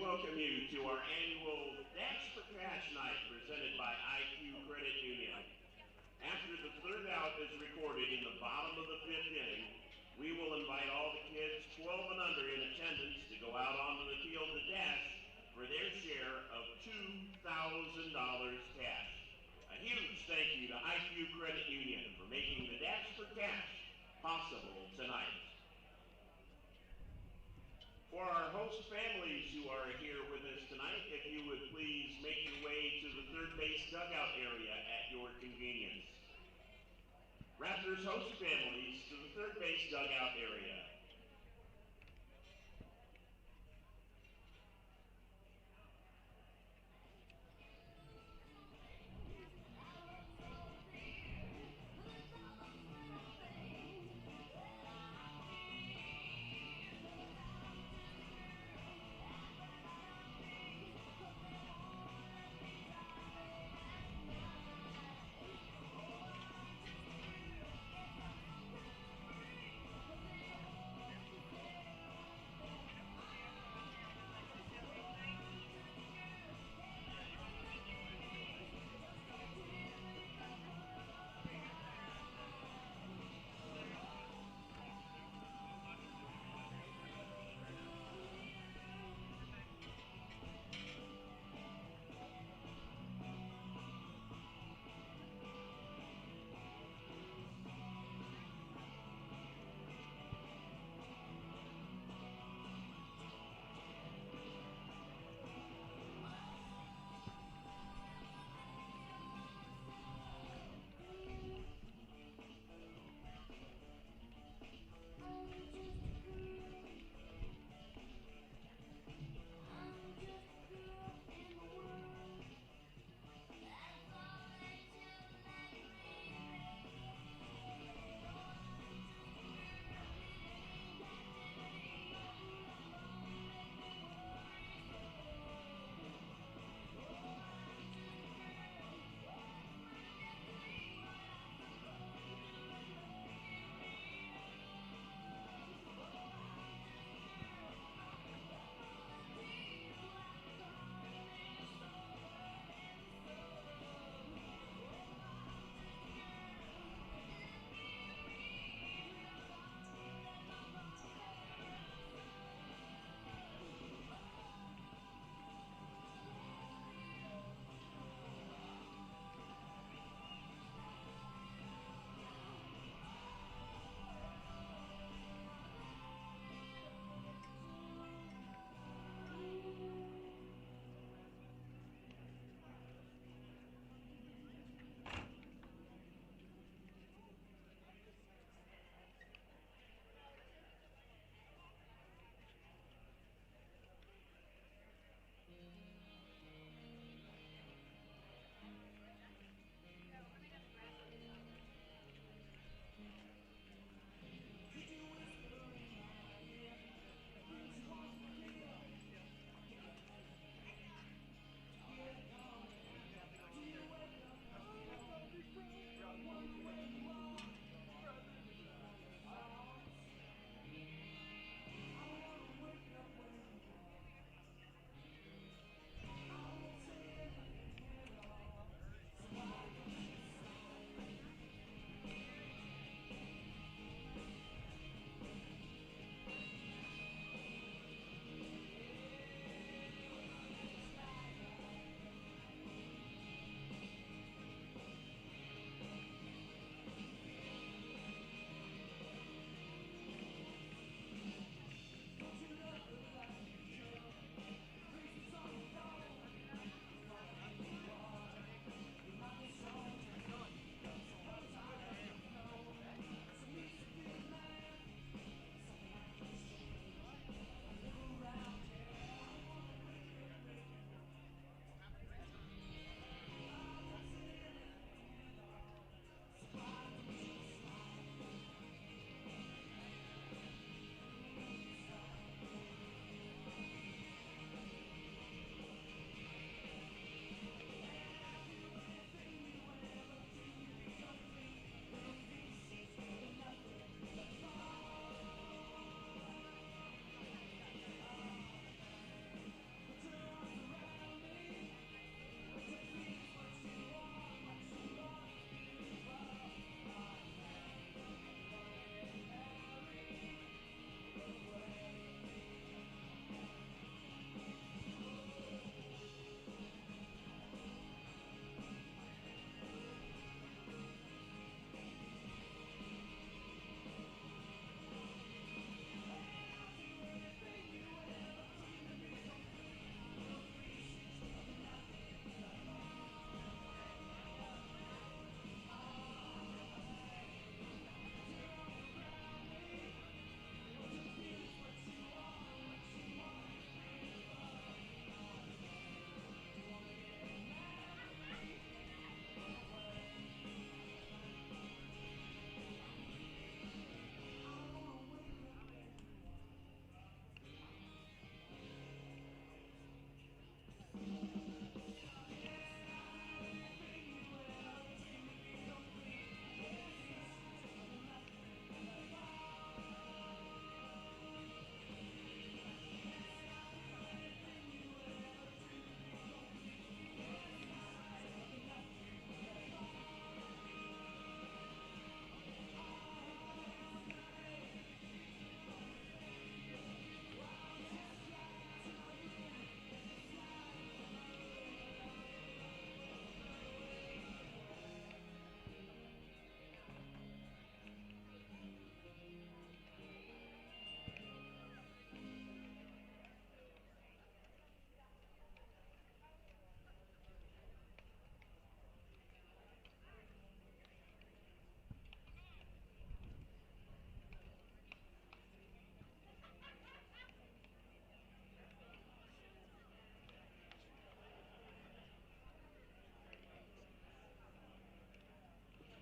welcome you to our annual Dash for Cash night presented by IQ Credit Union. After the third out is recorded in the bottom of the fifth inning, we will invite all the kids 12 and under in attendance to go out onto the field to dash for their share of $2,000 cash. A huge thank you to IQ Credit Union for making the Dash for Cash possible tonight. For our host families who are here with us tonight, if you would please make your way to the third base dugout area at your convenience. Raptors host families to the third base dugout area.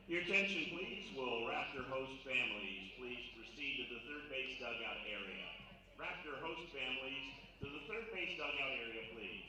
Your attention, please. Will Raptor host families please proceed to the third base dugout area? Raptor host families to the third base dugout area, please.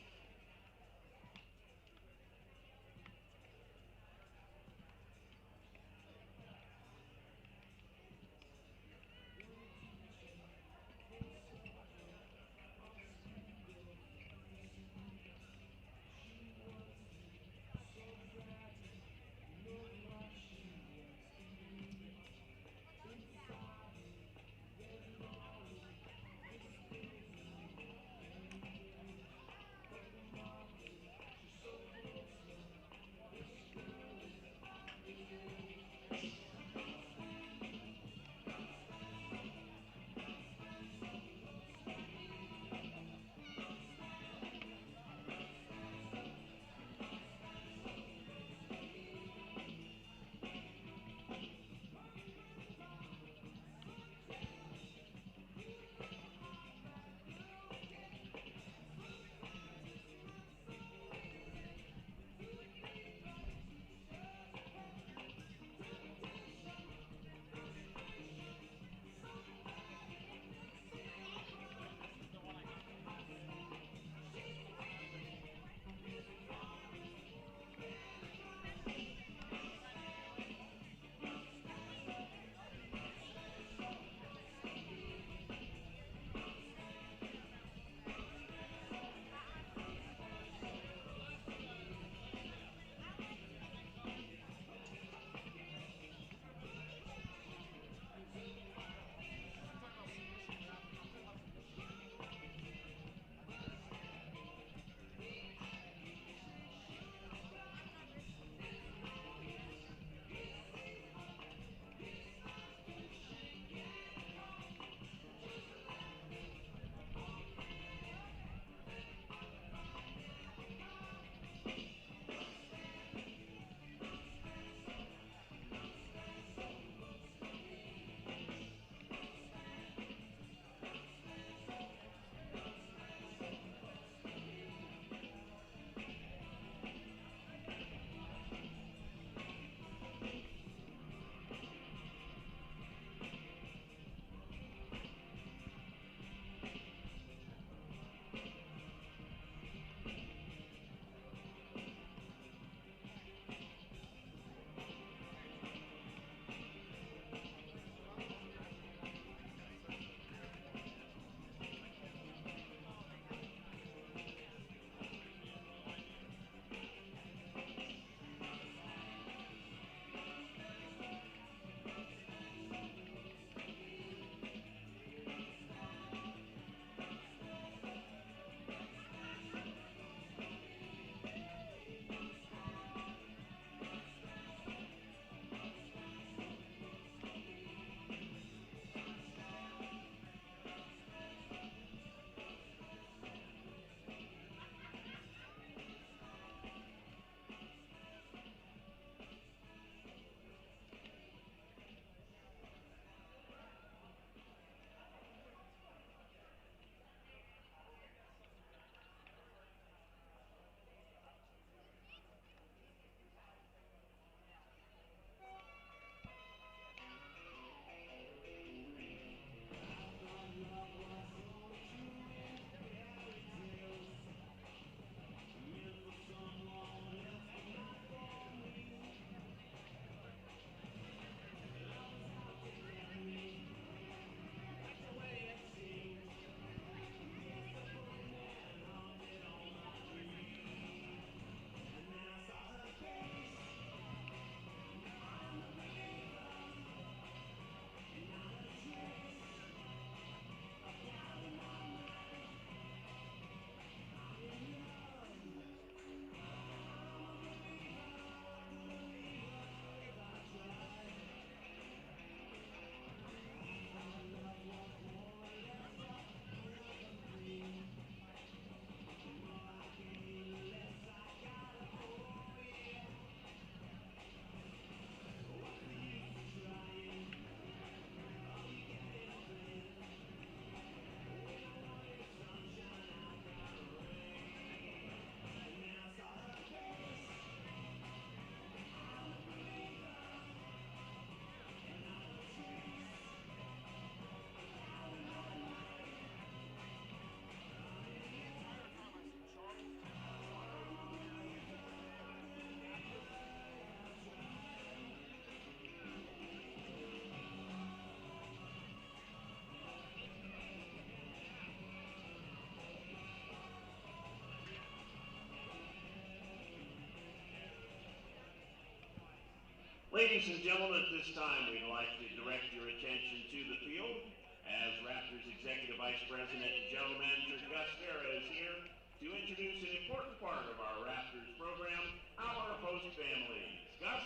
Ladies and gentlemen, at this time, we'd like to direct your attention to the field as Raptors Executive Vice President and General Manager Gus Vera is here to introduce an important part of our Raptors program, our host families. Gus?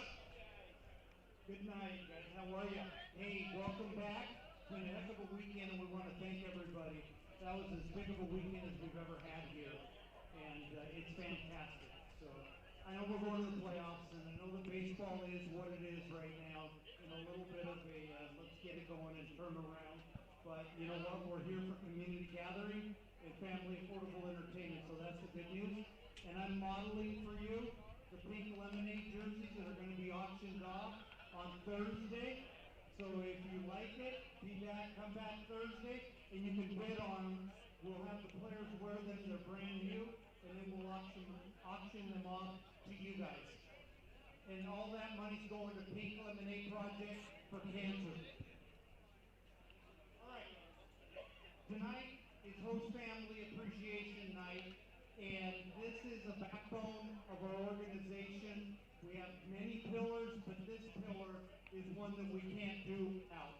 Good night, guys. How are you? Hey, welcome back. It's been a heck of a weekend, and we want to thank everybody. That was as big of a weekend as we've ever had here, and it's fantastic. So I know we're going to the playoffs, and I know that baseball is what it is right now. You know, a little bit of a let's get it going and turn around. But you know what? We're here for community gathering and family affordable entertainment, so that's the good news. And I'm modeling for you the pink lemonade jerseys that are going to be auctioned off on Thursday. So if you like it, come back Thursday, and you can bid on them. We'll have the players wear them, they're brand new, and then we'll auction them off to you guys. And all that money's going to Pink Lemonade Project for cancer. All right. Tonight is Host Family Appreciation Night, and this is the backbone of our organization. We have many pillars, but this pillar is one that we can't do without.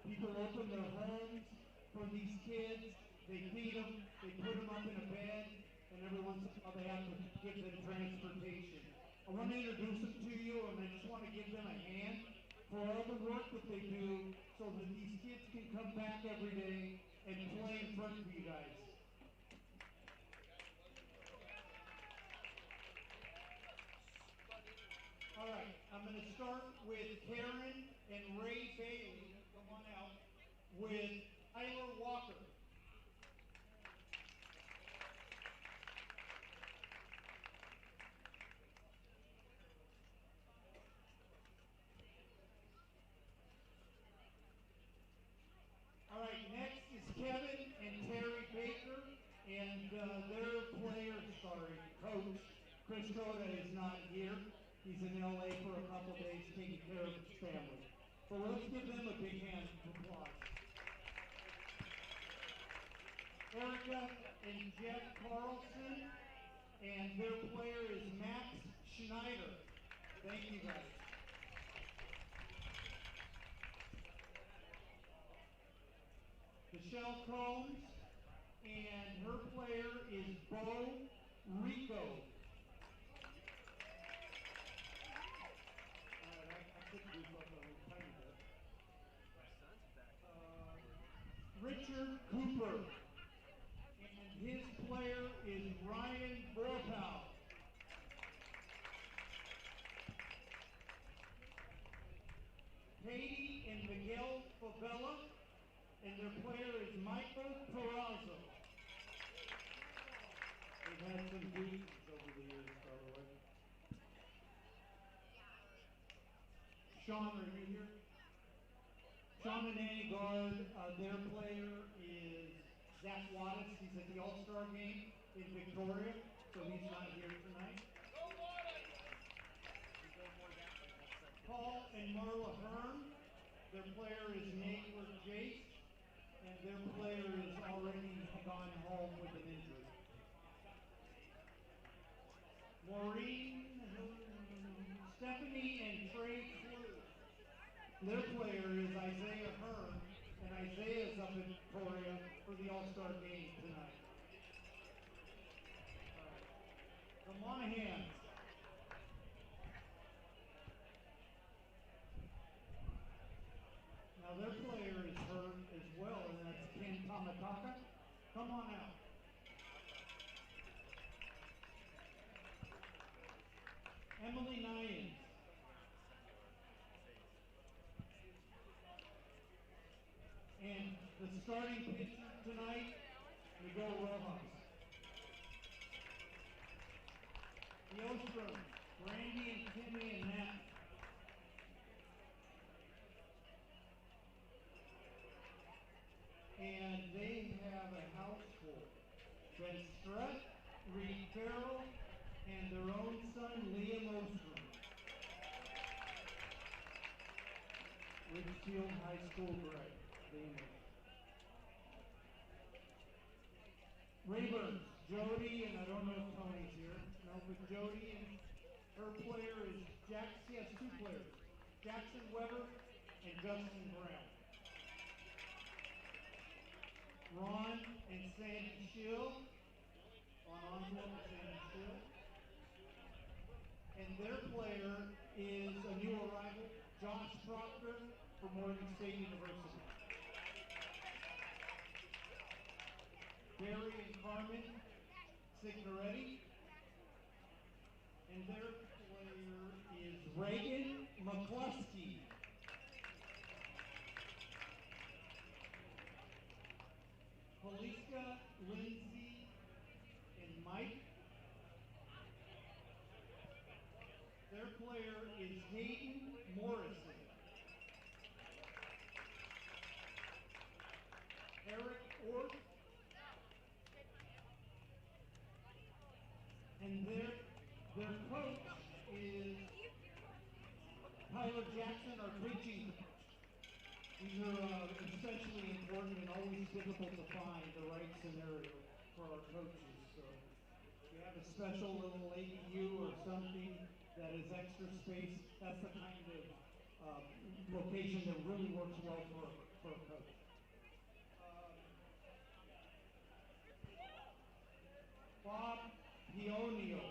People open their homes for these kids, they feed them, they put them up in a bed, and every once in a while they have to give them transportation. I want to introduce them to you, and I just want to give them a hand for all the work that they do so that these kids can come back every day and play in front of you guys. All right, I'm going to start with Karen and Ray Bailey, come on out, with Tyler Walker. All right, next is Kevin and Terry Baker, and their coach, Chris Coda is not here. He's in LA for a couple days taking care of his family. So let's give them a big hand of applause. Erica and Jeff Carlson, and their player is Max Schneider. Thank you guys. Michelle Combs, and her player is Bo Rico. Richard Cooper, and his player is Ryan Vorpal. Katie and Miguel Favela, and their player is Michael Perazzo. They've had some doozies over the years, by the way. Sean, are you here? Sean and Annie Guard, their player is Zach Wattis. He's at the All-Star game in Victoria, so he's not here tonight. Paul and Marla Hearn, their player is Nate Jace, and their player is already gone home with an injury. Maureen, Stephanie, and Trey Clue. Their player is Isaiah Hearn, and Isaiah is up in Victoria for the All-Star game tonight. All right. The Monahans. Now their player is Hearn as well, and that's Ken Tamataka. Come on out. Emily Nyans. And the starting pitcher tonight, Miguel Rojas. The Ostrom, Randy and Timmy and Matt. And they have a house full. Ben Strutt, Reed Farrell, and their own son, Liam Ostrom. Ridgefield High School grad. Rayburn, Jody, and I don't know if Tony's here. No, but Jody and her player is Jack. She has two players. Jackson Weber, and Justin Brown. Ron and Sandy Schill, on envelope of Sandy Schill. And their player is a new arrival, Josh Proctor from Morgan State University. Barry and Carmen Signoretti. And their player is Reagan McCluskey. Felicia, Lindsay, and Mike. Their player is Hayden Morrison. Eric Orth. And their coach is Tyler Jackson, our pitching coach. These are essentially important and always difficult to find the right scenario for our coaches. So if you have a special little ADU or something that is extra space, that's the kind of location that really works well for a coach. Bob Pionio.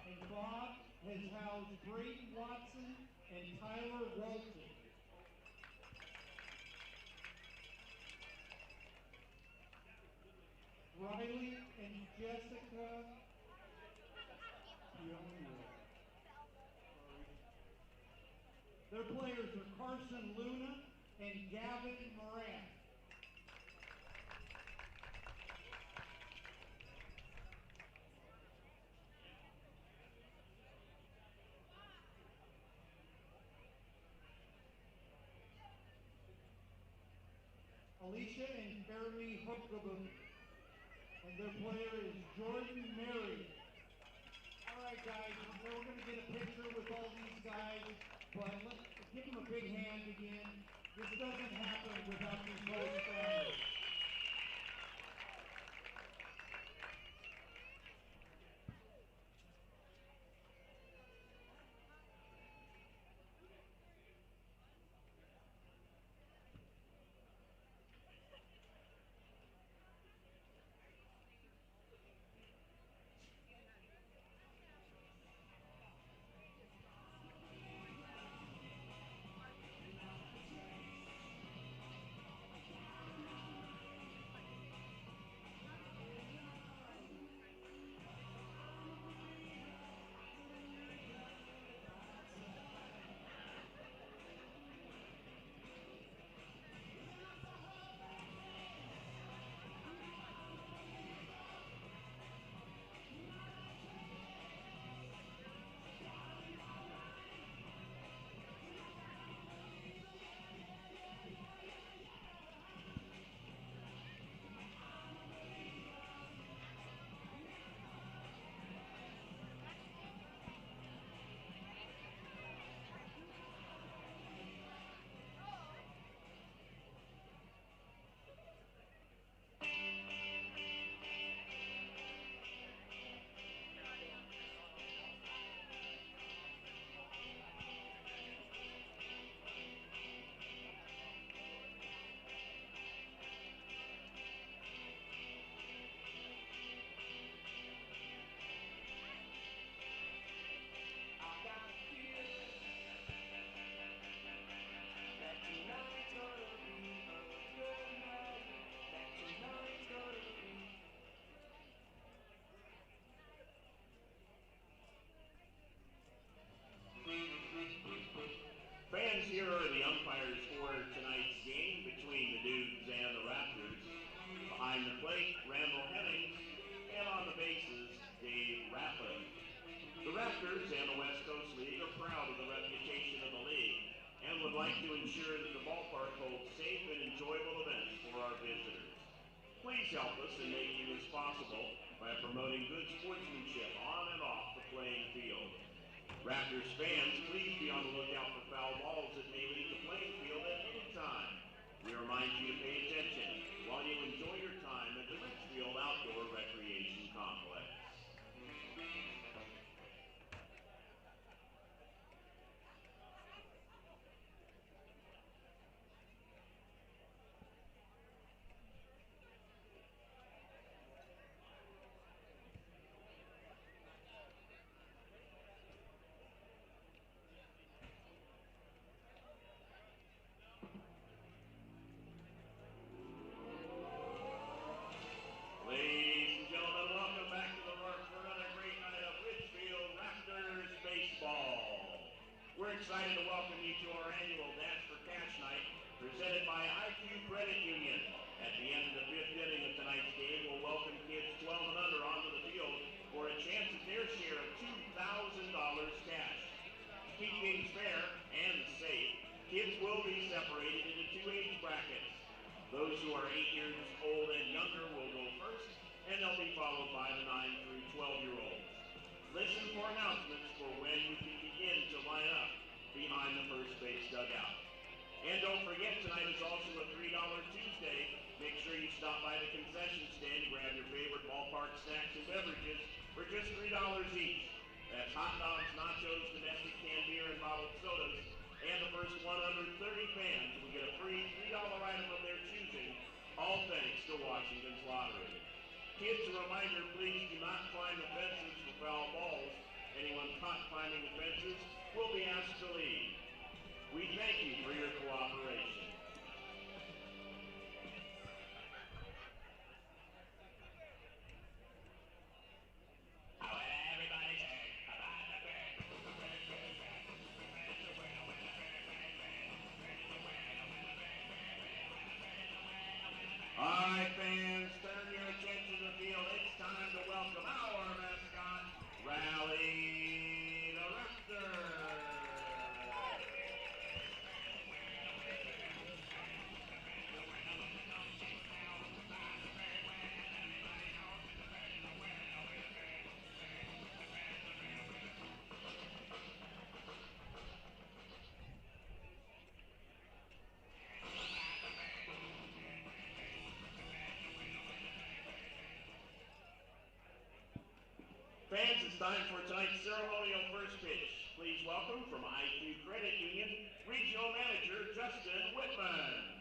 And Bob has housed Brady Watson and Tyler Walton. Riley and Jessica Pionio. Their players are Carson Luna and Gavin Moran. Alicia and Jeremy Hopkabun, and their player is Jordan Mary. All right, guys, we're going to get a picture with all these guys, but let's give them a big hand again. This doesn't happen without these host families. Fans, here are the umpires for tonight's game between the Dudes and the Raptors. Behind the plate, Randall Hennings, and on the bases, Dave Raffin. The Raptors and the West Coast League are proud of the reputation of the league and would like to ensure that the ballpark holds safe and enjoyable events for our visitors. Please help us in making this possible by promoting good sportsmanship on and off the playing field. Raptors fans, please be on the lookout for foul balls that may leave the playing field at any time. We remind you to pay attention while you enjoy your time at the Ridgefield Outdoor Recreation Complex. time to welcome you to our annual Dash for Cash night presented by IQ Credit Union. At the end of the fifth inning of tonight's game, we'll welcome kids 12 and under onto the field for a chance at their share of $2,000 cash. To keep things fair and safe, kids will be separated into two age brackets. Those who are 8 years old and younger will go first, and they'll be followed by the 9 through 12-year-olds. Listen for announcements for when you can begin to line up behind the first base dugout. And don't forget, tonight is also a $3 Tuesday. Make sure you stop by the concession stand and grab your favorite ballpark snacks and beverages for just $3 each. That's hot dogs, nachos, domestic canned beer, and bottled sodas. And the first 130 fans will get a free $3 item of their choosing, all thanks to Washington's Lottery. Kids, a reminder, please do not climb the fences for foul balls. Anyone caught climbing the fences will be asked to leave. We thank you for your cooperation. All right, fans, turn your attention to the field. It's time to welcome our mascot, Rally the Raptors. Fans, it's time for tonight's ceremonial first pitch. Please welcome from IQ Credit Union, Regional Manager Justin Whitman.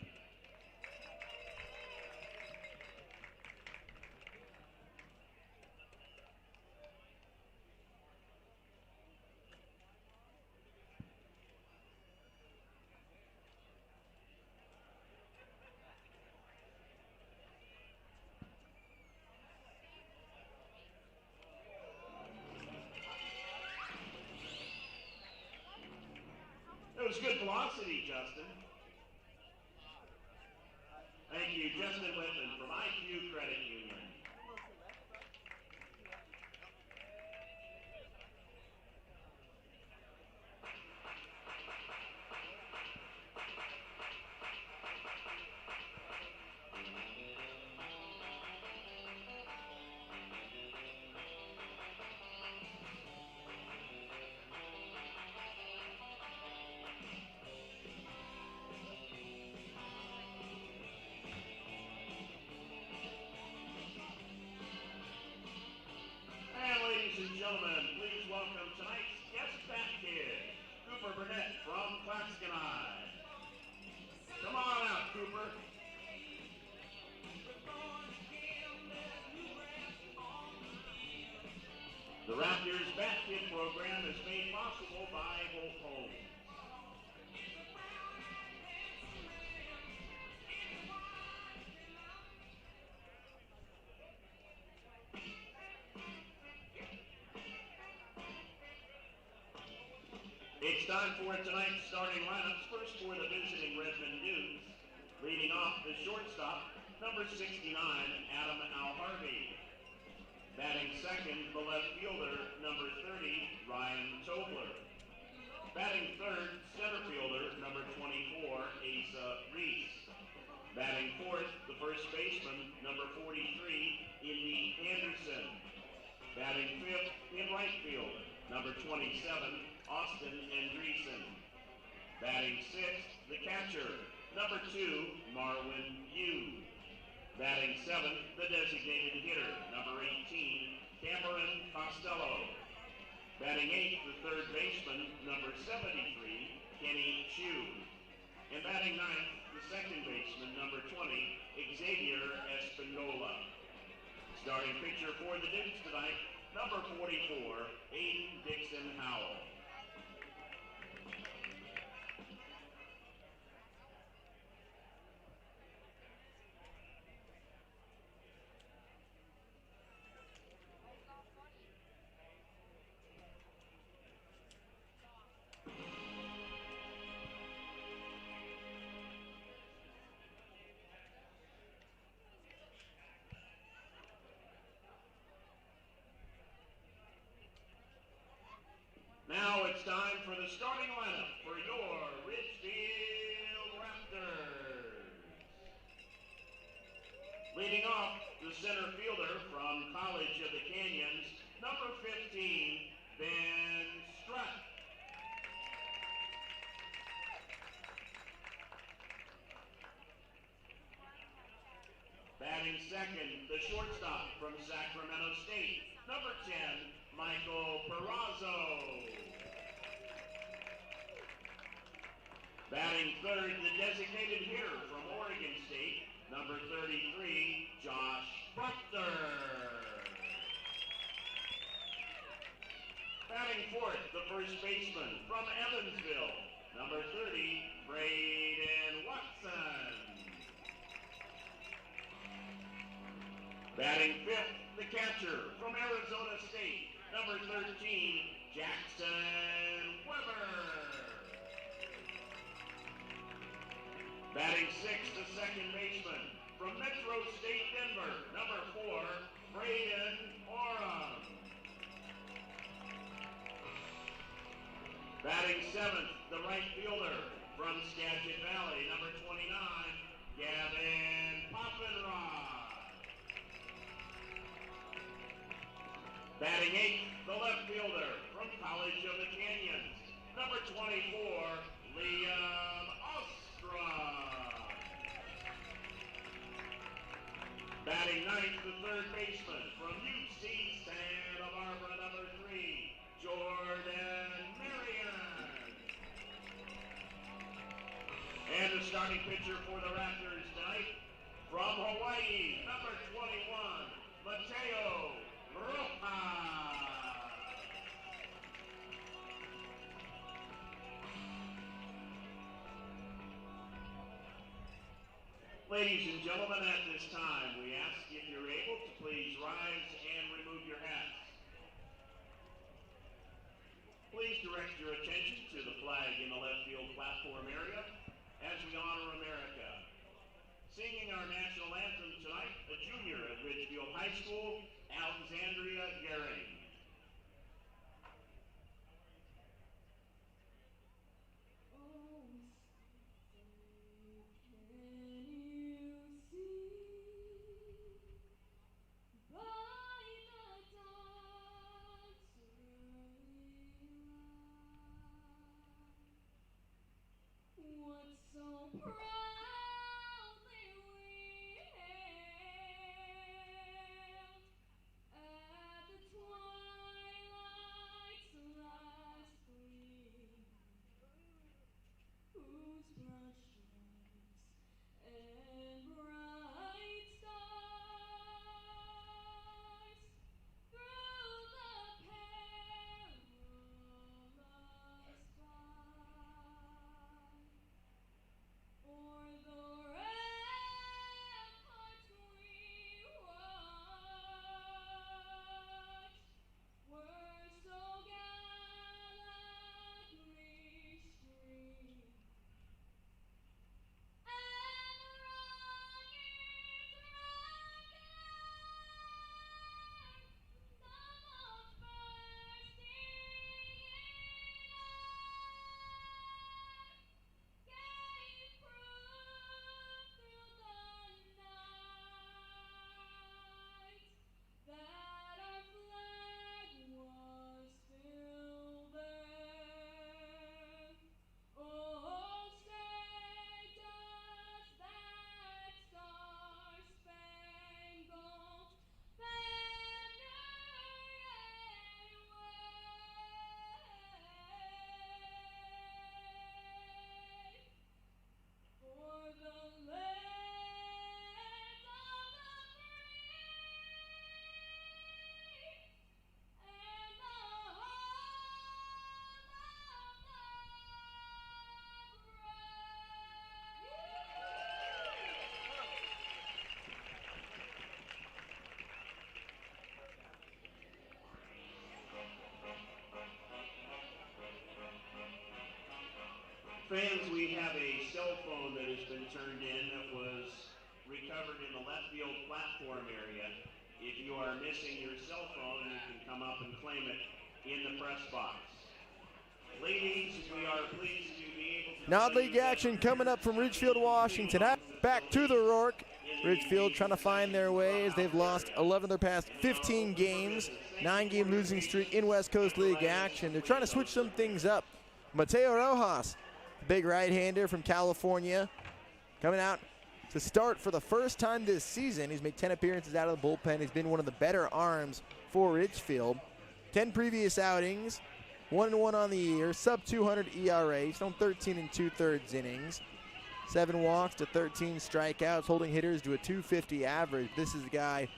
It was good velocity, Justin. Thank you, Justin Whitman from IQ Credit Union. Ladies and gentlemen, please welcome tonight's guest bat kid, Cooper Burnett from Claskenai. Come on out, Cooper. The Raptors Bat Kid program is made possible by Holt Homes. It's time for tonight's starting lineups. First for the visiting Redmond News. Leading off the shortstop, number 69, Adam Alharvey. Batting second, the left fielder, number 30, Ryan Tobler. Batting third, center fielder, number 24, Asa Reese. Batting fourth, the first baseman, number 43, Indy Anderson. Batting fifth, in right field, number 27, Austin Andreessen. Batting sixth, the catcher, number 2, Marwin Yu. Batting seventh, the designated hitter, number 18, Cameron Costello. Batting eighth, the third baseman, number 73, Kenny Chu. And batting ninth, the second baseman, number 20, Xavier Espinola. Starting pitcher for the Dukes tonight, number 44, Aiden Dixon Howell. Now it's time for the starting lineup for your Ridgefield Raptors. Leading off, the center fielder from College of the Canyons, number 15, Ben Strutt. Batting second, the shortstop from Sacramento State, number 10, Michael Perazzo. Batting third, the designated hitter from Oregon State, number 33, Josh Butler. Batting fourth, the first baseman from Evansville, number 30, Braden Watson. Batting fifth, the catcher from Arizona State, number 13, Jackson Weber. Batting sixth, the second baseman from Metro State Denver, number 4, Braden Oram. Batting seventh, the right fielder from Skagit Valley, number 29, Gavin Poffenrod. Batting eighth, the left fielder from College of the Canyons, number 24, Liam Ostrom. Batting ninth, the third baseman from UC Santa Barbara, number 3, Jordan Marion. And the starting pitcher for the Raptors tonight, from Hawaii, number 21, Mateo Rojas. Ladies and gentlemen, at this time, we ask if you're able to please rise and remove your hats. Please direct your attention to the flag in the left field platform area as we honor America. Singing our national anthem tonight, a junior at Ridgefield High School, Alexandria Gehring. Fans, we have a cell phone that has been turned in that was recovered in the left field platform area. If you are missing your cell phone, you can come up and claim it in the press box. Ladies, we are pleased to be able to... Non-league action coming up from Ridgefield, Washington. Back to the Rourke. Ridgefield trying to find their way as they've lost 11 of their past 15 games. 9-game losing streak in West Coast League action. They're trying to switch some things up. Mateo Rojas, big right-hander from California, coming out to start for the first time this season. He's made 10 appearances out of the bullpen. He's been one of the better arms for Ridgefield. 10 previous outings, 1-1 on the year, sub-200 ERA. He's thrown 13 2/3 innings. 7 walks to 13 strikeouts, holding hitters to a .250 average. This is a guy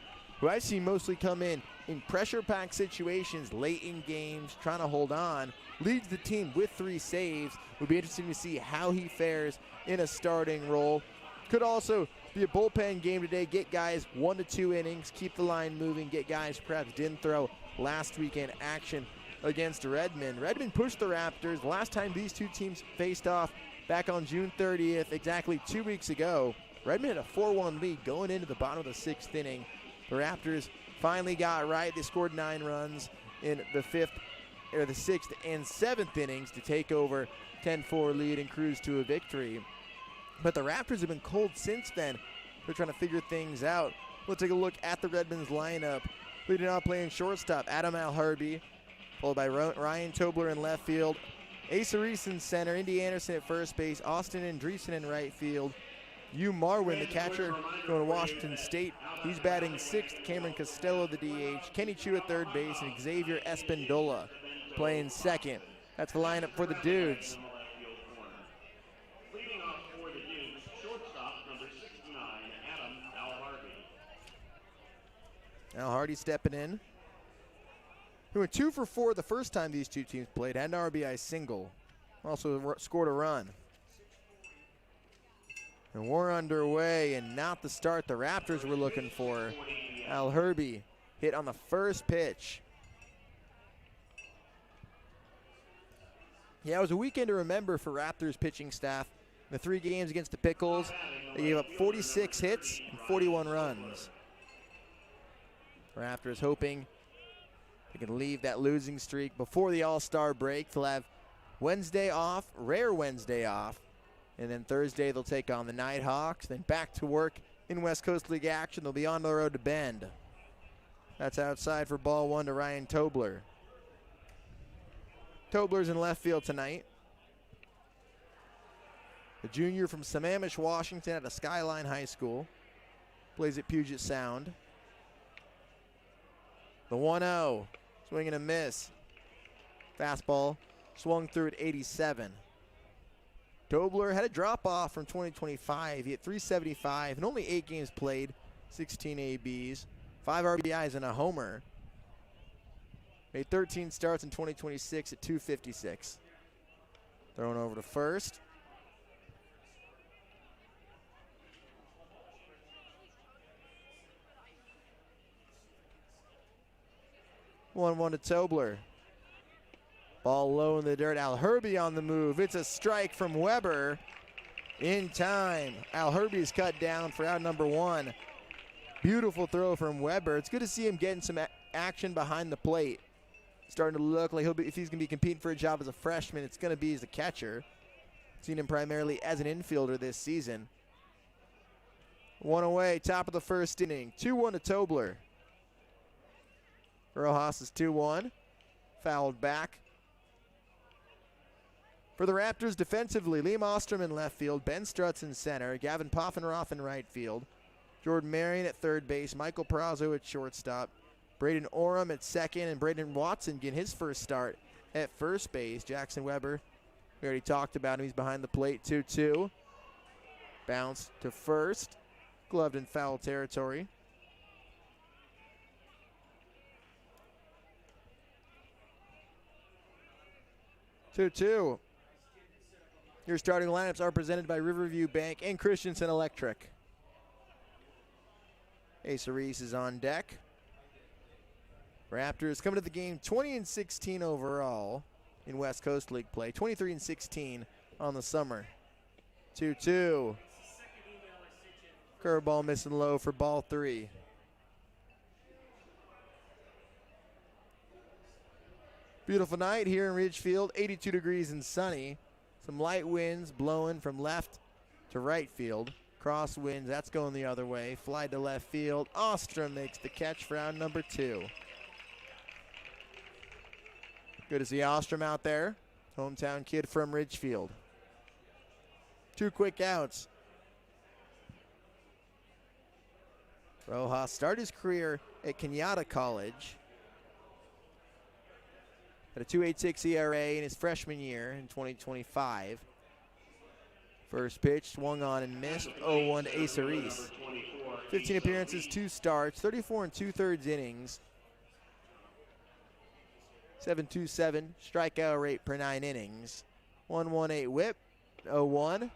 who I've seen mostly come in pressure-packed situations late in games, trying to hold on. Leads the team with 3 saves. Would be interesting to see how he fares in a starting role. Could also be a bullpen game today. Get guys 1 to 2 innings, keep the line moving, get guys perhaps didn't throw last weekend action against Redmond. Redmond pushed the Raptors. The last time these two teams faced off back on June 30th, exactly 2 weeks ago. Redmond had a 4-1 lead going into the bottom of the 6th inning. The Raptors finally got right. They scored 9 runs in the 6th and 7th innings to take over 10-4 lead and cruise to a victory. But the Raptors have been cold since then. They're trying to figure things out. We'll take a look at the Redmonds lineup. Leading off playing shortstop, Adam Alharby, followed by Ryan Tobler in left field. Asa Reese in center, Indy Anderson at first base, Austin Andreessen in right field. Hugh Marwin, the catcher, going to Washington State. He's batting 6th. Cameron Costello, the DH. Kenny Chu at third base, and Xavier Espindola playing 2nd. That's the lineup for the Dudes. Leading off for the Dudes, shortstop number 69, Adam Alhardy. Alhardy stepping in. He went 2 for 4 the first time these two teams played. Had an RBI single. Also scored a run. And we're underway, and not the start the Raptors were looking for. Alharby hit on the first pitch. Yeah, it was a weekend to remember for Raptors pitching staff. In the 3 games against the Pickles, they gave up 46 hits and 41 runs. Raptors hoping they can leave that losing streak before the All-Star break. They'll have Wednesday off, rare Wednesday off, and then Thursday they'll take on the Nighthawks, then back to work in West Coast League action. They'll be on the road to Bend. That's outside for ball 1 to Ryan Tobler. Tobler's in left field tonight. The junior from Sammamish, Washington at a Skyline High School. Plays at Puget Sound. The 1-0. Swing and a miss. Fastball swung through at 87. Tobler had a drop-off from 2025. He hit .375 and only 8 games played, 16 ABs, 5 RBIs and a homer. Made 13 starts in 2026 at .256. Thrown over to first. One to Tobler. Ball low in the dirt. Alharby on the move. It's a strike from Weber in time. Alharby's cut down for out number 1. Beautiful throw from Weber. It's good to see him getting some action behind the plate. Starting to look like if he's going to be competing for a job as a freshman, it's going to be as a catcher. Seen him primarily as an infielder this season. 1 away, top of the first inning. 2-1 to Tobler. Rojas is 2-1. Fouled back. For the Raptors defensively, Liam Ostrom in left field, Ben Strutz in center, Gavin Poffenroff in right field, Jordan Marion at third base, Michael Perazzo at shortstop, Braden Oram at second, and Braden Watson getting his first start at first base. Jackson Weber, we already talked about him. He's behind the plate, 2-2. Bounce to first, gloved in foul territory. Two. Your starting lineups are presented by Riverview Bank and Christensen Electric. Asa Reese is on deck. Raptors coming to the game 20-16 overall in West Coast League play. 23-16 on the summer. 2-2. Curveball missing low for ball 3. Beautiful night here in Ridgefield, 82 degrees and sunny. Some light winds blowing from left to right field. Cross winds, that's going the other way. Fly to left field. Ostrom makes the catch for out number 2. Good to see Ostrom out there. Hometown kid from Ridgefield. 2 quick outs. Rojas started his career at Kenyatta College. Had a 2.86 ERA in his freshman year in 2025. First pitch, swung on and missed, 0-1 to Asa Reese. 15 appearances, 2 starts, 34 and 2/3 innings. 7.27 strikeout rate per 9 innings. 1.18 whip, 0-1.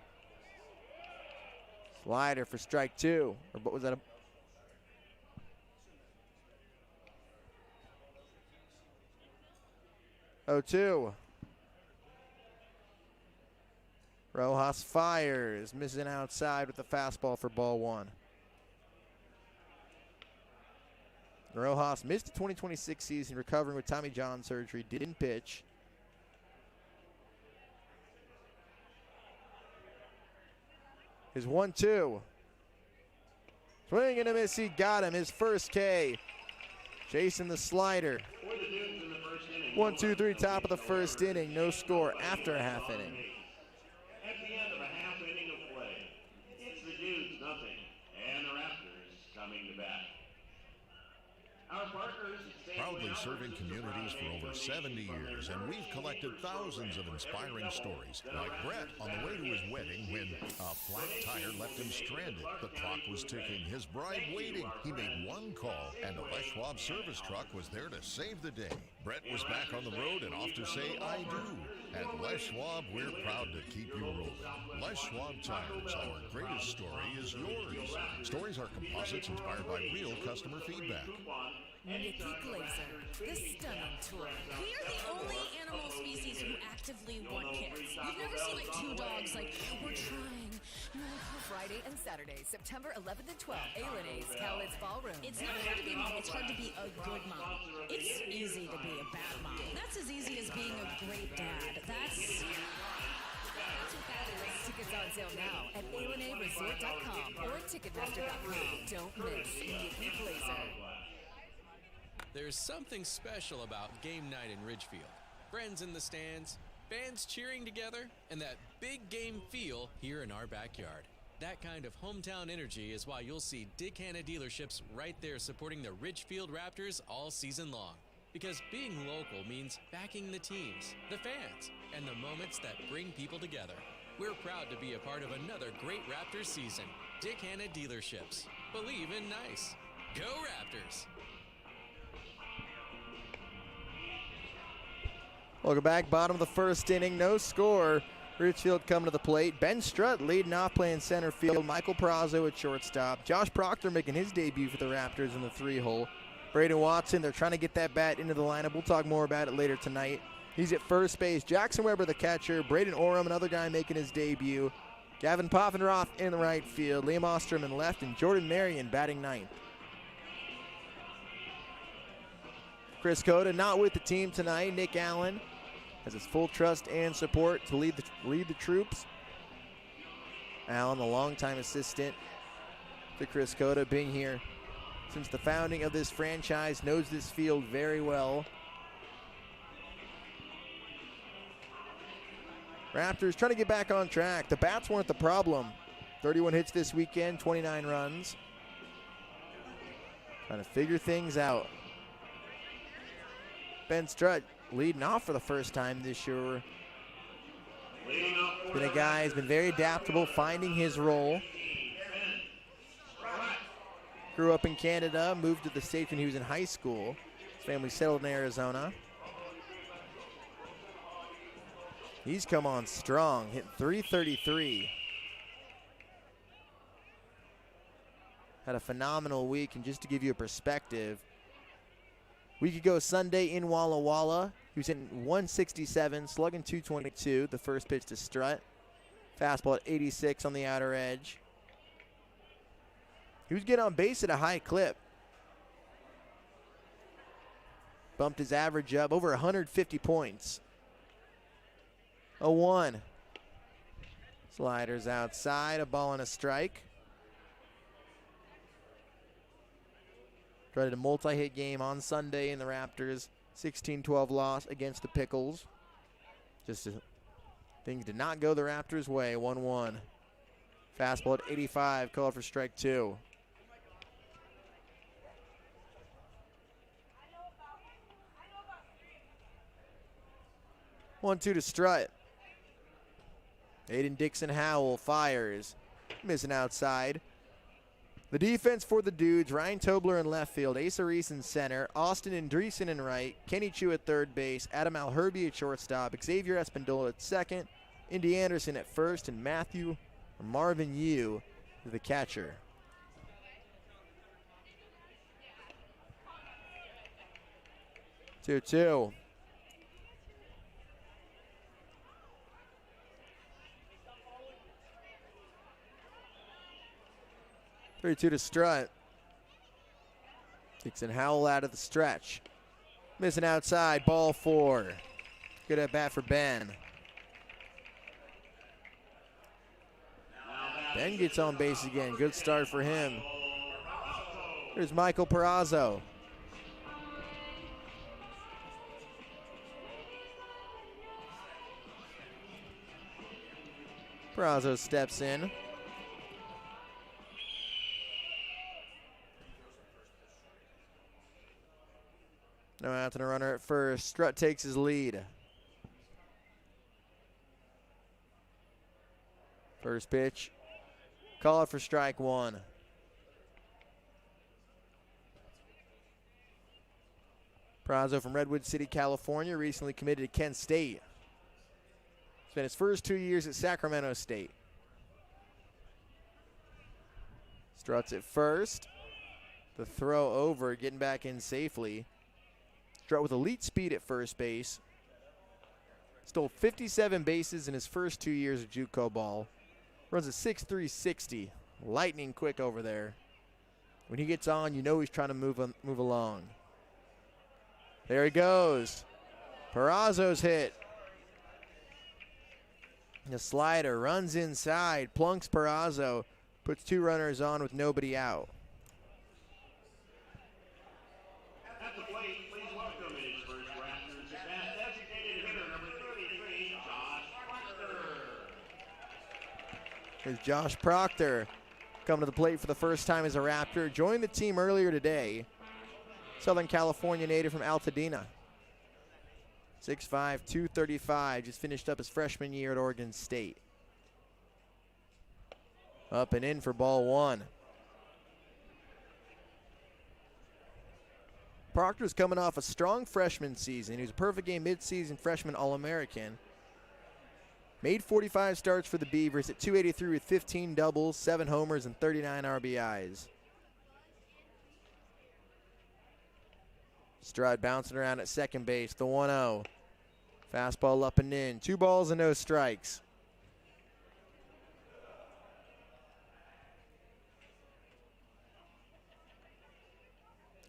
Slider for strike 2. Or what was that? 0-2. Rojas fires, missing outside with the fastball for ball 1. Rojas missed the 2026 season, recovering with Tommy John surgery, didn't pitch. His 1-2. Swing and a miss, he got him, his first K. Chasing the slider. 1-2-3, top of the first inning. No score after a half inning. At the end of a half inning of play, it's the Dudes nothing, and the Raptors coming to bat. Our partners Proudly serving communities for over 70 years, and we've collected thousands of inspiring stories, like Brett on the way to his wedding when a flat tire left him stranded. The clock was ticking, his bride waiting. He made one call, and a Les Schwab service truck was there to save the day. Brett was back on the road and off to say, I do. At Les Schwab, we're proud to keep you rolling. Les Schwab Tires, our greatest story is yours. Stories are composites inspired by real customer feedback. Nikki Glazer, the stunning tour. We are the only animal species who actively want kids. You've never seen like 2 dogs like, we're trying. Friday and Saturday, September 11th and 12th, A&A's Cowlitz Ballroom. It's not hard to be a mom, it's hard to be a good mom. It's easy to be a bad mom. That's as easy as being a great dad. That's what that is. Tickets on sale now at ALNAResort.com or Ticketmaster.com. Don't miss Nikki Glazer. There's something special about game night in Ridgefield. Friends in the stands, fans cheering together, and that big game feel here in our backyard. That kind of hometown energy is why you'll see Dick Hanna dealerships right there supporting the Ridgefield Raptors all season long. Because being local means backing the teams, the fans, and the moments that bring people together. We're proud to be a part of another great Raptors season. Dick Hanna dealerships. Believe in nice. Go Raptors! Welcome back, bottom of the first inning, no score. Ridgefield coming to the plate. Ben Strutt leading off, playing center field. Michael Perazo at shortstop. Josh Proctor making his debut for the Raptors in the 3-hole. Braden Watson, they're trying to get that bat into the lineup. We'll talk more about it later tonight. He's at first base. Jackson Weber, the catcher. Braden Oram, another guy making his debut. Gavin Poffenroth in the right field. Liam Ostrom in left, and Jordan Marion batting ninth. Chris Cota not with the team tonight. Nick Allen has his full trust and support to lead the troops. Allen, the longtime assistant to Chris Cota, being here since the founding of this franchise, knows this field very well. Raptors trying to get back on track. The bats weren't the problem. 31 hits this weekend, 29 runs. Trying to figure things out. Ben Strutt leading off for the first time this year. He's been a guy who's been very adaptable, finding his role. Grew up in Canada, moved to the States when he was in high school. His family settled in Arizona. He's come on strong, hit .333. Had a phenomenal week, and just to give you a perspective, week ago Sunday in Walla Walla, he was hitting .167, slugging .222, the first pitch to Strutt. Fastball at 86 on the outer edge. He was getting on base at a high clip. bumped his average up over 150 points. 0-1. Sliders outside, a ball and a strike. Tried a multi-hit game on Sunday in the Raptors 16-12 loss against the Pickles. Things did not go the Raptors' way. 1-1. Fastball at 85, called for strike 2. One-two to Strut. Aiden Dixon-Howell fires. Missing outside. The defense for the Dudes, Ryan Tobler in left field, Asa Reese in center, Austin Andreessen in right, Kenny Chu at third base, Adam Alherby at shortstop, Xavier Espindola at second, Indy Anderson at first, and Marvin Yu is the catcher. Two-two. Three-two to Strut. Dixon Howell out of the stretch. Missing outside, ball 4. Good at bat for Ben. Ben gets on base again. Good start for him. Here's Michael Perazzo. Perazzo steps in. No out and a runner at first. Strut takes his lead. First pitch. Call it for strike 1. Perazzo from Redwood City, California, recently committed to Kent State. Spent his first 2 years at Sacramento State. Strut's at first. The throw over, getting back in safely. Strut with elite speed at first base. Stole 57 bases in his first 2 years of JUCO ball. Runs a 6.3 60. Lightning quick over there. When he gets on, you know he's trying to move along. There he goes. Perazzo's hit. The slider runs inside. Plunks Perazzo. Puts 2 runners on with nobody out. At the plate, please welcome his first Raptors at bat, designated hitter number 33, Josh Proctor. Here's Josh Proctor coming to the plate for the first time as a Raptor. Joined the team earlier today. Southern California native from Altadena. 6'5", 235. Just finished up his freshman year at Oregon State. Up and in for ball 1. Proctor's coming off a strong freshman season. He was a perfect game midseason freshman All-American. Made 45 starts for the Beavers at 283 with 15 doubles, 7 homers, and 39 RBIs. Strut bouncing around at second base, the 1-0. Fastball up and in. 2 balls and no strikes.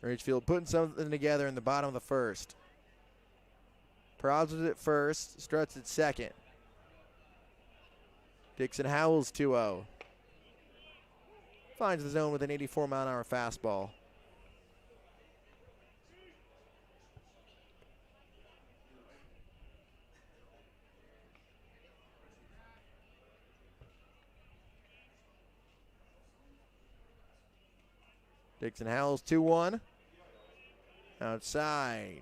Ridgefield putting something together in the bottom of the first. Perazzo's at first, Strut's at second. Dixon Howell's 2-0. Finds the zone with an 84-mile-an-hour fastball. Dixon Howell's 2-1. Outside.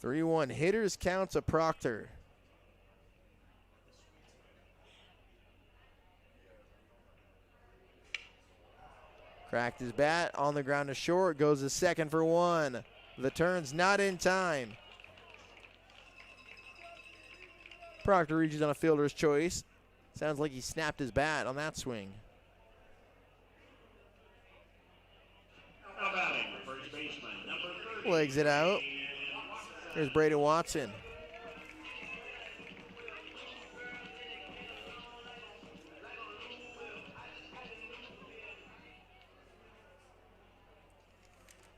Three-one hitters counts a Proctor. Cracked his bat on the ground to short. Goes to second for 1. The turn's not in time. Proctor reaches on a fielder's choice. Sounds like he snapped his bat on that swing. Now batting, first baseman, number 30. Legs it out. Here's Braden Watson.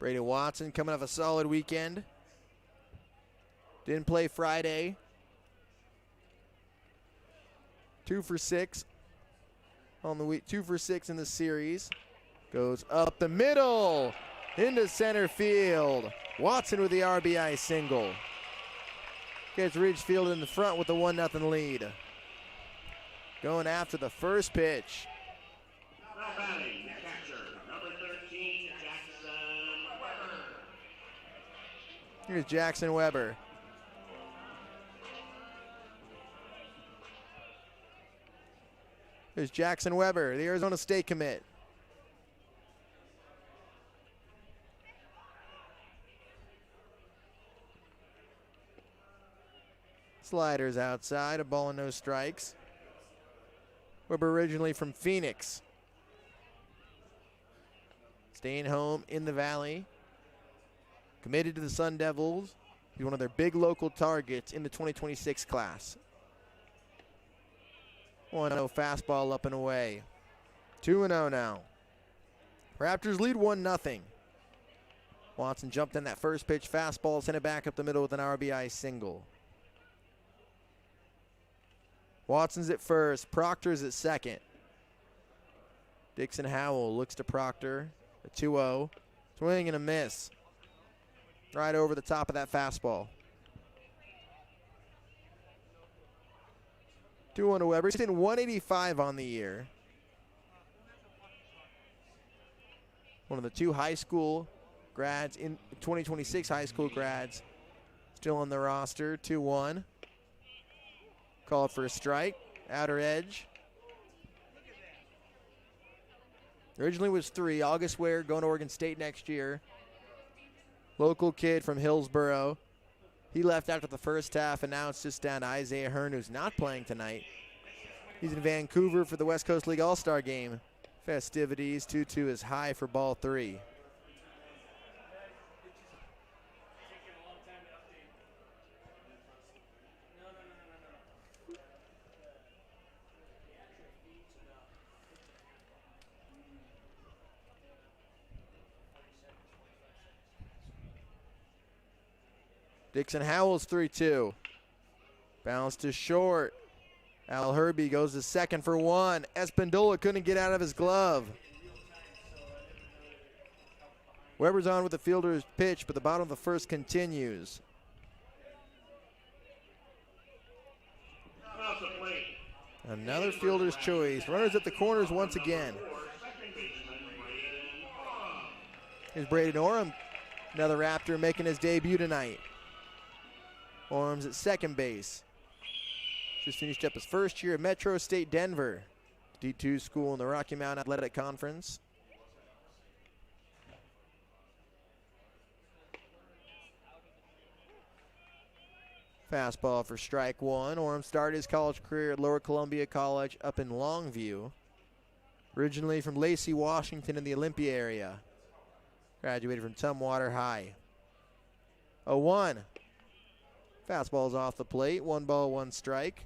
Braden Watson coming off a solid weekend. Didn't play Friday. 2 for 6 on the week. 2 for 6 in the series. Goes up the middle into center field. Watson with the RBI single. Gets Ridgefield in the front with the 1-0 lead. Going after the first pitch. Now batting, the catcher, number 13, Jackson Weber. Here's Jackson Weber. Here's Jackson Weber, the Arizona State commit. Sliders outside, a ball and no strikes. Weber originally from Phoenix. Staying home in the Valley. Committed to the Sun Devils. He's one of their big local targets in the 2026 class. 1-0 fastball up and away. 2-0 now. Raptors lead 1-0. Watson jumped in that first pitch fastball, sent it back up the middle with an RBI single. Watson's at first, Proctor's at second. Dixon Howell looks to Proctor, a 2-0. Swing and a miss. Right over the top of that fastball. 2-1 to Weber. He's hitting 185 on the year. One of the 2 high school grads, in 2026 high school grads, still on the roster. 2-1. Called for a strike. Outer edge. Originally was 3. August Ware going to Oregon State next year. Local kid from Hillsboro. He left after the first half, and now it's just down to Isaiah Hearn, who's not playing tonight. He's in Vancouver for the West Coast League All-Star Game festivities. 2-2 is high for ball 3. Dixon Howell's 3-2. Bounce to short. Al Herbie goes to second for 1. Espandola couldn't get out of his glove. Weber's on with the fielder's pitch, but the bottom of the first continues. Another fielder's choice. Runners at the corners once again. Here's Braden Orem, another Raptor making his debut tonight. Orem's at second base. Just finished up his first year at Metro State Denver, D2 school in the Rocky Mountain Athletic Conference. Fastball for strike 1. Orem started his college career at Lower Columbia College up in Longview. Originally from Lacey, Washington in the Olympia area. Graduated from Tumwater High. 0-1. Fastball's off the plate. 1 ball, 1 strike.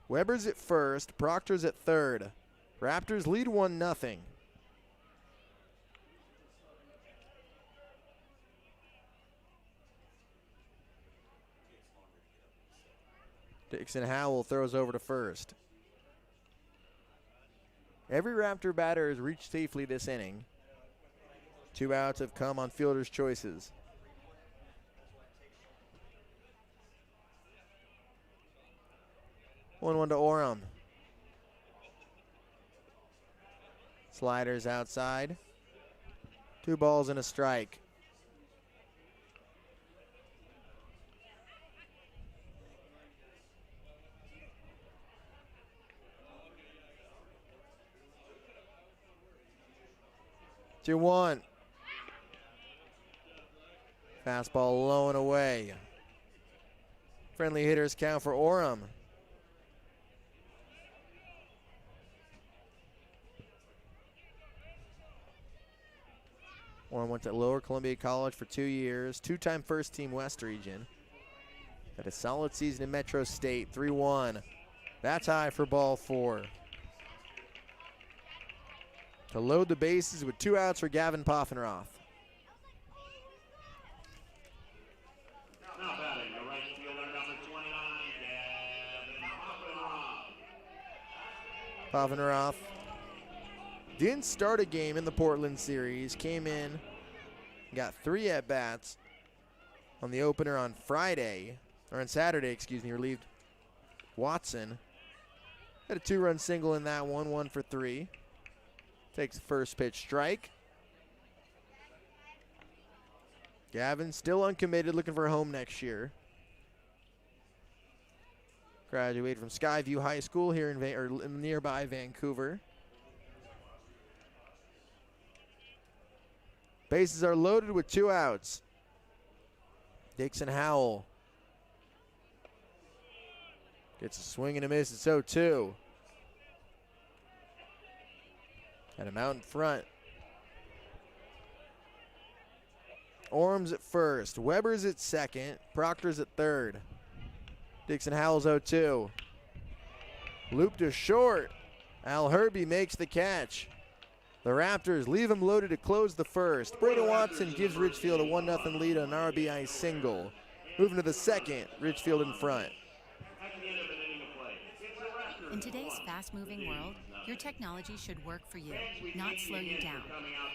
Weber's at first. Proctor's at third. Raptors lead 1-0. Dixon Howell throws over to first. Every Raptor batter has reached safely this inning. 2 outs have come on fielder's choices. 1-1 to Orem. Sliders outside. 2 balls and a strike. Two one. Fastball low and away. Friendly hitters count for Orem. Orem went to Lower Columbia College for 2 years, 2-time first team West region. Had a solid season in Metro State, 3-1. That's high for ball 4. To load the bases with 2 outs for Gavin Poffenroth. Pavanaroff didn't start a game in the Portland series. Came in, got 3 at-bats on the opener on Saturday, relieved Watson. Had a 2-run single in that one, 1 for 3. Takes the first pitch strike. Gavin still uncommitted, looking for a home next year. Graduated from Skyview High School here in nearby Vancouver. Bases are loaded with 2 outs. Dixon Howell gets a swing and a miss. It's 0-2. Got him out in front. Orm's at first. Weber's at second. Proctor's at third. Dixon Howell's 0-2. Loop to short. Al Herbie makes the catch. The Raptors leave him loaded to close the first. Braden Watson gives Ridgefield a 1-0 lead on an RBI single. Moving to the second, Ridgefield in front. In today's fast-moving world, your technology should work for you, not slow you down.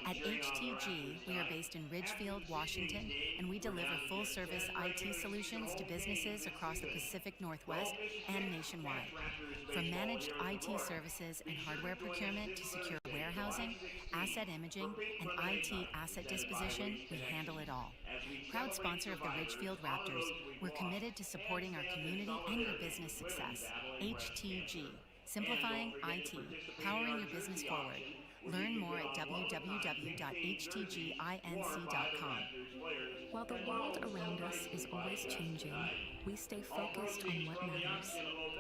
At HTG, we are based in Ridgefield, Washington, and we deliver full-service IT solutions to businesses across the Pacific Northwest and nationwide. From managed IT services and hardware procurement to secure warehousing, asset imaging, and IT asset disposition, we handle it all. Proud sponsor of the Ridgefield Raptors, we're committed to supporting our community and your business success. HTG. Simplifying IT, powering your business forward. Learn more at www.htginc.com. While the world around us is always changing, we stay focused on what matters.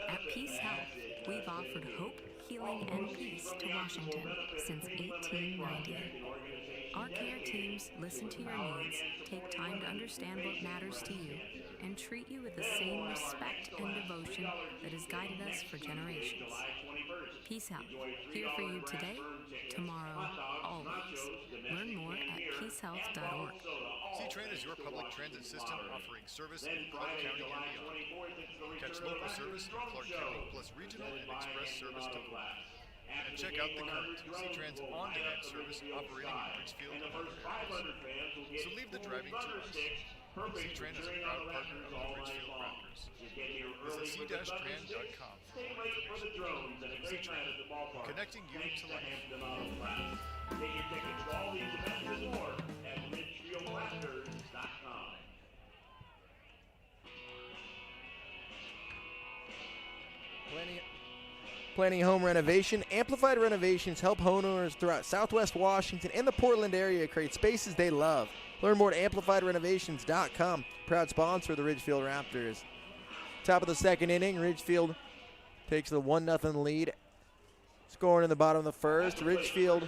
At Peace Health, we've offered hope, healing, and peace to Washington since 1890. Our care teams listen to your needs, take time to understand what matters to you, and treat you with the same respect and devotion that has guided us for generations. Peace Health, here for you today, tomorrow, always. Learn more at peacehealth.org. C-Train is your public transit system offering service in Clark County and beyond. Catch local service in Clark County plus regional and express service to Florida. And check out the current C-Trans on-demand service operating in Ridgefield and other areas. So leave the driving to us. C-Tran is a proud partner of the Ridgefield Raptors. Visit c-tran.com for more information. C-Tran, connecting you to life. Get your tickets to all these events and more at RidgefieldRaptors.com. Planning home renovation. Amplified Renovations help homeowners throughout Southwest Washington and the Portland area create spaces they love. Learn more at AmplifiedRenovations.com. Proud sponsor of the Ridgefield Raptors. Top of the second inning, Ridgefield takes the 1-0 lead. Scoring in the bottom of the first. Ridgefield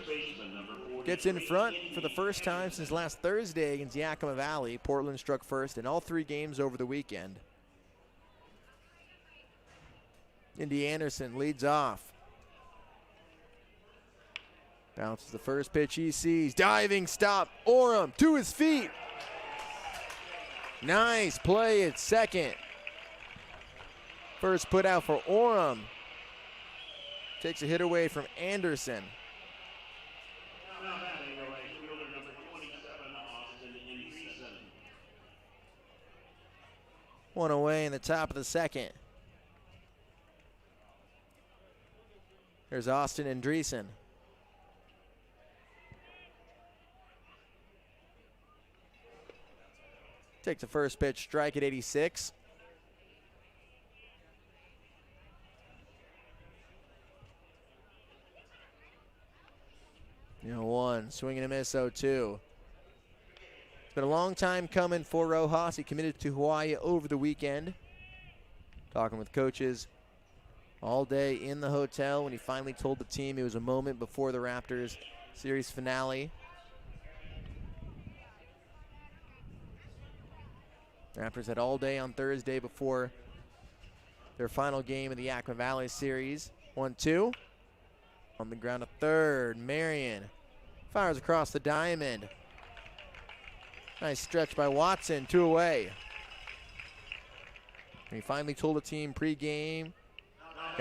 gets in front for the first time since last Thursday against Yakima Valley. Portland struck first in all 3 games over the weekend. Indy Anderson leads off. Bounces the first pitch he sees. Diving stop. Orem to his feet. Nice play at second. First put out for Orem. Takes a hit away from Anderson. One away in the top of the second. There's Austin Andreessen. Takes the first pitch, strike at 86. One, swing and a miss, 0-2. It's been a long time coming for Rojas. He committed to Hawaii over the weekend. Talking with coaches all day in the hotel when he finally told the team it was a moment before the Raptors series finale. Raptors had all day on Thursday before their final game of the Yakima Valley series. 1-2. On the ground to third. Marion fires across the diamond. Nice stretch by Watson. 2 away. And he finally told the team pregame,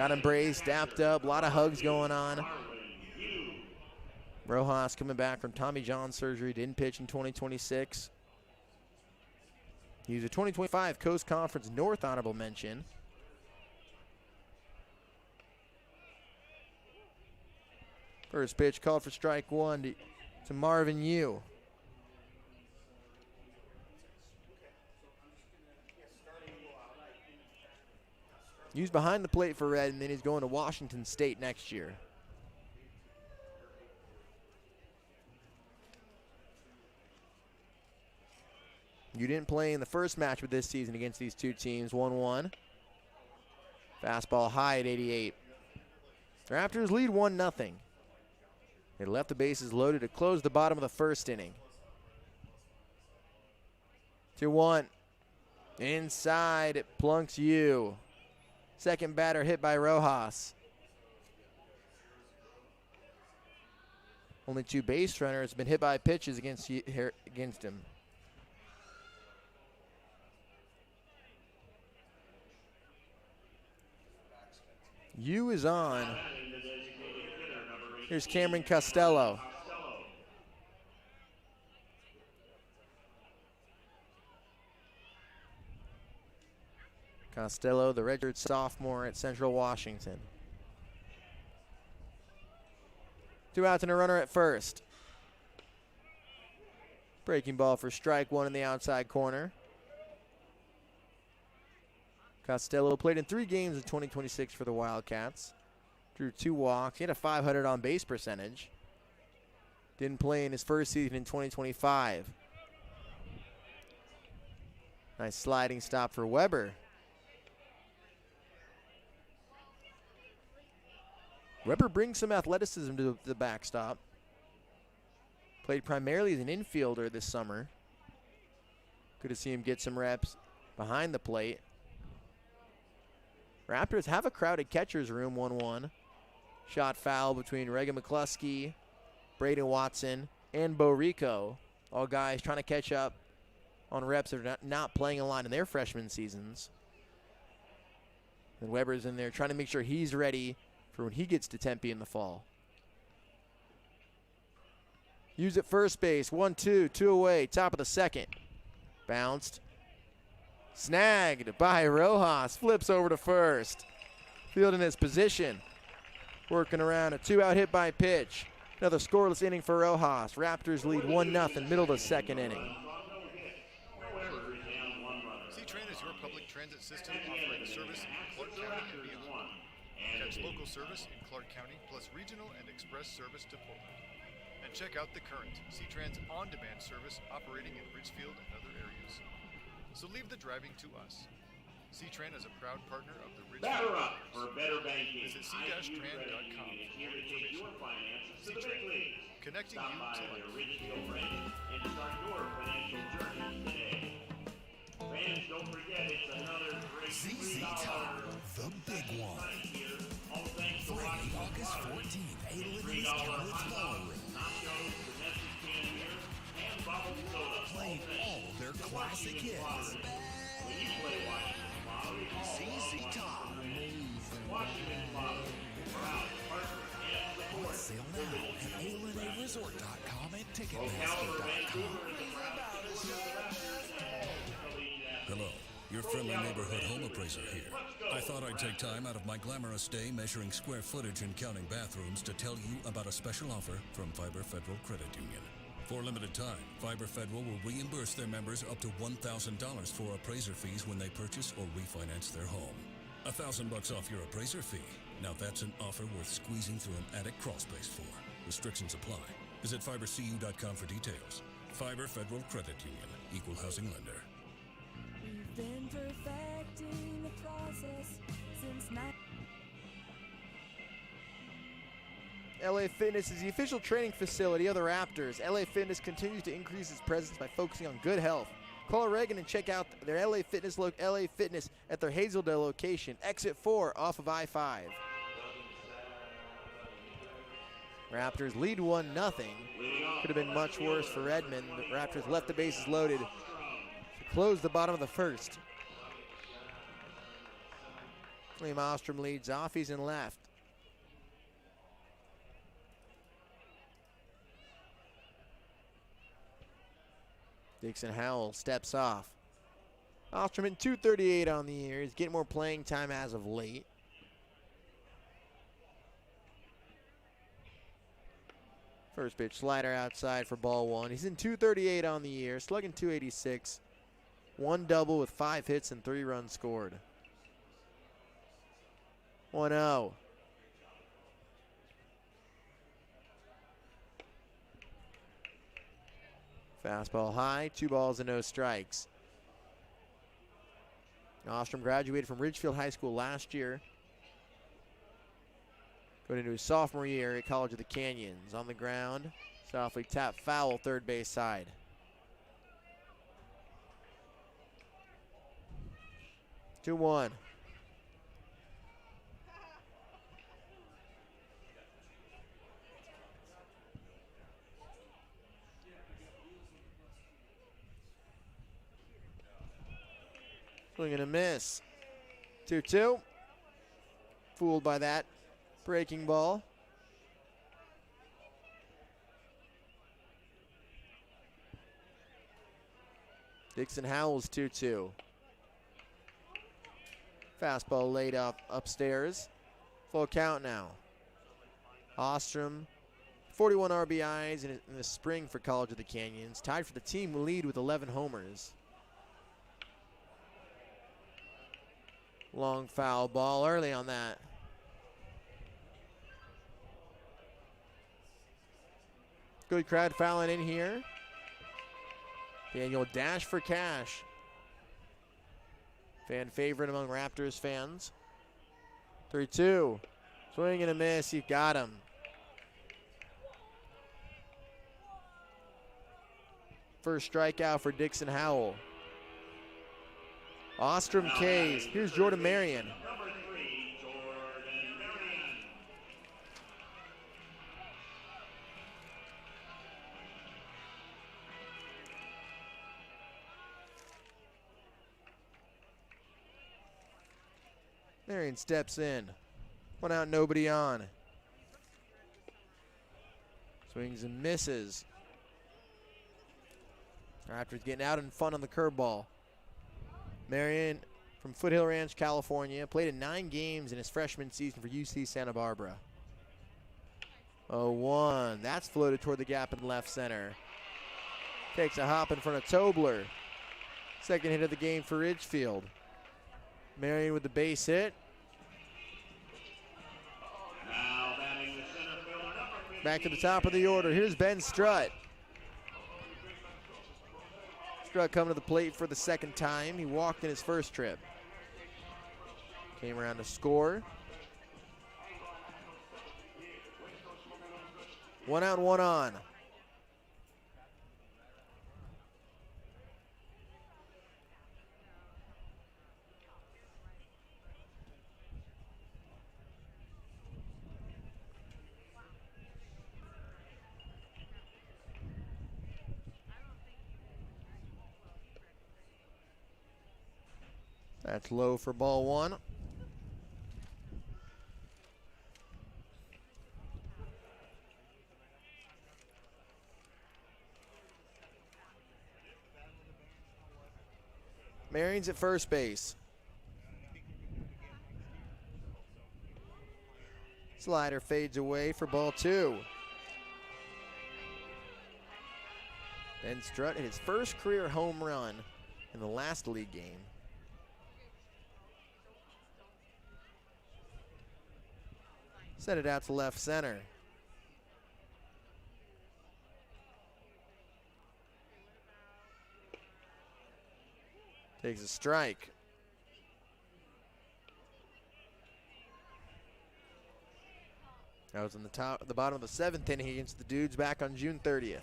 Got embraced, dapped up, a lot of hugs going on. Rojas coming back from Tommy John surgery, didn't pitch in 2026. He was a 2025 Coast Conference North honorable mention. First pitch called for strike one to Marvin Yu. Yu's behind the plate for Redmond. He's going to Washington State next year. You didn't play in the first match of this season against these two teams, 1-1. Fastball high at 88. The Raptors lead 1-0. They left the bases loaded to close the bottom of the first inning. 2-1. Inside, it plunks Yu. Second batter hit by Rojas. Only two base runners have been hit by pitches against him. Yu is on. Here's Cameron Costello. Costello, the redshirt sophomore at Central Washington. 2 outs and a runner at first. Breaking ball for strike one in the outside corner. Costello played in 3 games in 2026 for the Wildcats. Drew 2 walks. He had a .500 on base percentage. Didn't play in his first season in 2025. Nice sliding stop for Weber. Weber brings some athleticism to the backstop. Played primarily as an infielder this summer. Good to see him get some reps behind the plate. Raptors have a crowded catcher's room, 1-1. Shot foul between Reagan McCluskey, Braden Watson, and Bo Rico. All guys trying to catch up on reps that are not playing a lot in their freshman seasons. And Weber's in there trying to make sure he's ready for when he gets to Tempe in the fall. Use at first base, 1-2, 2 away, top of the second. Bounced. Snagged by Rojas, flips over to first. Field in his position. Working around a 2-out hit by pitch. Another scoreless inning for Rojas. Raptors lead 1-0, middle of the second inning. C-Train is your public transit system offering service in Clark County and beyond. Catch local service in Clark County plus regional and express service to Portland. And check out The Current, C-Tran's on-demand service operating in Ridgefield and other areas. So leave the driving to us. C-Tran is a proud partner of the Ridgefield Batter up Raptors. for better banking. Visit c-tran.com for more information. C-Tran, connecting you to life. Ridgefield branch and start your financial journey today. Fans, don't forget it's another great ZZ Top, the big one. All thanks to Friday, August 14th, Adel and East County Ballroom. nachos, domestic can beer, and bottled soda. Playing all their classic hits. When you play Washington Lottery, ZZ Top. Washington Lottery, proud partner and On support. sale now at alanresort.com and Ocala for Ticketmaster.com. Vancouver is a proud sponsor of the Raptors and Collegiate. Hello, your friendly neighborhood home appraiser here. I thought I'd take time out of my glamorous day measuring square footage and counting bathrooms to tell you about a special offer from Fiber Federal Credit Union. For a limited time, Fiber Federal will reimburse their members up to $1,000 for appraiser fees when they purchase or refinance their home. $1,000 off your appraiser fee. Now that's an offer worth squeezing through an attic crawlspace for. Restrictions apply. Visit fibercu.com for details. Fiber Federal Credit Union, Equal Housing Lender. We've been perfecting the process since LA Fitness is the official training facility of the Raptors. LA Fitness continues to increase its presence by focusing on good health. Call Reagan and check out their LA Fitness at their Hazeldale location, exit 4 off of I-5. Raptors lead 1-0. Could have been much worse for Redmond. The Raptors left the bases loaded to close the bottom of the first. Liam Ostrom leads off. He's in left. Dixon Howell steps off. Ostrom at 238 on the year. He's getting more playing time as of late. First pitch slider outside for ball one. He's in 238 on the year, slugging 286. One double with 5 hits and 3 runs scored. 1-0. Fastball high, 2 balls and no strikes. Ostrom graduated from Ridgefield High School last year. Going into his sophomore year at College of the Canyons. On the ground, softly tapped foul, third base side. Two one. Swing and a miss. 2-2. Fooled by that breaking ball. Dixon Howell's 2-2. Fastball laid up upstairs. Full count now. Ostrom, 41 RBIs in the spring for College of the Canyons. Tied for the team lead with 11 homers. Long foul ball early on that. Good crowd fouling in here. Daniel Dash for cash. Fan favorite among Raptors fans. 3-2. Swing and a miss. You got him. First strikeout for Dixon Howell. Ostrom K's. Here's Jordan Marion. Marion steps in. 1 out, nobody on. Swings and misses. Raptors getting out in front on the curveball. Marion from Foothill Ranch, California, played in 9 games in his freshman season for UC Santa Barbara. 0-1. That's floated toward the gap in left center. Takes a hop in front of Tobler. Second hit of the game for Ridgefield. Marion with the base hit. Back to the top of the order. Here's Ben Strutt. Strutt coming to the plate for the second time. He walked in his first trip. Came around to score. 1 out, 1 on. That's low for ball one. Marion's at first base. Slider fades away for ball two. Ben Strutt hit his first career home run in the last league game. Set it out to left center. Takes a strike. That was in the bottom of the 7th inning against the Dudes back on June 30th.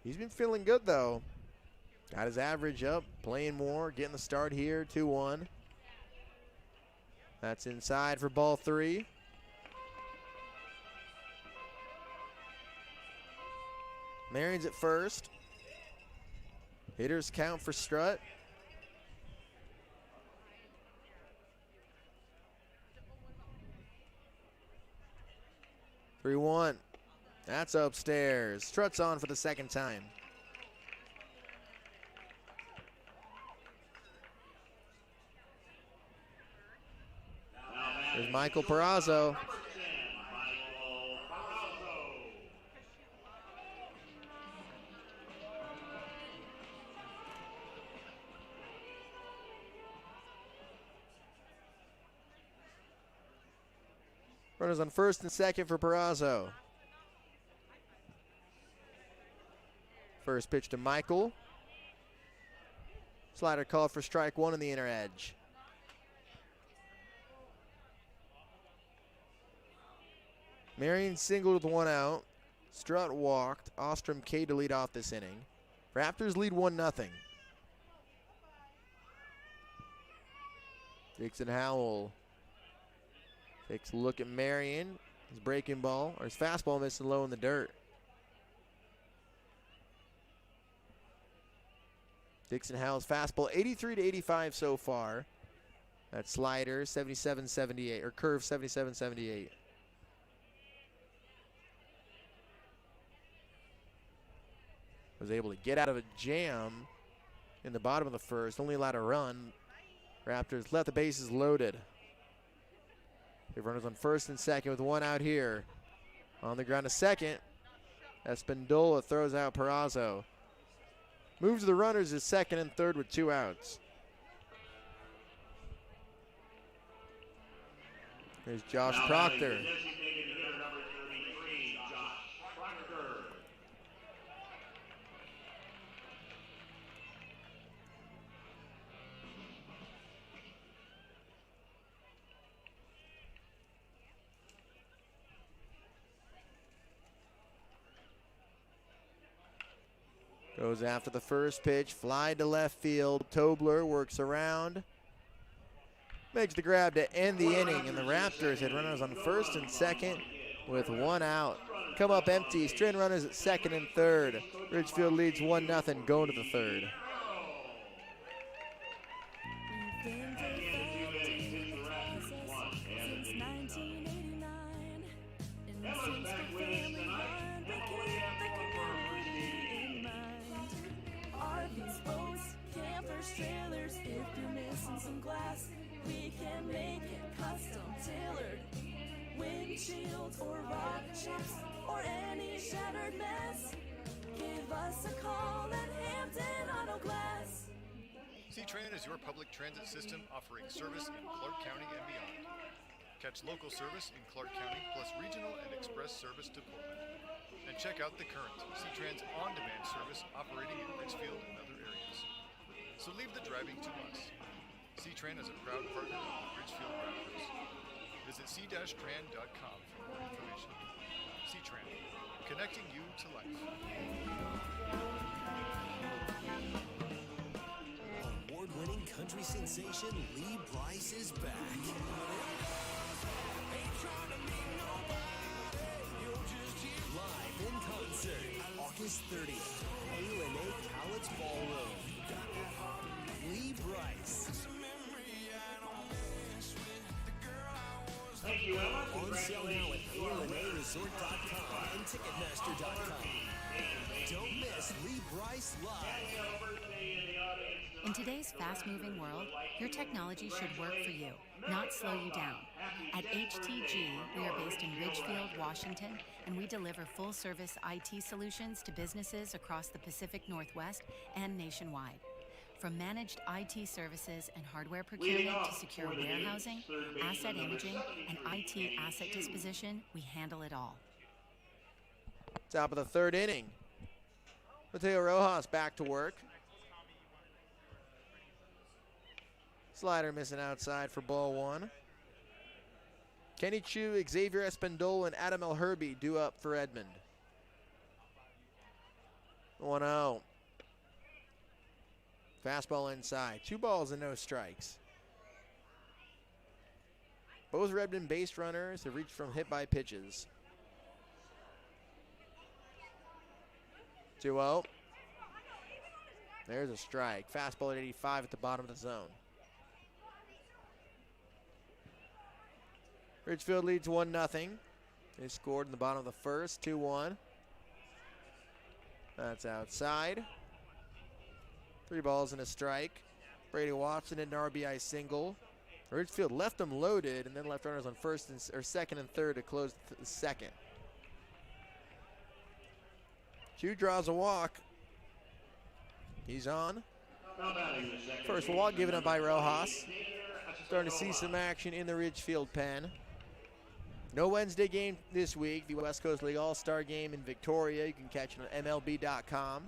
He's been feeling good though. Got his average up, playing more, getting the start here, 2-1. That's inside for ball three. Marion's at first. Hitters count for Strutt. 3-1. That's upstairs. Struts on for the second time. There's Michael Perazzo. Runners on first and second for Perazzo. First pitch to Michael. Slider called for strike one on the inner edge. Marion singled with one out. Strutt walked. Ostrom K to lead off this inning. Raptors lead 1-0. Dixon Howell takes a look at Marion. His breaking ball, or his fastball missing low in the dirt. Dixon Howell's fastball 83-85 so far. That slider 77-78, or curve 77-78. Was able to get out of a jam in the bottom of the first, only allowed a run. Raptors left the bases loaded. They have runners on first and second with one out here. On the ground to second. Espindola throws out Perazzo. Moves the runners to second and third with 2 outs. There's Josh Proctor. Goes after the first pitch, fly to left field. Tobler works around. Makes the grab to end the inning, and the Raptors had runners on first and second with 1 out. Come up empty, strand runners at second and third. Ridgefield leads 1-0 going to the third. Trailers, if you're missing some glass, we can make it custom tailored. Windshields or rock chips or any shattered mess, give us a call at Hampton Auto Glass. C-Tran is your public transit system offering service in Clark County and beyond. Catch local service in Clark County plus regional and express service to Portland. And check out The Current, C-Tran's on-demand service operating in Ridgefield and other areas. So leave the driving to us. C-Tran is a proud partner of the Ridgefield Raptors. Visit c-tran.com for more information. C-Tran, connecting you to life. Award-winning country sensation Lee Brice is back. Live in concert, August 30th, A&A College Ballroom. Lee Brice. Thank you, Emma. On sale now at ALNAResort.com and Ticketmaster.com. Don't miss Lee Brice live. In today's fast-moving world, your technology should work for you, not slow you down. At HTG, we are based in Ridgefield, Washington, and we deliver full-service IT solutions to businesses across the Pacific Northwest and nationwide. From managed IT services and hardware procurement to secure warehousing, asset imaging, and IT asset disposition, we handle it all. Top of the third inning. Mateo Rojas back to work. Slider missing outside for ball one. Kenny Chu, Xavier Espindola, and Adam El Herbie due up for Redmond. 1-0. Fastball inside. 2 balls and no strikes. Both Redmond base runners have reached from hit by pitches. 2-0. There's a strike. Fastball at 85 at the bottom of the zone. Ridgefield leads 1-0. They scored in the bottom of the first, 2-1. That's outside. 3 balls and a strike. Brady Watson in an RBI single. Ridgefield left them loaded and then left runners on first or second and third to close the second. Chu draws a walk. He's on. First walk given up by Rojas. Starting to see some action in the Ridgefield pen. No Wednesday game this week. The West Coast League All-Star game in Victoria. You can catch it on MLB.com.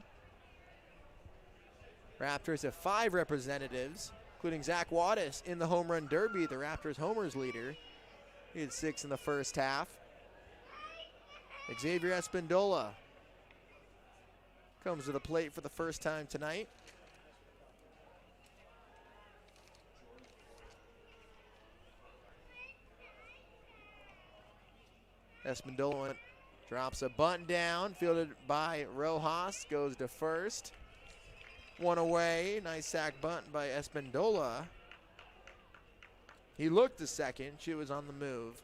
Raptors have 5 representatives, including Zach Wattis in the home run derby, the Raptors homers leader. He had 6 in the first half. Xavier Espindola comes to the plate for the first time tonight. Espindola drops a bunt down, fielded by Rojas, goes to first. 1 away, nice sack bunt by Espindola. He looked to second, she was on the move.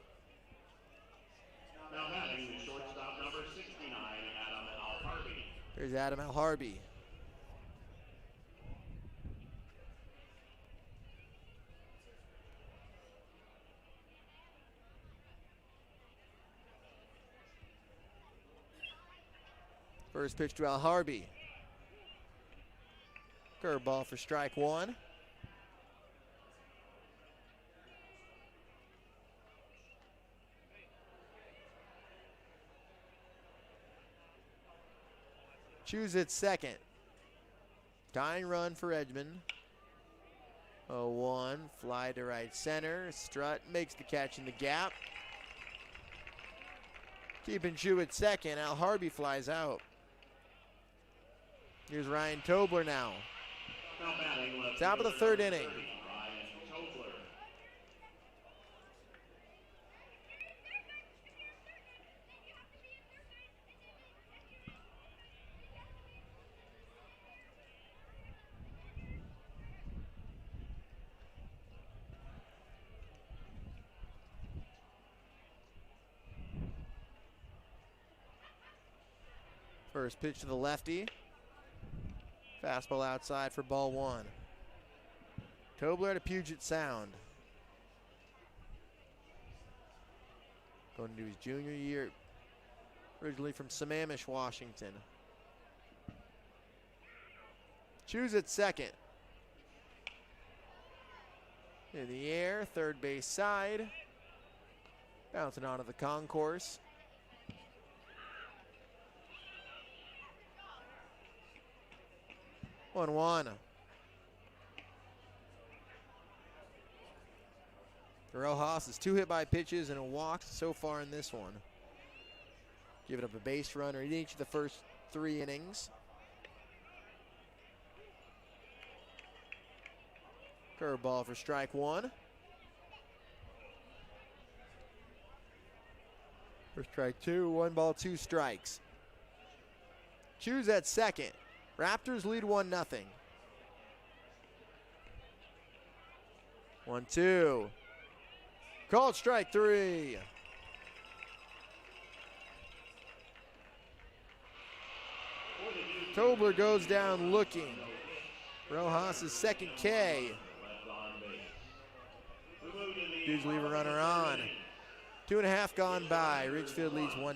Now batting the shortstop number 69, Adam Al-Harvey. There's Adam Al-Harvey. First pitch to Al-Harvey. Curveball for strike 1. Choose at second. Tying run for Redmond. 0-1, fly to right center. Strutt makes the catch in the gap. Keeping Chu at second. Al-Harvey flies out. Here's Ryan Tobler now. Top of the third inning. First pitch to the lefty. Fastball outside for ball 1. Tobler at a Puget Sound. Going into his junior year. Originally from Sammamish, Washington. Choose at second. In the air, third base side. Bouncing onto the concourse. One. Rojas is 2 hit by pitches and a walk so far in this one. Giving up a base runner in each of the first 3 innings. Curveball for strike 1. For strike 2, 1 ball, 2 strikes. Choose at second. Raptors lead 1-0. 1-2. Called strike 3. Tobler goes down looking. Rojas' second K. Dudes leave a runner on. 2.5 gone by. Ridgefield leads 1-0.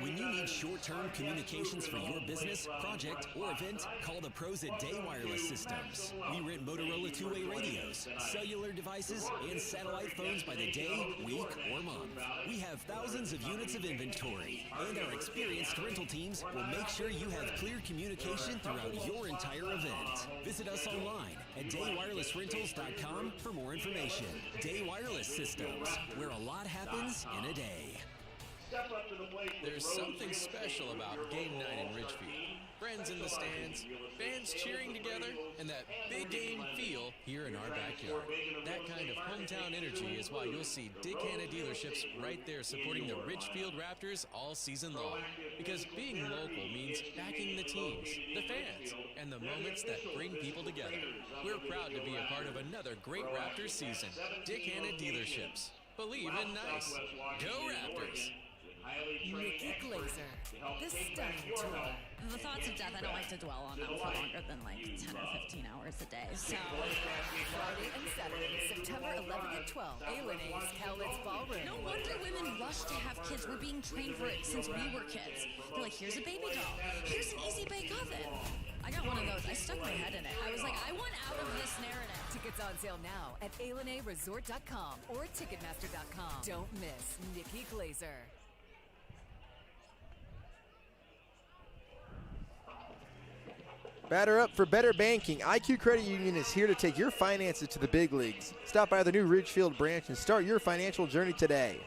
When you need short-term communications for your business, project, or event, call the pros at Day Wireless Systems. We rent Motorola two-way radios, cellular devices, and satellite phones by the day, week, or month. We have thousands of units of inventory, and our experienced rental teams will make sure you have clear communication throughout your entire event. Visit us online at daywirelessrentals.com for more information. Day Wireless Systems, where a lot happens in a day. There's something special about game night in Ridgefield. Friends in the stands, fans cheering together, and that big game feel here in our backyard. That kind of hometown energy is why you'll see Dick Hanna dealerships right there supporting the Ridgefield Raptors all season long. Because being local means backing the teams, the fans, and the moments that bring people together. We're proud to be a part of another great Raptors season. Dick Hanna Dealerships. Believe in nice. Go Raptors! Nikki Glazer, the stunning tour. The thoughts of death, I don't like to dwell on them for longer than like 10 or 15 hours a day. So Friday and Saturday, September 11th and 12th, A&A's Cowlitz Ballroom. no wonder women rush to have kids. We're being trained for it since we were kids. They're like, here's a baby doll. Here's an easy bake oven. I got one of those. I stuck my head in it. I was like, I want out of this narrative. Tickets on sale now at ALNAResort.com or Ticketmaster.com. Don't miss Nikki Glazer. Batter up for better banking. IQ Credit Union is here to take your finances to the big leagues. Stop by the new Ridgefield branch and start your financial journey today.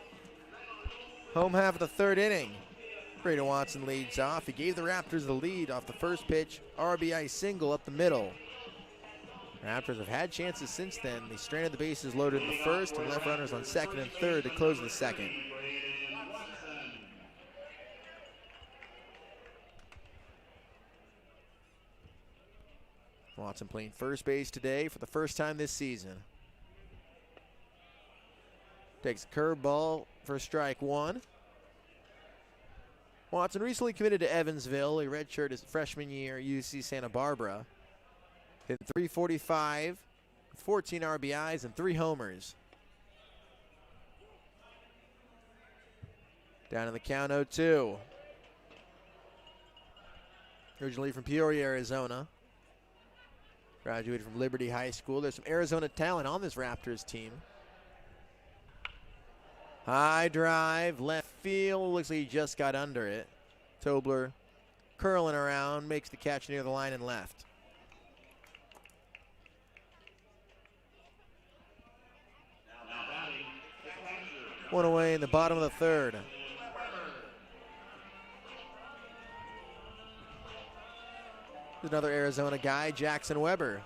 Home half of the third inning. Braden Watson leads off. He gave the Raptors the lead off the first pitch. RBI single up the middle. Raptors have had chances since then. They stranded the bases loaded in the first and left runners on second and third to close the second. Watson playing first base today for the first time this season. Takes a curveball for strike one. Watson recently committed to Evansville. He redshirted his freshman year at UC Santa Barbara. Hit .345, 14 RBIs, and 3 homers. Down in the count 0-2. Originally from Peoria, Arizona. Graduated from Liberty High School. There's some Arizona talent on this Raptors team. High drive, left field. Looks like he just got under it. Tobler curling around, makes the catch near the line and left. One away in the bottom of the third. Another Arizona guy, Jackson Weber.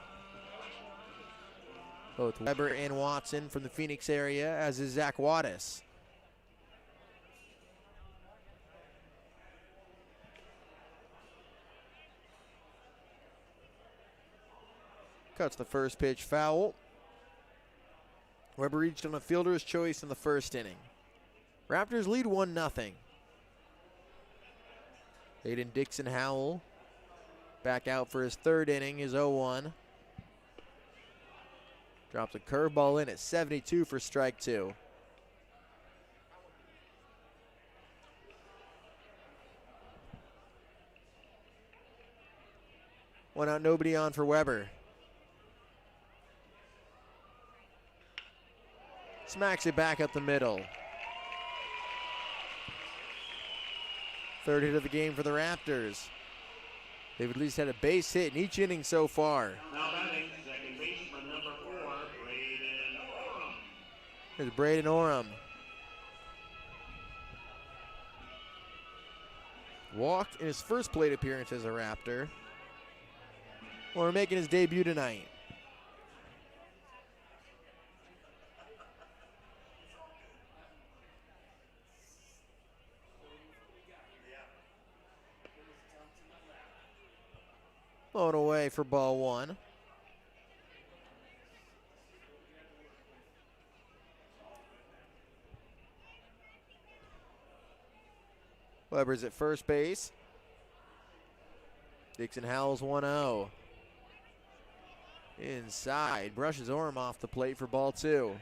Both Weber and Watson from the Phoenix area, as is Zach Wattis. Cuts the first pitch foul. Weber reached on a fielder's choice in the first inning. Raptors lead 1-0. Aiden Dixon Howell back out for his third inning, his 0-1. Drops a curveball in at 72 for strike two. One out, nobody on for Weber. Smacks it back up the middle. Third hit of the game for the Raptors. They've at least had a base hit in each inning so far. Now batting, second baseman number 4, Braden Oram. Here's Braden Oram. Walked in his first plate appearance as a Raptor. Or making his debut tonight. Blown away for ball one. Weber's at first base. Dixon Howell's 1-0. Inside, brushes Orem off the plate for ball two.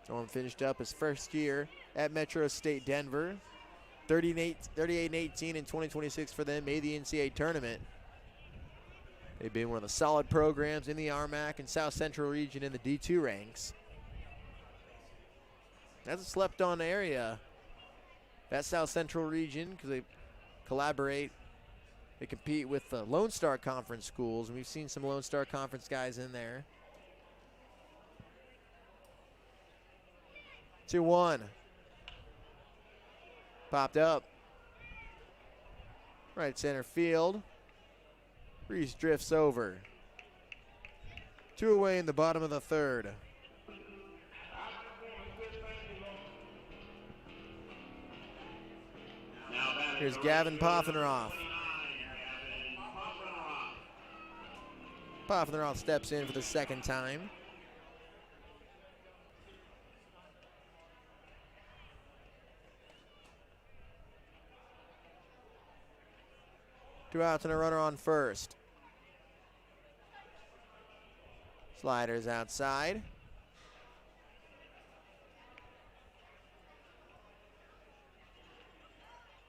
Orem finished up his first year at Metro State Denver. 38-18 in 2026 for them, made the NCAA tournament. They've been one of the solid programs in the RMAC and South Central region in the D2 ranks. That's a slept-on area, that South Central region, because they collaborate They compete with the Lone Star Conference schools, and we've seen some Lone Star Conference guys in there. 2-1. Popped up. Right center field. Reese drifts over. 2 away in the bottom of the third. Here's Gavin Poffenroth. Poffenroth steps in for the second time. Two outs and a runner on first. Sliders outside.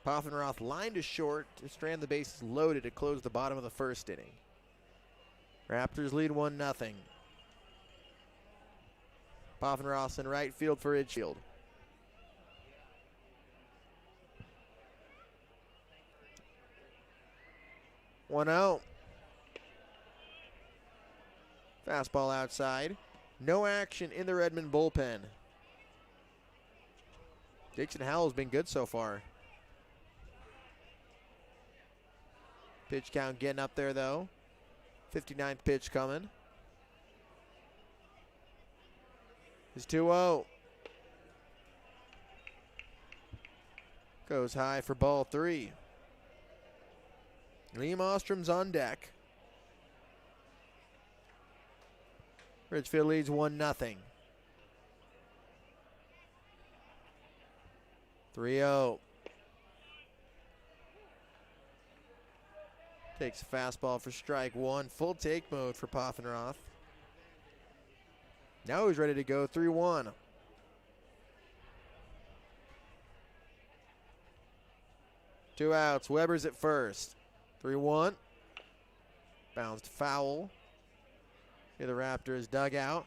Poffenroth lined to short to strand the bases loaded to close the bottom of the first inning. Raptors lead 1-0. Poffenroth's in right field for Ridgefield. One out. Fastball outside. No action in the Redmond bullpen. Dixon Howell's been good so far. Pitch count getting up there though. 59th pitch coming. It's 2-0. Goes high for ball 3. Liam Ostrom's on deck. Ridgefield leads 1-0. 3-0. Takes a fastball for strike one. Full take mode for Poffenroth. Now he's ready to go. 3-1. Two outs. Weber's at first. 3-1. Bounced foul. Here the Raptors dugout.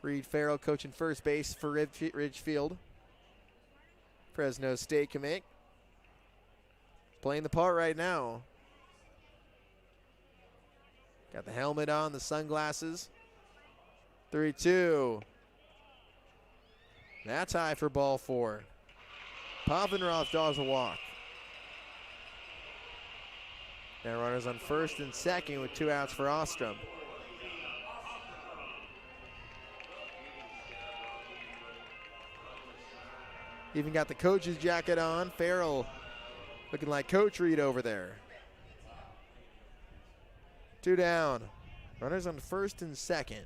Reed Farrell coaching first base for Ridgefield. Fresno State commit. Playing the part right now. Got the helmet on, the sunglasses. 3-2. That's high for ball 4. Poffenroth draws a walk. Now runners on first and second with 2 outs for Ostrom. Even got the coach's jacket on. Farrell looking like Coach Reed over there. 2 down. Runners on first and second.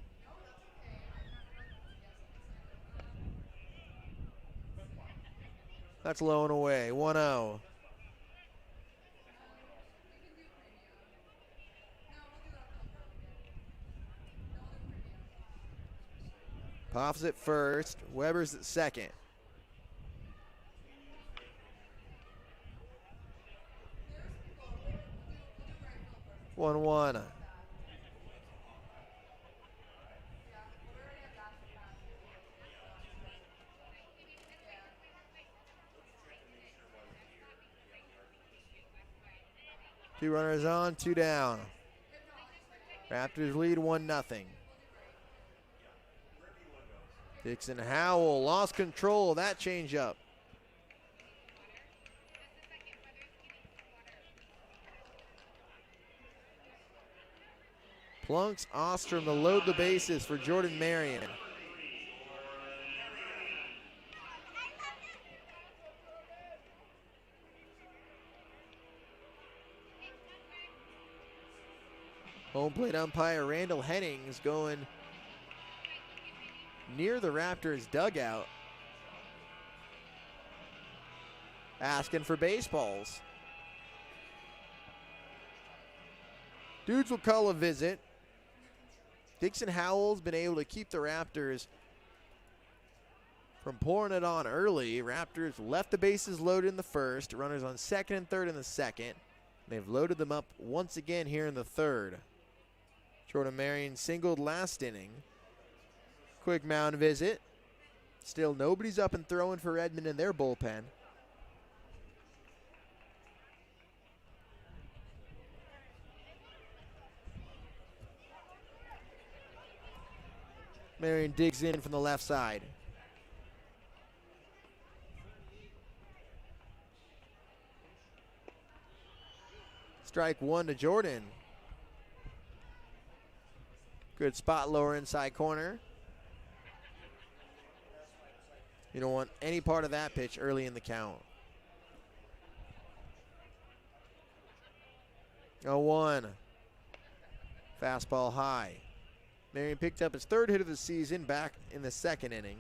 That's low and away. 1-0. Poff's at first. Weber's at second. 1-1. Two runners on, 2 down. Raptors lead 1-0. Dixon Howell lost control of that changeup. Plunks Ostrom to load the bases for Jordan Marion. Home plate umpire Randall Hennings going near the Raptors dugout, asking for baseballs. Dudes will call a visit. Dixon Howell's been able to keep the Raptors from pouring it on early. Raptors left the bases loaded in the first. Runners on second and third in the second. They've loaded them up once again here in the third. Jordan Marion singled last inning. Quick mound visit. Still nobody's up and throwing for Redmond in their bullpen. Marion digs in from the left side. Strike one to Jordan. Good spot lower inside corner. You don't want any part of that pitch early in the count. 0-1. Fastball high. Marion picked up his third hit of the season back in the second inning.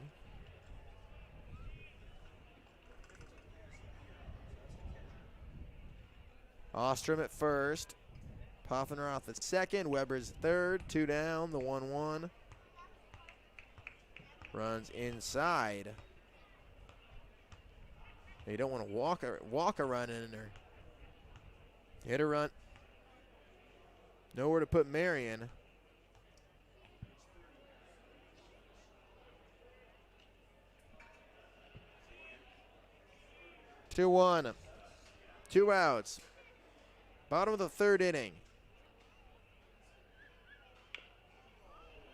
Ostrom at first. Poffenroth at second. Weber's third. 2 down. The 1-1. Runs inside. You don't want to walk a run in there. Hit a run. Nowhere to put Marion. Two one. 2 outs. Bottom of the third inning.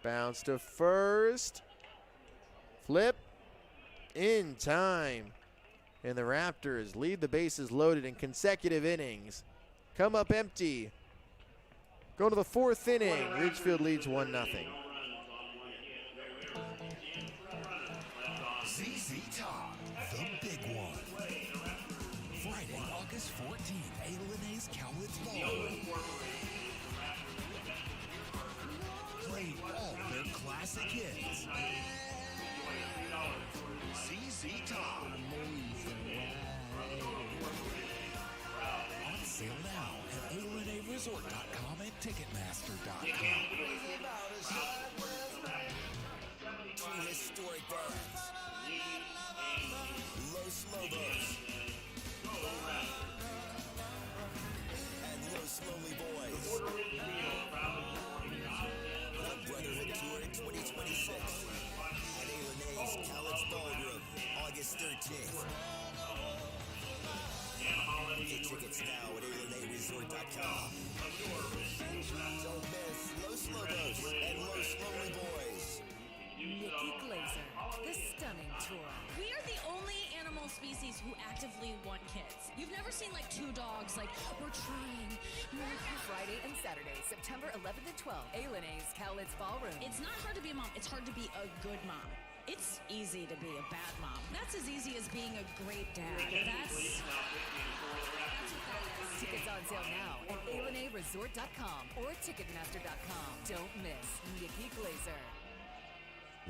Bounce to first. Flip. In time. And the Raptors lead the bases loaded in consecutive innings. Come up empty. Go to the fourth inning. Ridgefield leads 1-0. ZZ Top, the big one. Friday, August 14th, A-Linnaeus Cowlitz Ballroom. Play all their classic hits. ZZ Top. On sale now at A-LinnaeResort.com and Ticketmaster.com. Two historic bands. Los Lobos and Los Lonely Boys. The Brotherhood Tour in 2026 at A-Linnaeus Cowlitz Ballroom, August 13th. Get tickets now at A-LinnaeResort.com. Don't miss Los Lobos and Los Lonely Boys. Nikki Glazer, the stunning tour. We are the only animal species who actively want kids. You've never seen like 2 dogs like, we're trying. Friday and Saturday, September 11th and 12th, A-Linnaeus Cowlitz Ballroom. It's not hard to be a mom. It's hard to be a good mom. It's easy to be a bad mom. That's as easy as being a great dad. That's Tickets on sale now at A-LinnaeResort.com or Ticketmaster.com. Don't miss Nikki Glazer.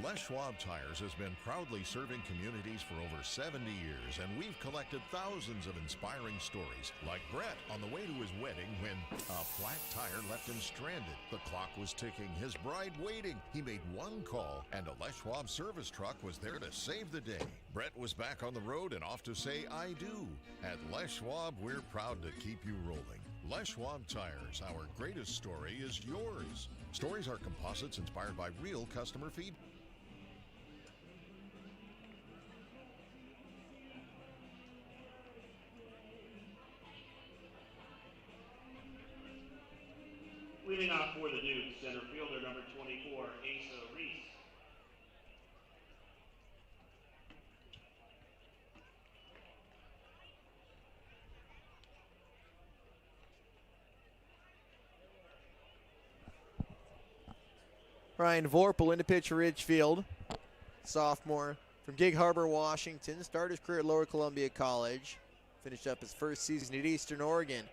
Les Schwab Tires has been proudly serving communities for over 70 years, and we've collected thousands of inspiring stories, like Brett on the way to his wedding when a flat tire left him stranded. The clock was ticking, his bride waiting. He made one call, and a Les Schwab service truck was there to save the day. Brett was back on the road and off to say I do. At Les Schwab, we're proud to keep you rolling. Les Schwab Tires, our greatest story is yours. Stories are composites inspired by real customer feedback. Leading off for the Dukes, center fielder number 24, Asa Reese. Ryan Vorpal in to pitch Ridgefield. Sophomore from Gig Harbor, Washington. Started his career at Lower Columbia College. Finished up his first season at Eastern Oregon.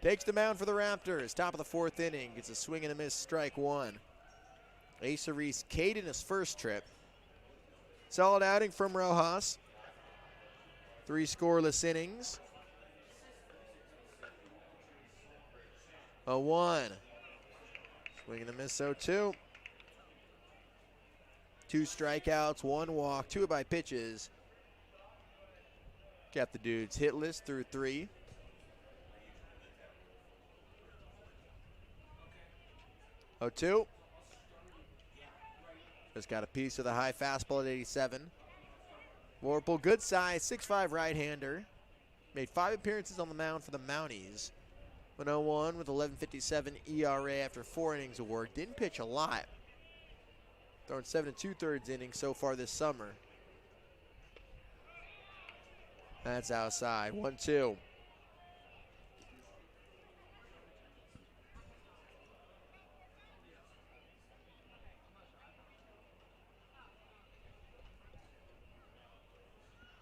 Takes the mound for the Raptors. Top of the fourth inning. Gets a swing and a miss, strike one. Asa Reese K'd in his first trip. Solid outing from Rojas. 3 scoreless innings. 0-1. Swing and a miss, 0-2. 2 strikeouts, 1 walk, 2 by pitches. Kept the dudes hitless through 3. 0-2. Just got a piece of the high fastball at 87. Vorpal, good size, 6'5" right-hander. Made 5 appearances on the mound for the Mounties. 1-0-1 with 11.57 ERA after 4 innings of work. Didn't pitch a lot. Throwing 7 2/3 innings so far this summer. That's outside. 1-2.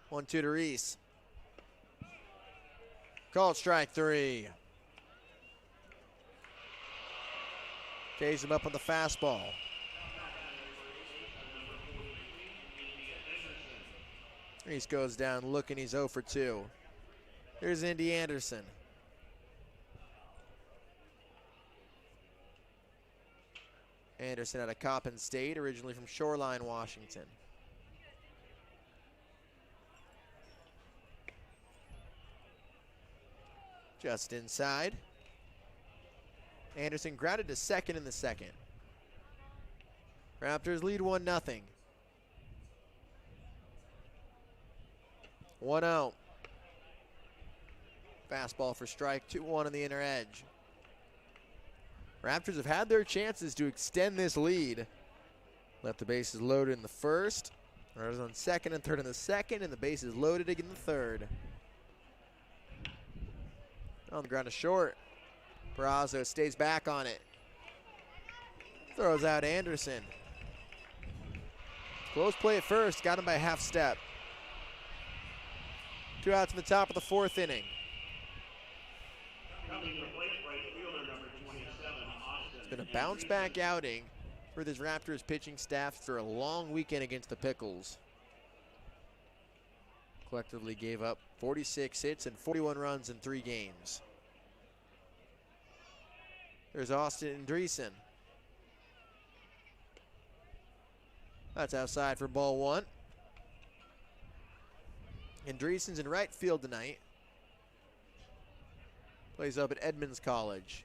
One, two to Reese. Called strike 3. Takes him up on the fastball. Reese goes down looking. He's 0 for 2. Here's Indy Anderson. Anderson out of Coppin State, originally from Shoreline, Washington. Just inside. Anderson grounded to second in the second. Raptors lead 1-0. 1-0. Fastball for strike, 2-1 on the inner edge. Raptors have had their chances to extend this lead. Left the bases loaded in the first. Runners on second and third in the second, and the bases loaded again in the third. On the ground to short. Barrazo stays back on it. Throws out Anderson. Close play at first, got him by a half step. 2 outs in the top of the 4th inning. It's been a bounce back outing for this Raptors pitching staff after a long weekend against the Pickles. Collectively gave up 46 hits and 41 runs in 3 games. There's Austin Andreessen. That's outside for ball 1. Andreessen's in right field tonight. Plays up at Edmonds College.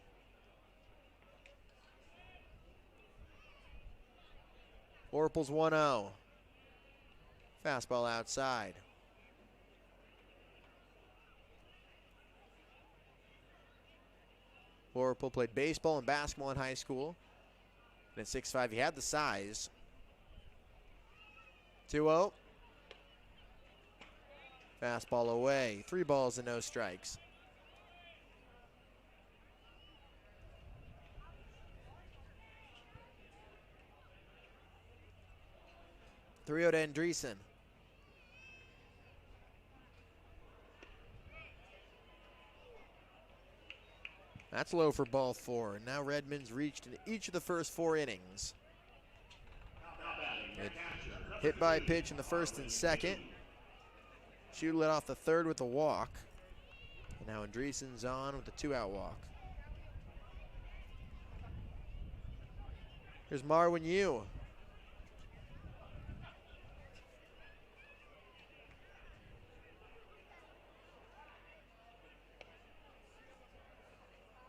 Orple's 1-0. Fastball outside. Orple played baseball and basketball in high school. And at 6'5", he had the size. 2-0. Fastball away. 3 balls and no strikes. Three-0 to Andreessen. That's low for ball 4. And now Redmond's reached in each of the first 4 innings. Hit by pitch in the first and second. Shute led off the third with a walk. And now Andreessen's on with a 2-out walk. Here's Marwin Yu.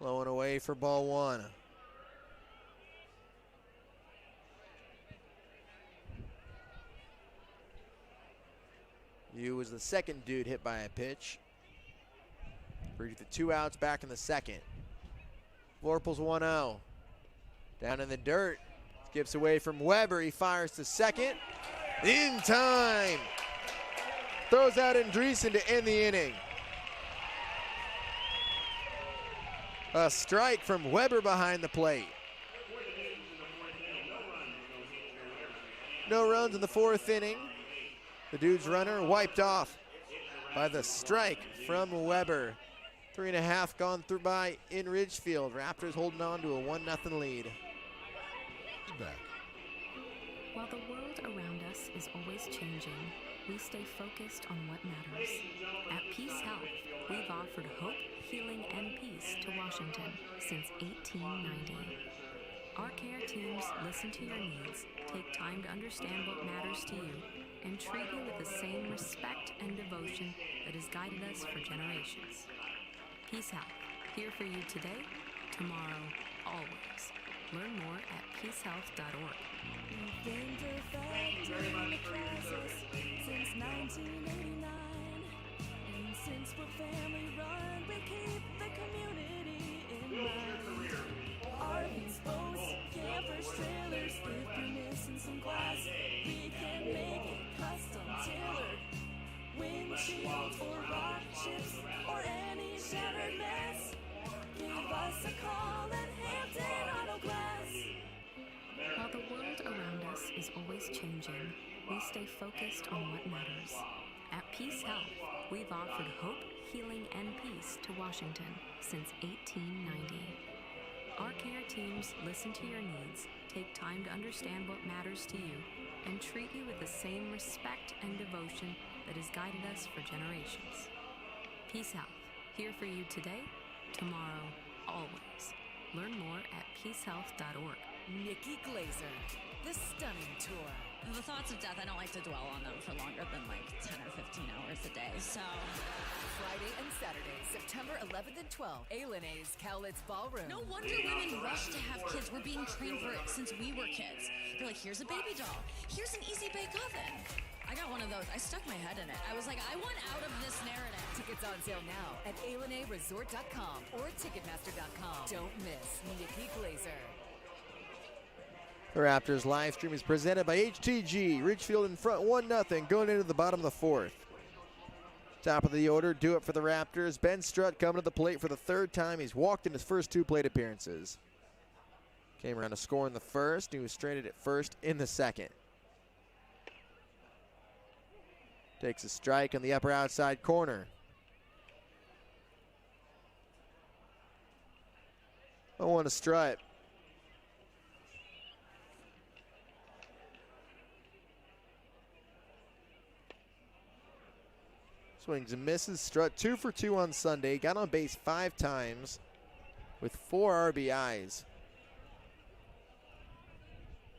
Low and away for ball 1. Yu was the second dude hit by a pitch. Reached the 2 outs back in the second. Vorpal's 1-0. Down in the dirt. Skips away from Weber. He fires to second. In time. Throws out Andreessen to end the inning. A strike from Weber behind the plate. No runs in the 4th inning. The dude's runner wiped off by the strike from Weber. 3.5 gone through by in Ridgefield. Raptors holding on to a 1-0 lead. Back. While the world around us is always changing, we stay focused on what matters. At Peace Health, we've offered hope, healing, and peace to Washington since 1890. Our care teams listen to your needs, take time to understand what matters to you, and treat you with the same respect and devotion that has guided us for generations. Peace Health, here for you today, tomorrow, always. Learn more at peacehealth.org. We've been perfecting the process since 1989. And since we're family run, we keep the community in mind. RVs, boats, campers, trailers, if you're missing some us a call at Hampton Auto Glass. While the world around us is always changing, we stay focused on what matters. At Peace Health, we've offered hope, healing, and peace to Washington since 1890. Our care teams listen to your needs, take time to understand what matters to you, and treat you with the same respect and devotion that has guided us for generations. Peace Health, here for you today, tomorrow, always. Learn more at peacehealth.org. Nikki Glazer, the Stunning Tour. The thoughts of death, I don't like to dwell on them for longer than like 10 or 15 hours a day, so. Friday and Saturday, September 11th and 12th, A&A's Cowlitz Ballroom. No wonder women rush to have kids. We're being trained for it since we were kids. They're like, here's a baby doll. Here's an easy bake oven. I got one of those. I stuck my head in it. I was like, I want out of this narrative. Tickets on sale now at ALNAResort.com or Ticketmaster.com. Don't miss Nikki Glazer. The Raptors live stream is presented by HTG. Ridgefield in front 1-0 going into the bottom of the fourth. Top of the order, do it for the Raptors. Ben Strutt coming to the plate for the third time. He's walked in his first two plate appearances. Came around to score in the first. He was stranded at first in the second. Takes a strike on the upper outside corner. I want to Strutt. Swings and misses. Strutt 2 for 2 on Sunday. Got on base 5 times with 4 RBIs.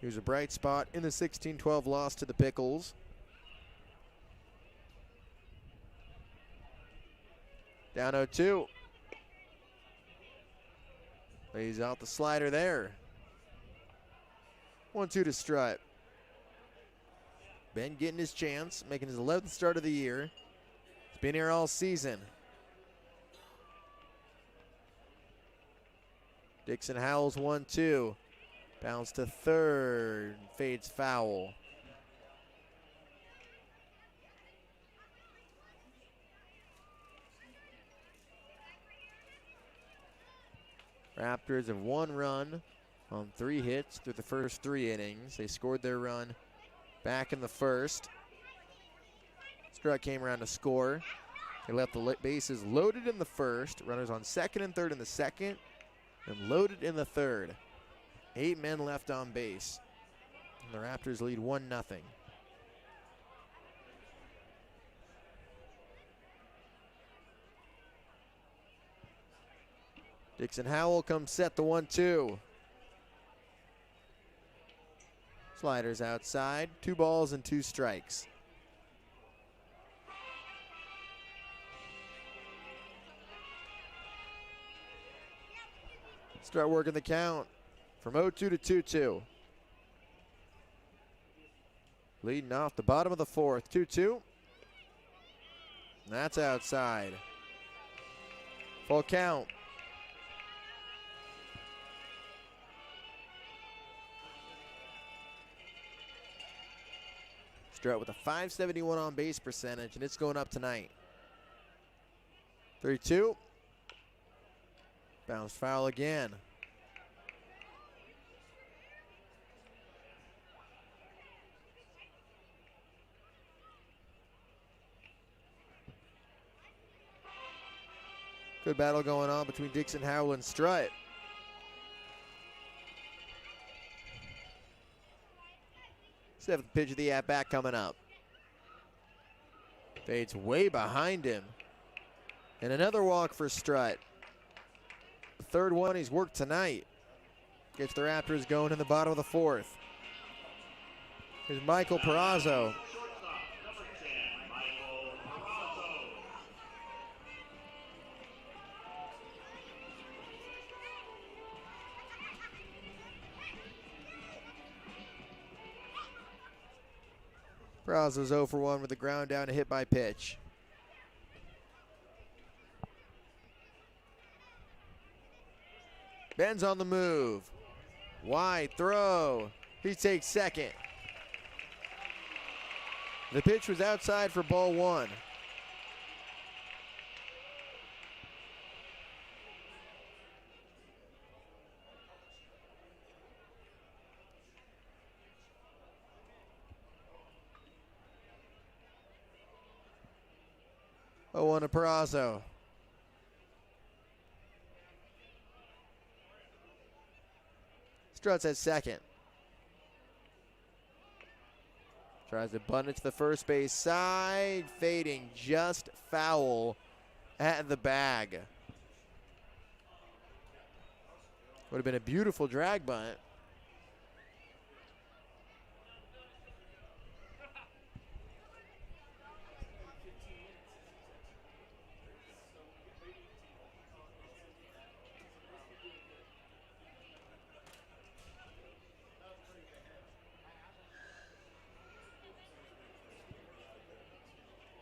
He was a bright spot in the 16-12 loss to the Pickles. Down 0-2. Lays out the slider there. 1-2 to Strutt. Ben getting his chance, making his 11th start of the year. He's been here all season. Dixon Howells 1-2. Bounce to third. Fades foul. Raptors have 1 run on 3 hits through the first 3 innings. They scored their run back in the first. Strutt came around to score. They left the bases loaded in the first. Runners on second and third in the second. And loaded in the third. 8 men left on base. And the Raptors lead 1-0. Dixon Howell comes set the 1-2. Sliders outside. 2 balls and 2 strikes. Start working the count from 0-2 to 2-2. Leading off the bottom of the fourth. 2-2. That's outside. Full count. Strutt with a .571 on base percentage, and it's going up tonight. 3-2. Bounced foul again. Good battle going on between Dixon Howell and Strutt. Seventh pitch of the at-bat coming up. Fades way behind him. And another walk for Strutt. The third one he's worked tonight. Gets the Raptors going in the bottom of the fourth. Here's Michael Perazzo. Perazzo's 0 for 1 with a ground down, a hit by pitch. Ben's on the move. Wide throw. He takes second. The pitch was outside for ball 1. 0-1 to Peraza. Struts at second. Tries to bunt it to the first base side. Fading, just foul at the bag. Would have been a beautiful drag bunt.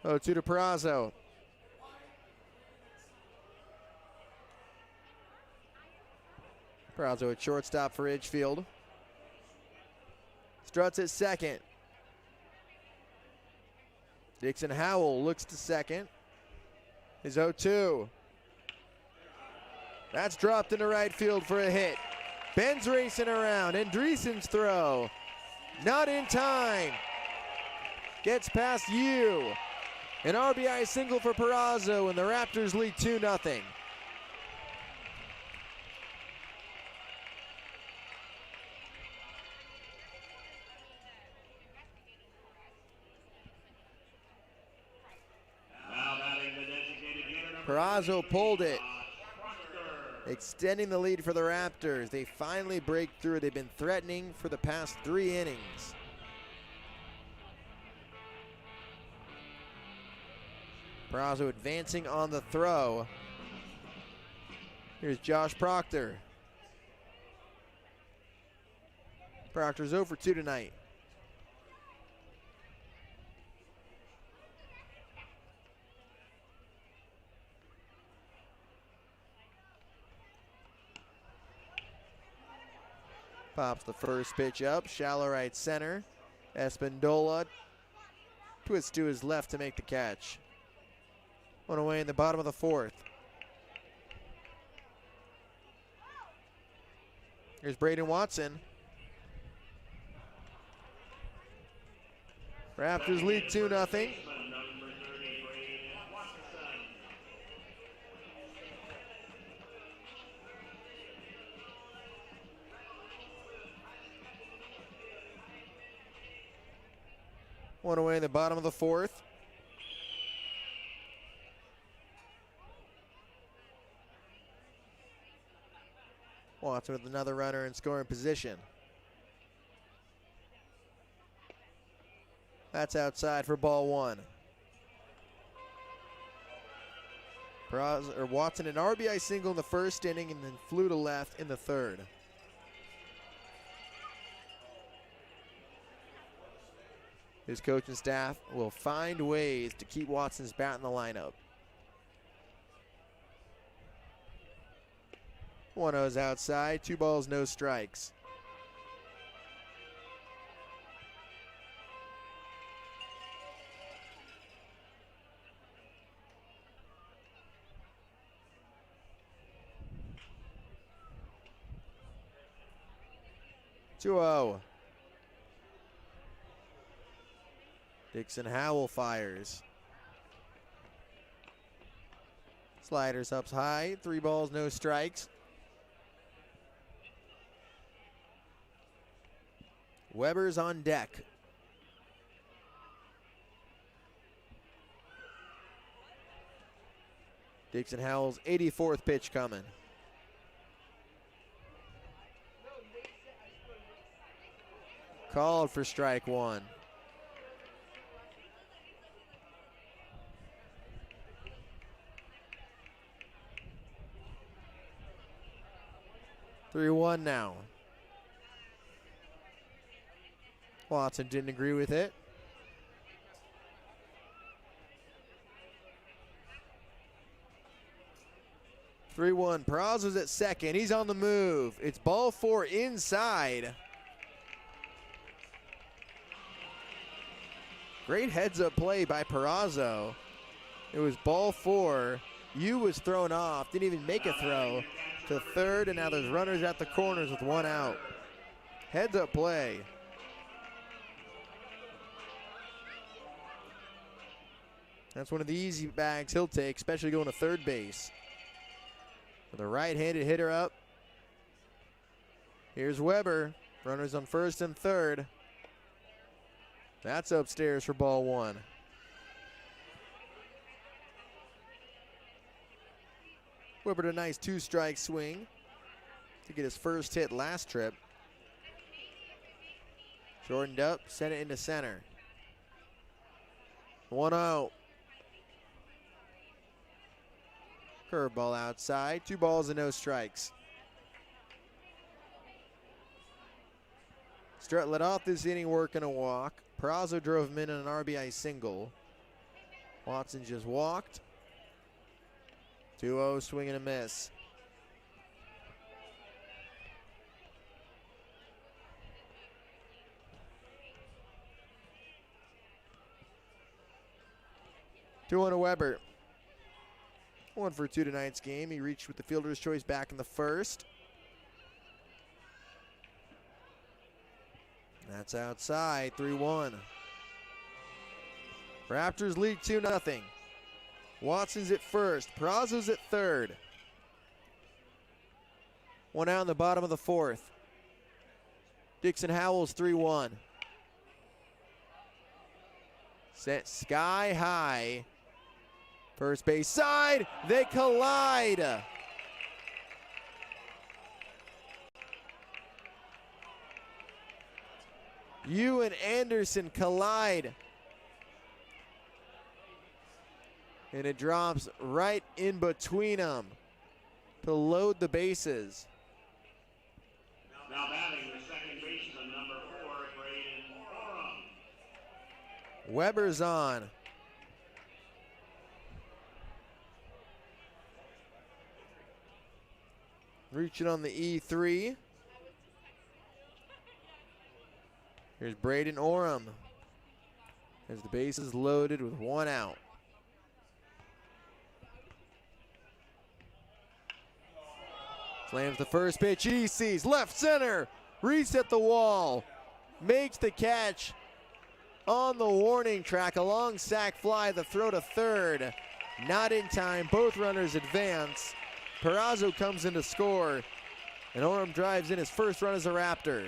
Oh, 2 to Peraza. Peraza at shortstop for Ridgefield. Struts at second. Dixon Howell looks to second. His 0-2. That's dropped into right field for a hit. Ben's racing around. Andreessen's throw. Not in time. Gets past you. An RBI single for Peraza, and the Raptors lead 2-0. Peraza pulled it, extending the lead for the Raptors. They finally break through. They've been threatening for the past 3 innings. Peraza advancing on the throw. Here's Josh Proctor. Proctor's 0 for 2 tonight. Pops the first pitch up, shallow right center. Espindola twists to his left to make the catch. One away in the bottom of the 4th. Here's Braden Watson. Raptors lead 2-0. One away in the bottom of the 4th. Watson with another runner in scoring position. That's outside for ball 1. Watson an RBI single in the first inning and then flew to left in the 3rd. His coaching staff will find ways to keep Watson's bat in the lineup. 1-0's outside, 2 balls, no strikes. Two-0. Dixon Howell fires. Sliders up high, 3 balls, no strikes. Weber's on deck. Dixon Howell's 84th pitch coming. Called for strike 1. Three-1 now. Watson didn't agree with it. Three-1. Peraza's at second. He's on the move. It's ball 4 inside. Great heads-up play by Peraza. It was ball 4. Yu was thrown off. Didn't even make a throw to third, and now there's runners at the corners with 1 out. Heads-up play. That's one of the easy bags he'll take, especially going to third base. With a right-handed hitter up. Here's Weber. Runners on first and third. That's upstairs for ball one. Weber to a nice two-strike swing to get his first hit last trip. Shortened up, sent it into center. 1-0. Curveball outside, 2 balls and no strikes. Strutt led off this inning working a walk. Peraza drove him in on an RBI single. Watson just walked. 2-0, swing and a miss. Two on to Weber. 1 for 2 tonight's game. He reached with the fielder's choice back in the first. That's outside, 3-1. Raptors lead 2-0. Watson's at first. Peraza's at third. 1 out in the bottom of the fourth. Dixon Howell's 3-1. Set sky high. First base side. They collide. You and Anderson collide. And it drops right in between them to load the bases. Now batting the second baseman, number 4, Braden Oram. Weber's on. Reaching on the E3. Here's Braden Oram as the base is loaded with 1 out. Slams the first pitch, he sees left center, reset the wall, makes the catch on the warning track, a long sac fly, the throw to third, not in time, both runners advance. Peraza comes in to score, and Oram drives in his first run as a Raptor.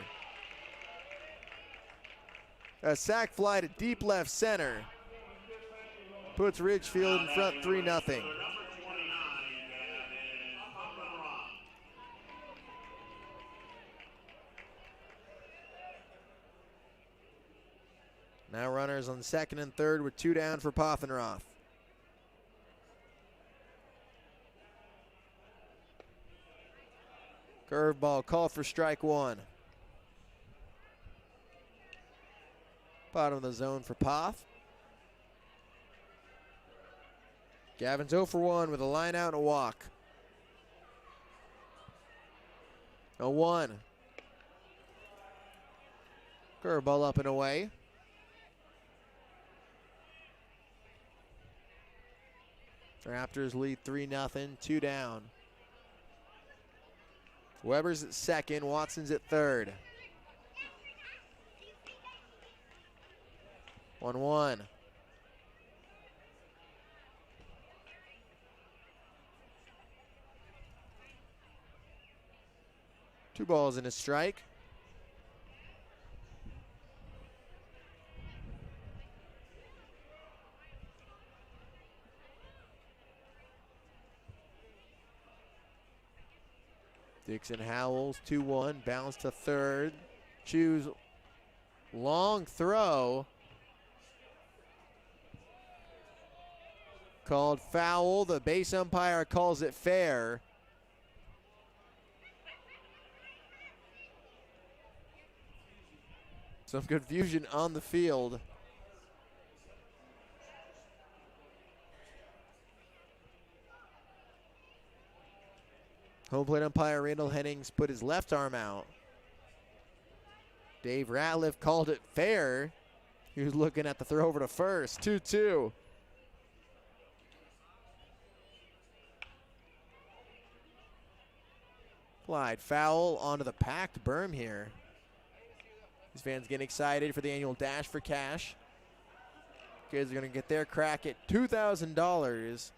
A sac fly to deep left center puts Ridgefield in front 3-0. Now runners on second and third with 2 down for Poffenroth. Curveball called for strike 1. Bottom of the zone for Poff. Gavin's 0 for 1 with a line out and a walk. 0-1. Curveball up and away. Raptors lead 3-0, 2 down. Weber's at second, Watson's at third. 1-1. Two balls and a strike. Dixon Howells, 2-1, bounce to third. Choose long throw. Called foul. The base umpire calls it fair. Some confusion on the field. Home plate umpire Randall Hennings put his left arm out. Dave Ratliff called it fair. He was looking at the throw over to first. 2-2. Applied foul onto the packed berm here. These fans getting excited for the annual Dash for Cash. Kids are going to get their crack at $2,000.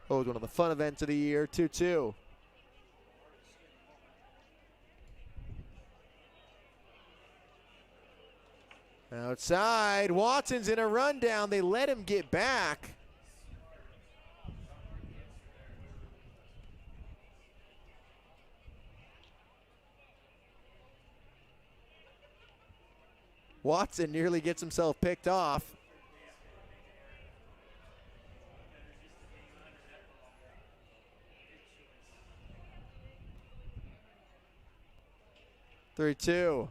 Oh, it's one of the fun events of the year, 2-2. Outside, Watson's in a rundown. They let him get back. Watson nearly gets himself picked off. Three-two.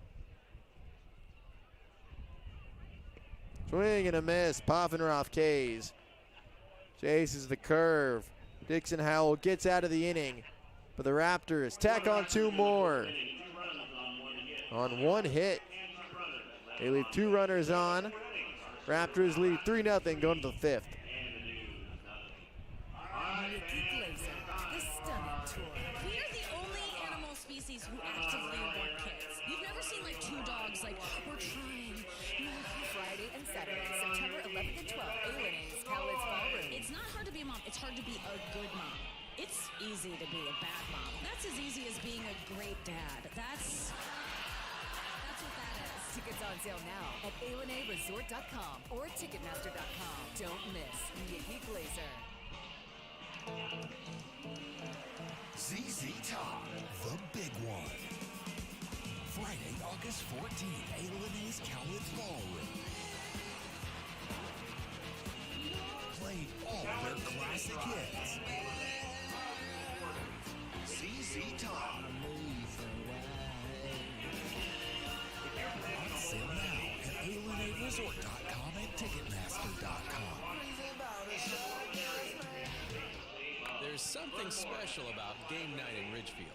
Swing and a miss. Poffenroth K's. Chases the curve. Dixon Howell gets out of the inning. But the Raptors tack on 2 more. On 1 hit. They leave 2 runners on. Raptors lead 3-0 going to the 5th. We are the only animal species who actively want kids. You've never seen like 2 dogs like, we're trying. Friday and Saturday, September 11th and 12th, A&A's Cowlitz Ballroom. It's not hard to be a mom. It's hard to be a good mom. It's easy to be a bad mom. That's as easy as being a great dad. That's what that is. Tickets on sale now at ALNAResort.com or Ticketmaster.com. Don't miss Nikki Glazer. ZZ Top, the big one. Friday, August 14th, A&A's Cowlitz Ballroom. Play all their classic hits. ZZ Top. On sale now at ALNAResort.com and Ticketmaster.com. There's something special about game night in Ridgefield.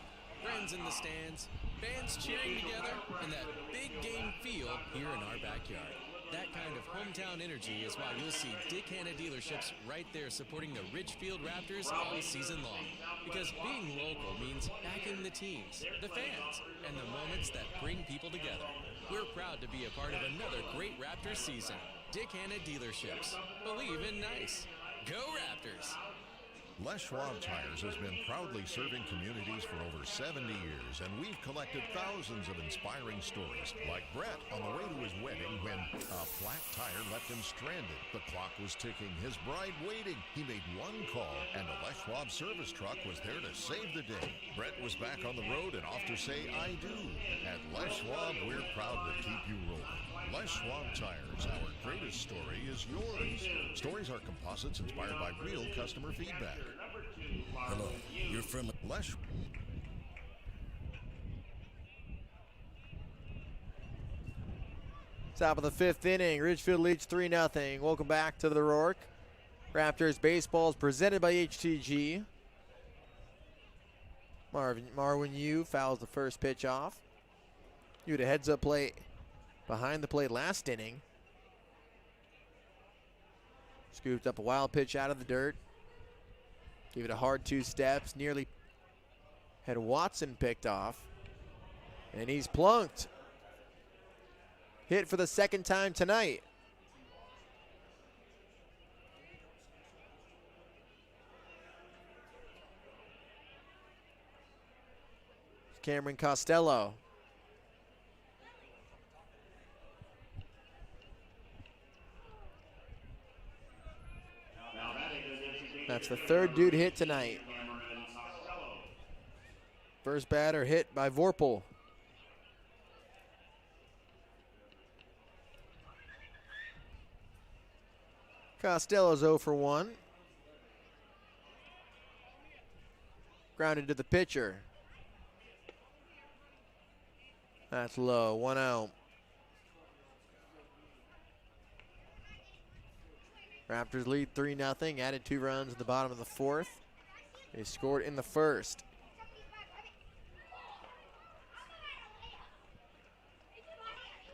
Friends in the stands, fans cheering together, and that big game feel here in our backyard. That kind of hometown energy is why you'll see Dick Hanna dealerships right there supporting the Ridgefield Raptors all season long. Because being local means backing the teams, the fans, and the moments that bring people together. We're proud to be a part of another great Raptors season. Dick Hanna dealerships. Believe in nice. Go Raptors! Les Schwab Tires has been proudly serving communities for over 70 years, and we've collected thousands of inspiring stories, like Brett on the way to his wedding when a flat tire left him stranded. The clock was ticking, his bride waiting. He made 1 call, and a Les Schwab service truck was there to save the day. Brett was back on the road and off to say, I do. At Les Schwab, we're proud to keep you rolling. Les Schwab Tires, our greatest story is yours. Stories are composites inspired by real customer feedback. Hello, your friendly Les. Top of the 5th inning, Ridgefield leads 3-0. Welcome back to the Rourke. Raptors baseball is presented by HTG. Marwin Yu fouls the first pitch off. You had a heads-up play behind the plate last inning. Scooped up a wild pitch out of the dirt. Gave it a hard 2 steps. Nearly had Watson picked off. And he's plunked. Hit for the 2nd time tonight. Cameron Costello. That's the 3rd dude hit tonight. First batter hit by Vorpal. Costello's 0 for 1. Grounded to the pitcher. That's low, 1 out. Raptors lead 3-0, added 2 runs in the bottom of the 4th. They scored in the 1st.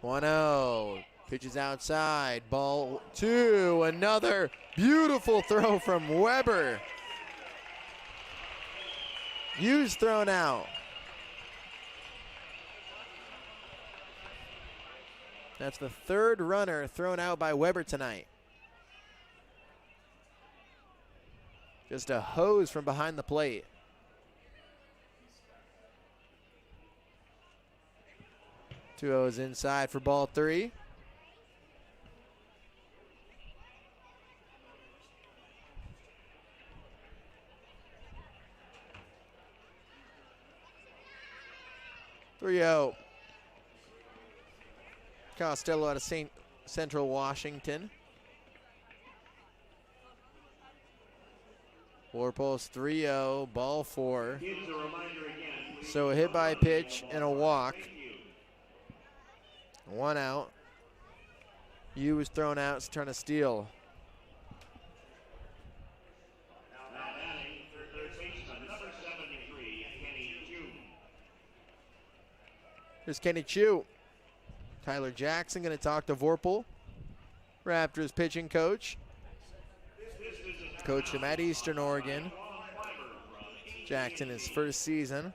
One-0, pitches outside, ball 2, another beautiful throw from Weber. Hughes thrown out. That's the third runner thrown out by Weber tonight. Just a hose from behind the plate. Two O's inside for ball 3. Three-0. Costello out of Central Washington. Vorpal's 3-0, ball 4. So a hit by pitch and a walk. 1 out. Yu was thrown out, so trying to steal. Here's Kenny Chu. Tyler Jackson going to talk to Vorpal, Raptors pitching coach. Coached him at Eastern Oregon. Jackson, his first season.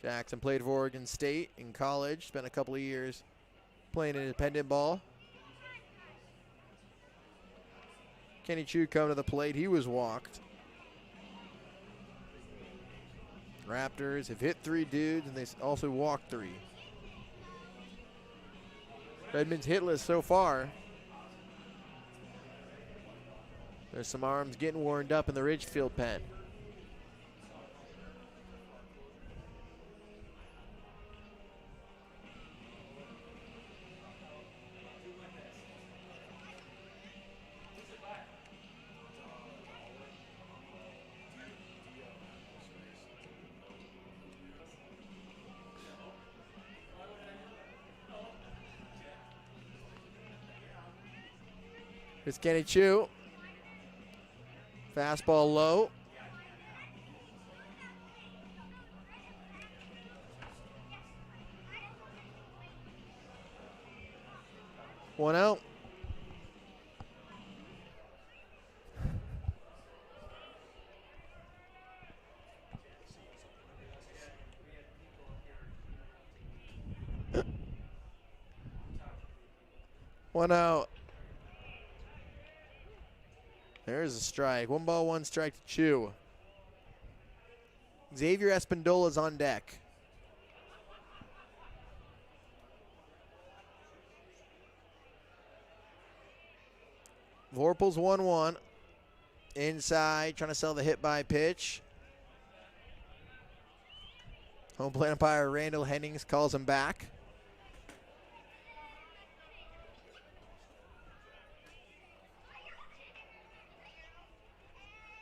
Jackson played for Oregon State in college, spent a couple of years playing independent ball. Kenny Chu come to the plate. He was walked. Raptors have hit 3 dudes, and they also walked 3. Redmond's hitless so far. There's some arms getting warmed up in the Ridgefield pen. Here's Kenny Chu. Fastball low. One out. One out. There's a strike. 1 ball, 1 strike to Chu. Xavier Espindola's on deck. Vorpal's 1-1. Inside, trying to sell the hit by pitch. Home plate umpire Randall Hennings calls him back.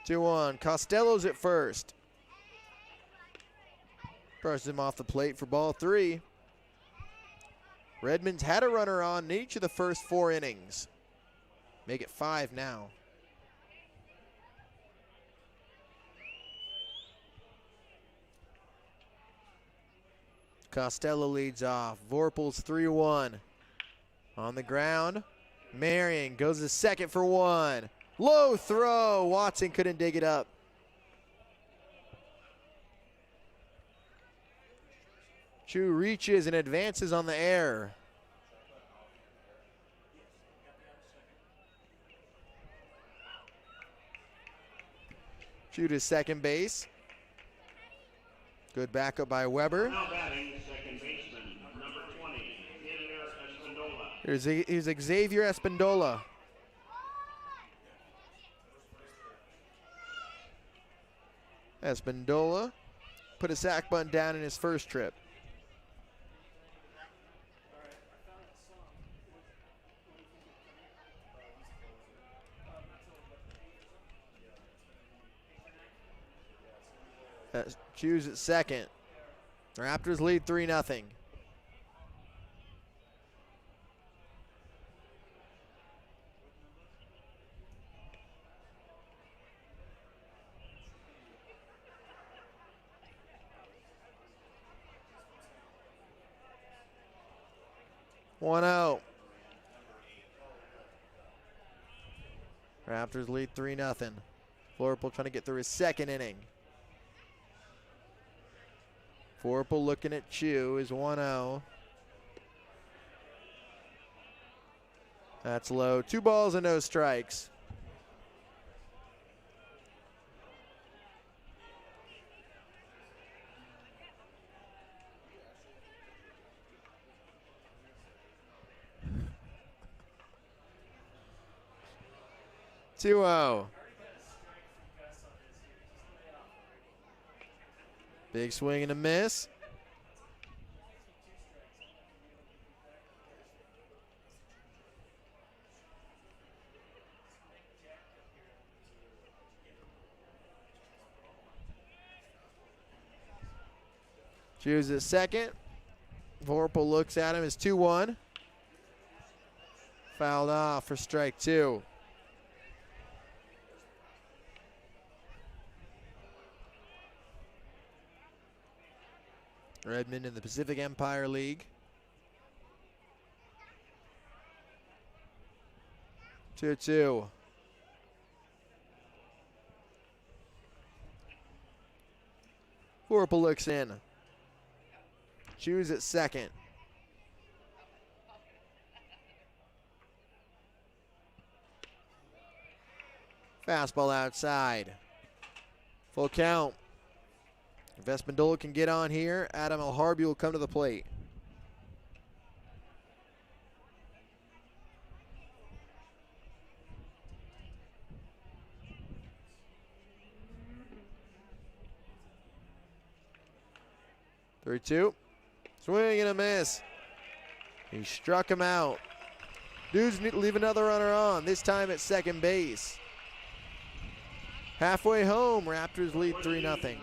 Two one. Costello's at first. Brushes him off the plate for ball 3. Redmond's had a runner on in each of the first 4 innings. Make it 5 now. Costello leads off. Vorpal's 3-1. On the ground. Marion goes to second for 1. Low throw. Watson couldn't dig it up. Chu reaches and advances on the air. Chu to second base. Good backup by Weber. Now batting second baseman, number 20, Xavier Espindola. Here's Xavier Espindola. Espindola put a sack bunt down in his first trip. Choose at second. Raptors lead 3-0. One out. Raptors lead 3-0. Vorpal trying to get through his second inning. Vorpal looking at Chu is 1-0. That's low. 2 balls and no strikes. Two oh. Big swing and a miss. Choose at second. Vorpal looks at him as 2-1. Fouled off for strike 2. Redmond in the Pacific Empire League. 2-2. Vorpal looks in. Choose at second. Fastball outside. Full count. If Espandola can get on here, Adam Elharby will come to the plate. Three-two. Swing and a miss. He struck him out. Dudes need to leave another runner on, this time at second base. Halfway home, Raptors lead 3-0.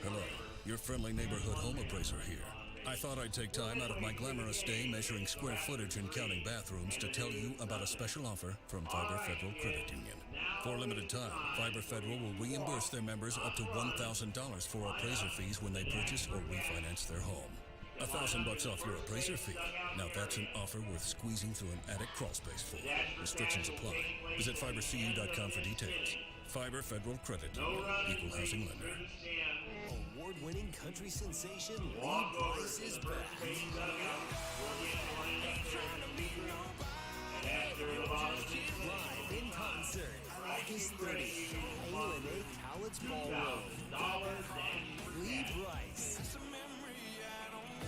Hello, your friendly neighborhood home appraiser here. I thought I'd take time out of my glamorous day measuring square footage and counting bathrooms to tell you about a special offer from Fiber Federal Credit Union. For a limited time, Fiber Federal will reimburse their members up to $1,000 for appraiser fees when they purchase or refinance their home. $1,000 off your appraiser fee. Now that's an offer worth squeezing through an attic crawl space for. Restrictions apply. Visit fibercu.com for details. Fiber Federal Credit Union, Equal Housing Lender. Award-winning country sensation Lee Price is back. Live in concert, August 30th, A&A Cowlitz Ballroom. Lee Price.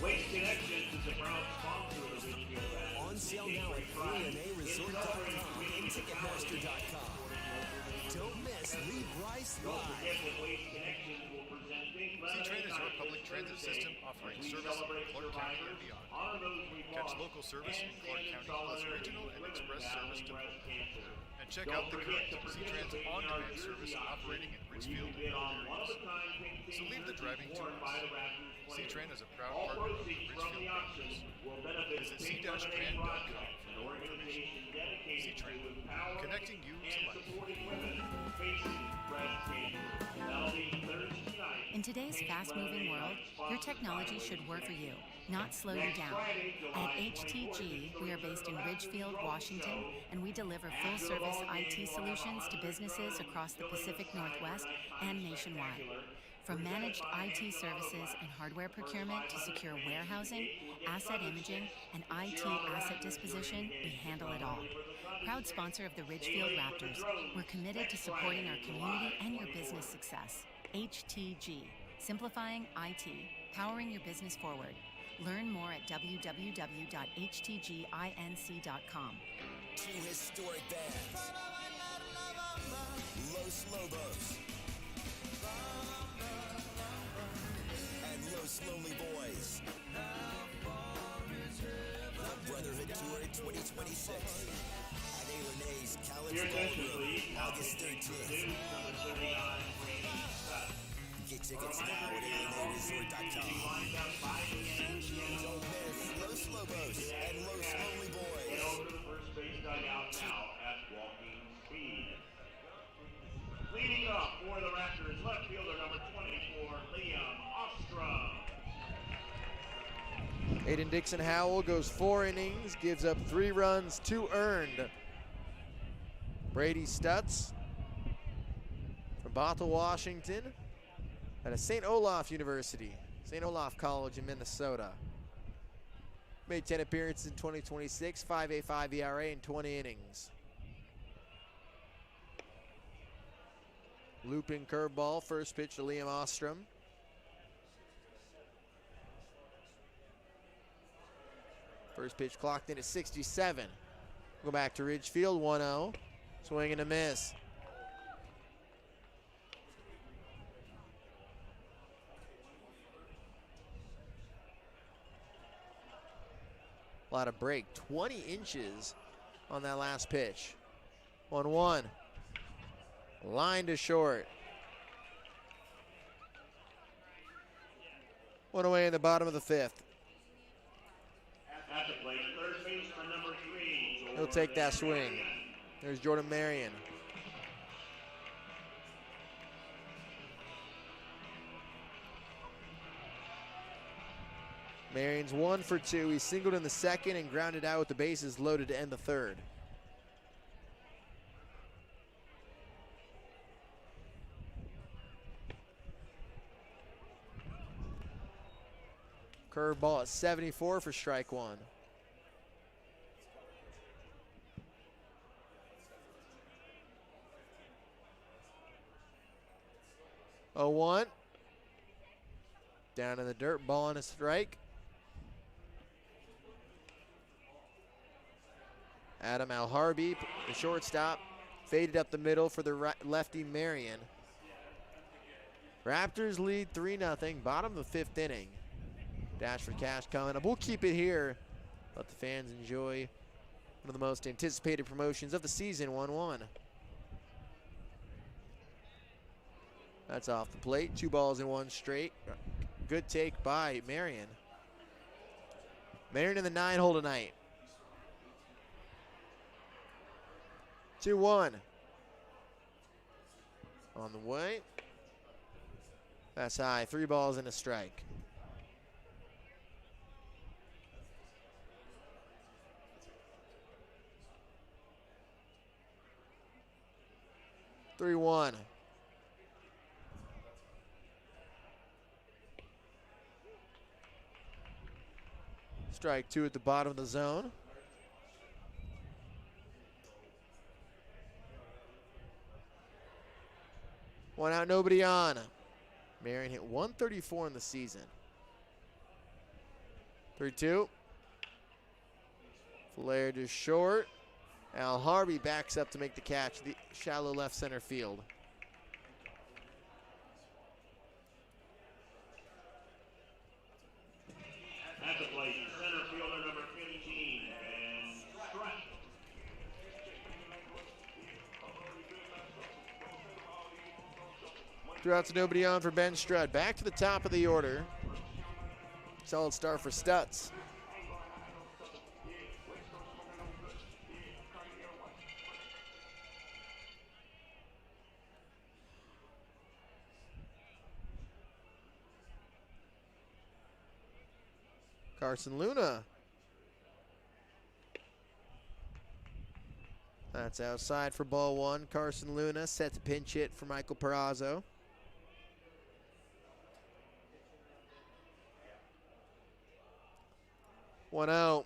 Waste Connections is a proud sponsor of the Ridgefield Raptors. On sale now at A&AResort.com and Ticketmaster.com. Don't miss Lee Price live. C-Train is your public transit system offering service in Clark County and beyond. Catch local service in Clark County plus regional and express service to both. And check out the current C-Train's on-demand service operating in Ridgefield and other areas. So leave the driving to us. C-Train is a proud partner of the Ridgefield Raptors. Visit c-tran.com for more information. C-Train, connecting you to life. In today's fast-moving world, your technology should work for you, not slow you down. At HTG, we are based in Ridgefield, Washington, and we deliver full-service IT solutions to businesses across the Pacific Northwest and nationwide. From managed IT services and hardware procurement to secure warehousing, asset imaging, and IT asset disposition, we handle it all. Proud sponsor of the Ridgefield Raptors, we're committed to supporting our community and your business success. HTG, simplifying IT, powering your business forward. Learn more at www.htginc.com. Two historic bands. Los Lobos and Los Lonely Boys. The Brotherhood Tour 2026 at A&A's Cowlitz Ballroom, August 13th. Get tickets now at A&AResort.com. Don't miss Los Lobos and Los Lonely Boys. Leading up for the Raptors, left fielder number 24, Liam Ostrom. Aiden Dixon Howell goes 4 innings, gives up 3 runs, 2 earned. Brady Stutz from Bothell, Washington, out of St. Olaf University, St. Olaf College in Minnesota. Made 10 appearances in 2026, 5.85 ERA in 20 innings. Looping curveball, first pitch to Liam Ostrom. First pitch clocked in at 67. Go back to Ridgefield, 1-0. Swing and a miss. A lot of break, 20 inches on that last pitch. 1-1. Line to short. One away in the bottom of the fifth. At the plate, third baseman number 3. He'll take that swing. There's Jordan Marion. Marion's 1 for 2. He singled in the second and grounded out with the bases loaded to end the third. Curveball at 74 for strike 1. Oh, 1. Down in the dirt, ball on a strike. Adam Alharbi, the shortstop, faded up the middle for the lefty Marion. Raptors lead 3-0, bottom of the fifth inning. Dash for cash coming up. We'll keep it here. Let the fans enjoy one of the most anticipated promotions of the season, 1-1. That's off the plate. 2 balls in 1 straight. Good take by Marion. Marion in the 9-hole tonight. 2-1. On the way. That's high. 3 balls and a strike. Three one. Strike 2 at the bottom of the zone. One out, nobody on. Marion hit 134 in the season. 3-2. Flare to short. Al Harvey backs up to make the catch, the shallow left center field. At the plate, center fielder number 15, Ben Strutt. Two outs, nobody on for Ben Strutt. Back to the top of the order. Solid start for Stutz. Carson Luna. That's outside for ball 1. Carson Luna set to pinch hit for Michael Perazzo. One out.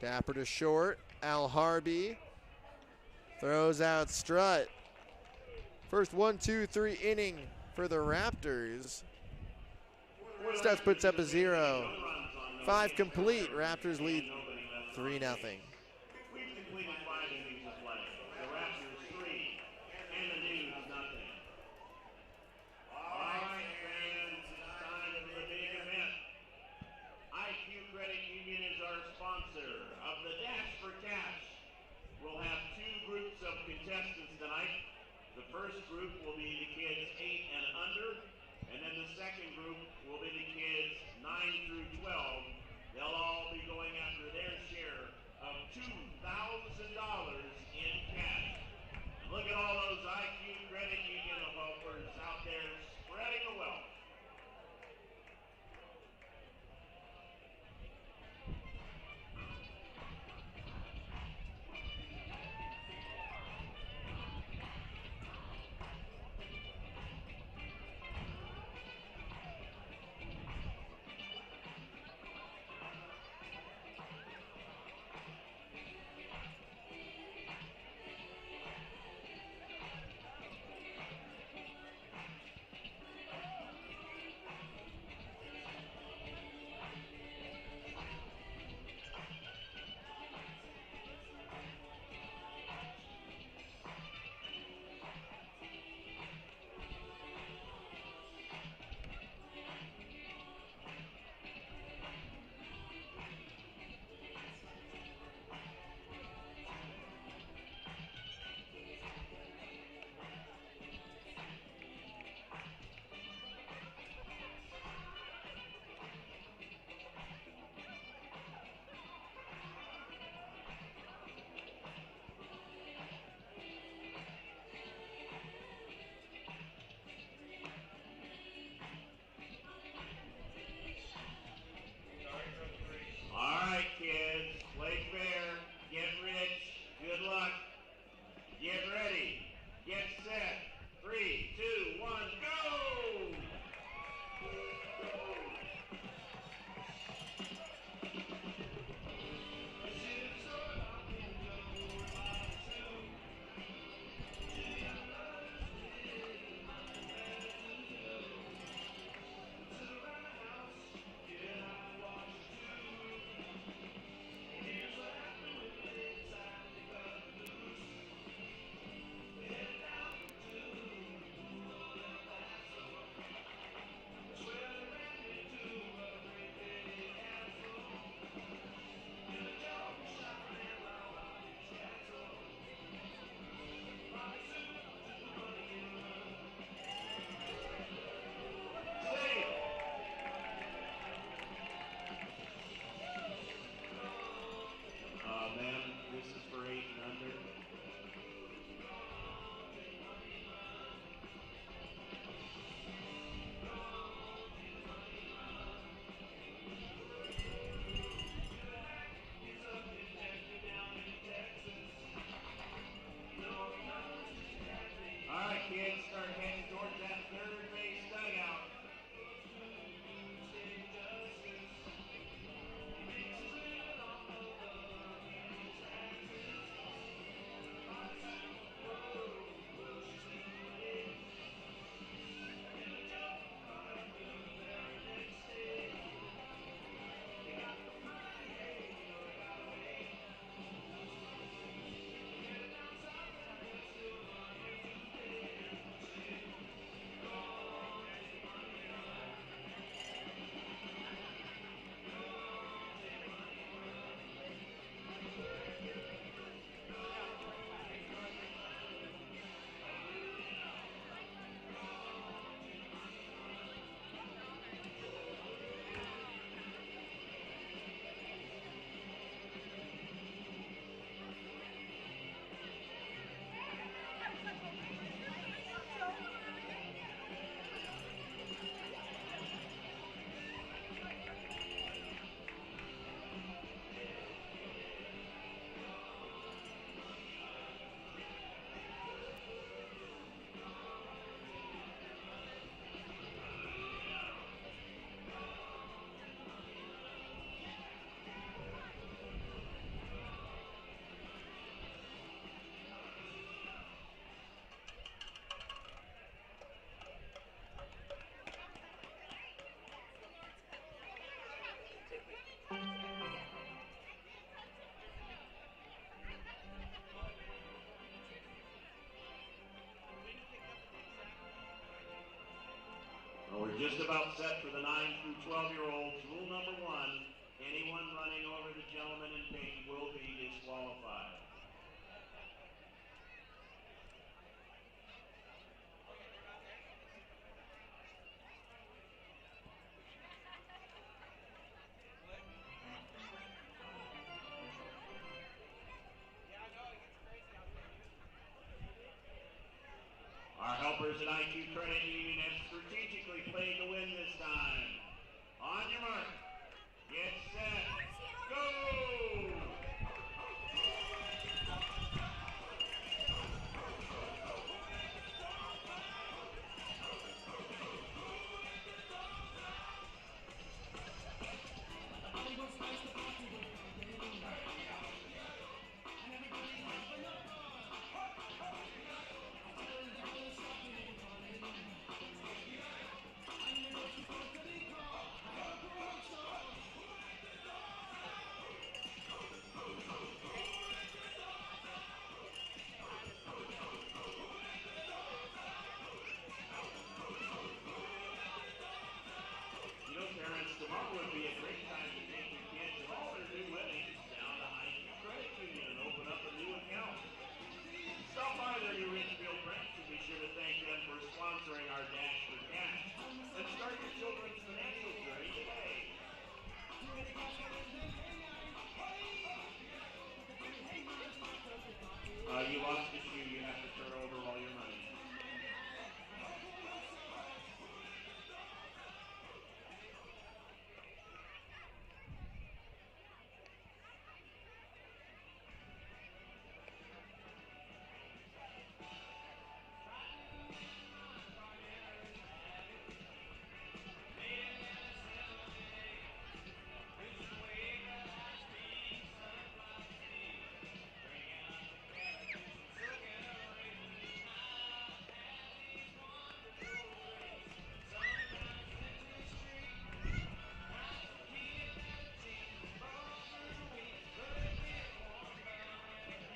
Dapper to short. Al Harvey throws out Strutt. First 1-2-3 inning for the Raptors. Stutz puts up a 0. 5 complete. Raptors lead 3-0. We've completed 5 innings of play. The Raptors 3 and the News nothing. All right, fans, it's time for the big event. IQ Credit Union is our sponsor of the Dash for Cash. We'll have 2 groups of contestants tonight. The first group will be the kids 8 and under, and then the second group will be the kids 9 through 12. They'll all be going after their share of $2,000 in cash. And look at all those IQ Credit Union helpers out there spreading the wealth. about set for the 9 through 12-year-olds. Rule number 1, anyone running over the gentleman in pink will be disqualified. Our helpers at IQ Credit Union have strategically played to win this time. On your mark, get set, go! Tomorrow would be a great time to take your kids and all their new winnings down to IQ Credit Union and open up a new account. Stop by their new Ridgefield branch and be sure to thank them for sponsoring our Dash for Cash. And start your children's financial journey today. You lost the shoe. You have to turn over all your money.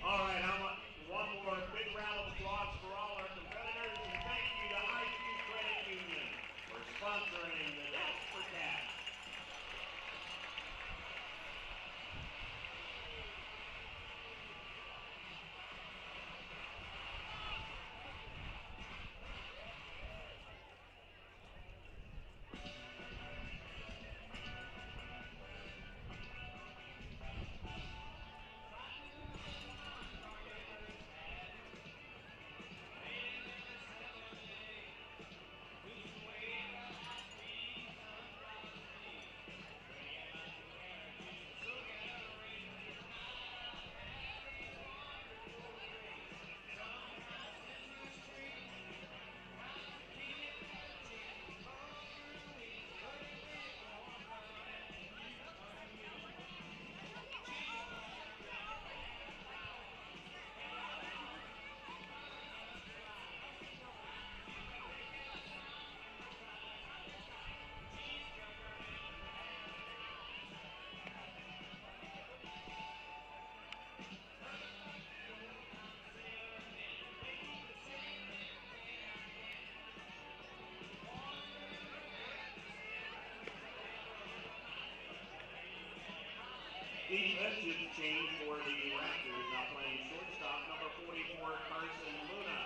All right, I want one more big round of applause for all our competitors, and thank you to IQ Credit Union for sponsoring the Dash for Cash. Defensive change for the Raptors, now playing shortstop, number 44, Carson Luna.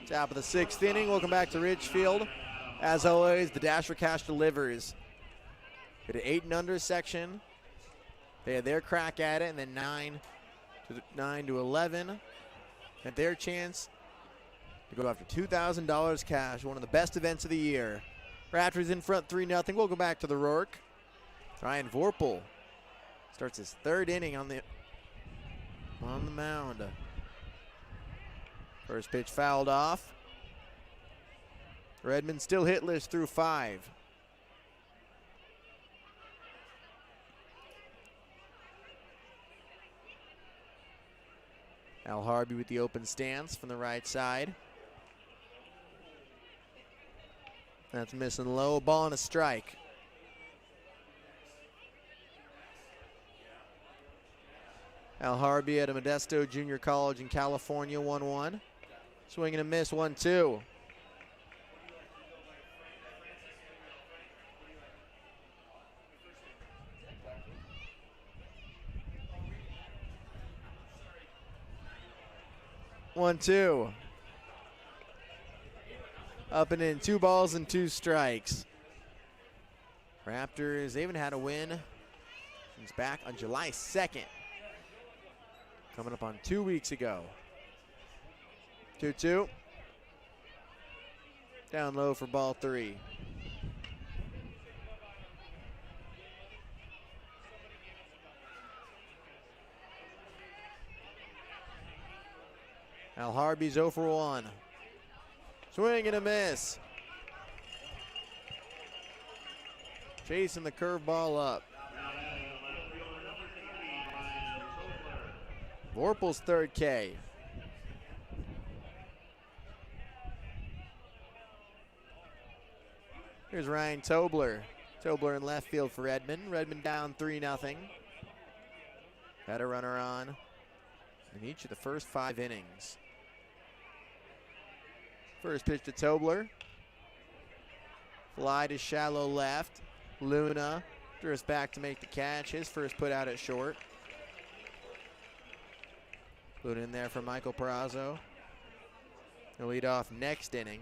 Top of the 6th inning. Welcome back to Ridgefield. As always, the Dash for Cash delivers. Get an 8 and under section. They had their crack at it, and then 9 to 11 at their chance to go after $2,000 cash, one of the best events of the year. Raptors in front 3-0. We'll go back to the Rourke. Ryan Vorpal starts his third inning on the mound. First pitch fouled off. Redmond still hitless through 5. Al Harvey with the open stance from the right side. That's missing low, ball and a strike. Al Harvey at a Modesto Junior College in California, 1-1. Swing and a miss, 1-2. Up and in, 2 balls and 2 strikes. Raptors, they haven't had a win since back on July 2nd. Coming up on 2 weeks ago. 2-2. Down low for ball 3. Al Harvey's 0 for 1. Swing and a miss. Chasing the curveball up. Vorpal's third K. Here's Ryan Tobler. Tobler in left field for Redmond. Redmond down 3-0. Had a runner on in each of the first 5 innings. First pitch to Tobler. Fly to shallow left. Luna drifts back to make the catch. His first put out at short. Luna in there for Michael Perazzo. He'll lead off next inning.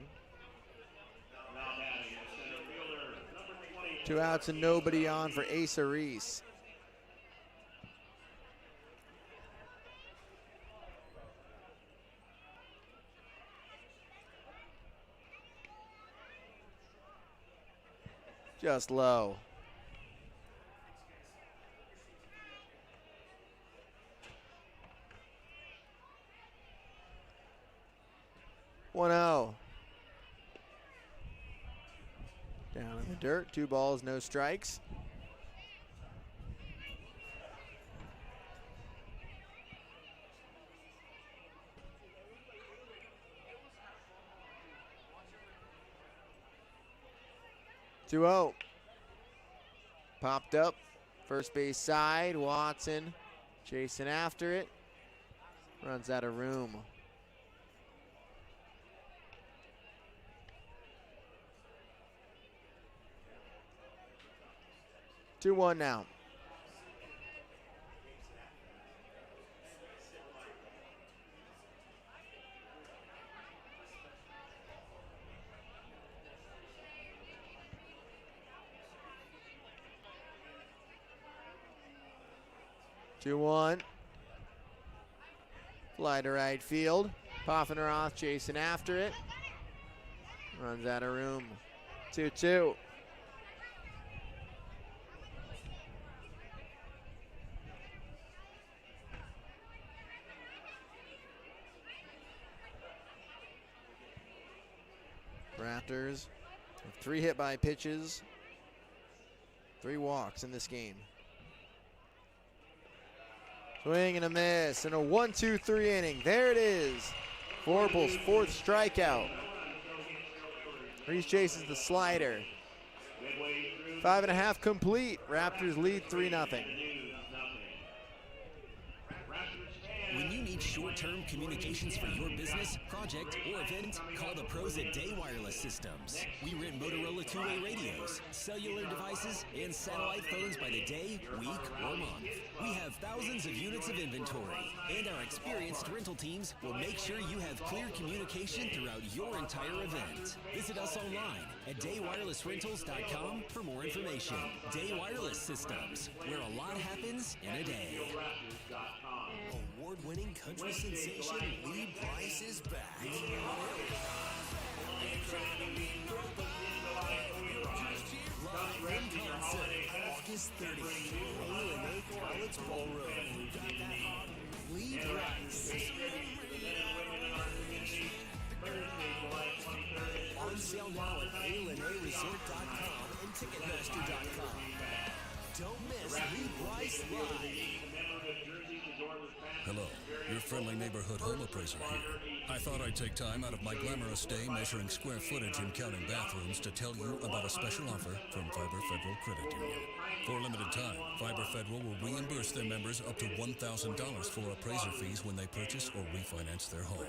2 outs and nobody on for Asa Reese. Just low. One out. Down in the dirt. 2 balls, no strikes. Two out. Popped up. First base side. Watson chasing after it. Runs out of room. Two one now. Two one. Fly to right field. Poffenroth chasing after it. Runs out of room. 2-2. Raptors have 3 hit by pitches, 3 walks in this game. Swing and a miss, and a 1-2-3 inning. There it is. Vorpal's 4th strikeout. Reese chases the slider. 5.5 complete. Raptors lead 3-0. When you need short-term communications for your business, project, or event, call the pros at Day Wireless Systems. We rent Motorola two-way radios, cellular devices, and satellite phones by the day, week, or month. We have thousands of units of inventory, and our experienced rental teams will make sure you have clear communication throughout your entire event. Visit us online at daywirelessrentals.com for more information. Day Wireless Systems, where a lot happens in a day. award-winning country sensation Lee Brice is back. In concert, August 30th, A&A College Ballroom. Lee Brice. On sale now at ALNAResort.com and Ticketmaster.com. Don't miss Lee Brice Live. Hello, your friendly neighborhood home appraiser here. I thought I'd take time out of my glamorous day measuring square footage and counting bathrooms to tell you about a special offer from Fiber Federal Credit Union. For a limited time, Fiber Federal will reimburse their members up to $1,000 for appraiser fees when they purchase or refinance their home.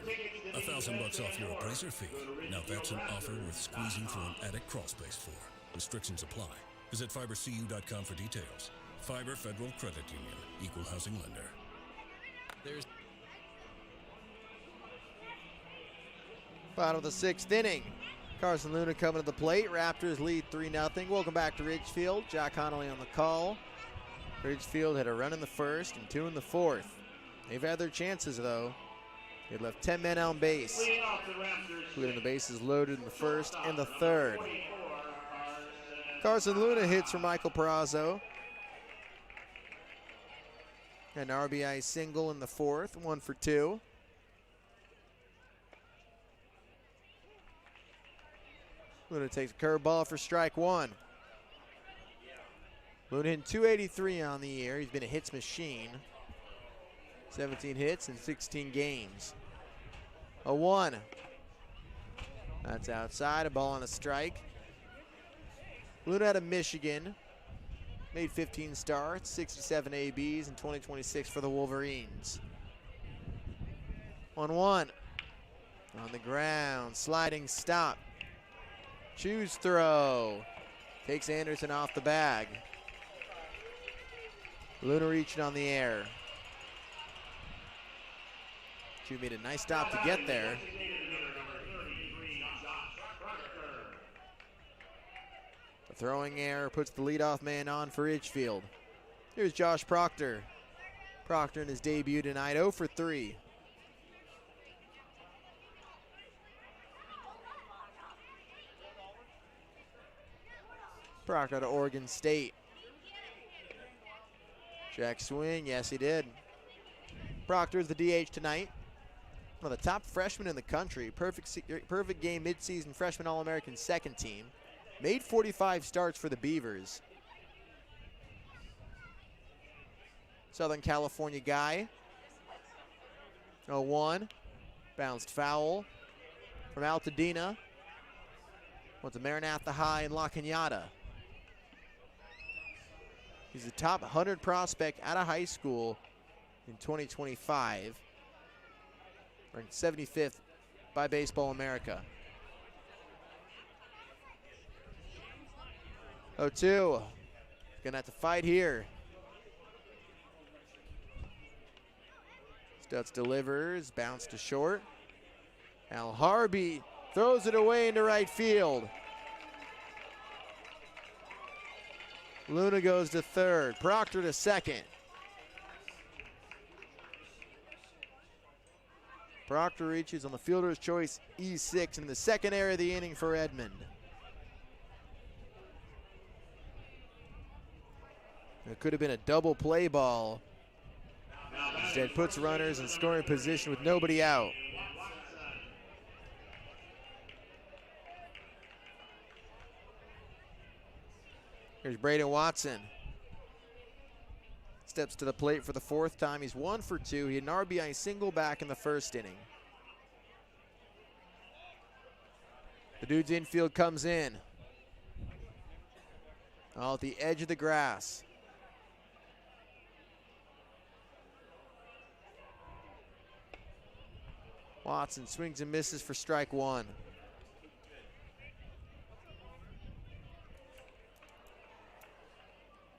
$1,000 off your appraiser fee. Now that's an offer worth squeezing through an attic crawlspace for. Restrictions apply. Visit fibercu.com for details. Fiber Federal Credit Union, Equal Housing Lender. There's bottom of the sixth inning. Carson Luna coming to the plate. Raptors lead 3-0. Welcome back to Ridgefield. Jack Connolly on the call. Ridgefield had a run in the first and 2 in the fourth. They've had their chances, though. They left 10 men on base, including the bases loaded in the first and the third. Carson Luna hits for Michael Perazzo. An RBI single in the fourth, 1 for 2. Luna takes a curveball for strike one. Luna hitting .283 on the year. He's been a hits machine. 17 hits in 16 games. A 1. That's outside, a ball on a strike. Luna out of Michigan. Made 15 starts, 67 ABs in 2026 for the Wolverines. 1-1. On the ground, sliding stop. Choose throw. Takes Anderson off the bag. Luna reaching on the air. Chu made a nice stop to get there. The throwing error puts the leadoff man on for Ridgefield. Here's Josh Proctor. Proctor in his debut tonight, 0 for 3. Proctor out of Oregon State. Jack swing, yes he did. Proctor is the DH tonight. One of the top freshmen in the country. Perfect game midseason freshman All-American second team. Made 45 starts for the Beavers. Southern California guy. 0-1. Bounced foul from Altadena. Went to Maranatha High and La Cañada. He's the top 100 prospect out of high school in 2025. Ranked 75th by Baseball America. 0-2. Gonna have to fight here. Stutz delivers, bounce to short. Al Harvey throws it away into right field. Luna goes to third. Proctor to second. Proctor reaches on the fielder's choice E6 in the second error of the inning for Redmond. It could have been a double play ball. Instead puts runners in scoring position with nobody out. Here's Braden Watson. Steps to the plate for the fourth time. He's 1 for 2. He had an RBI single back in the first inning. The dude's infield comes in. All at the edge of the grass. Watson swings and misses for strike one.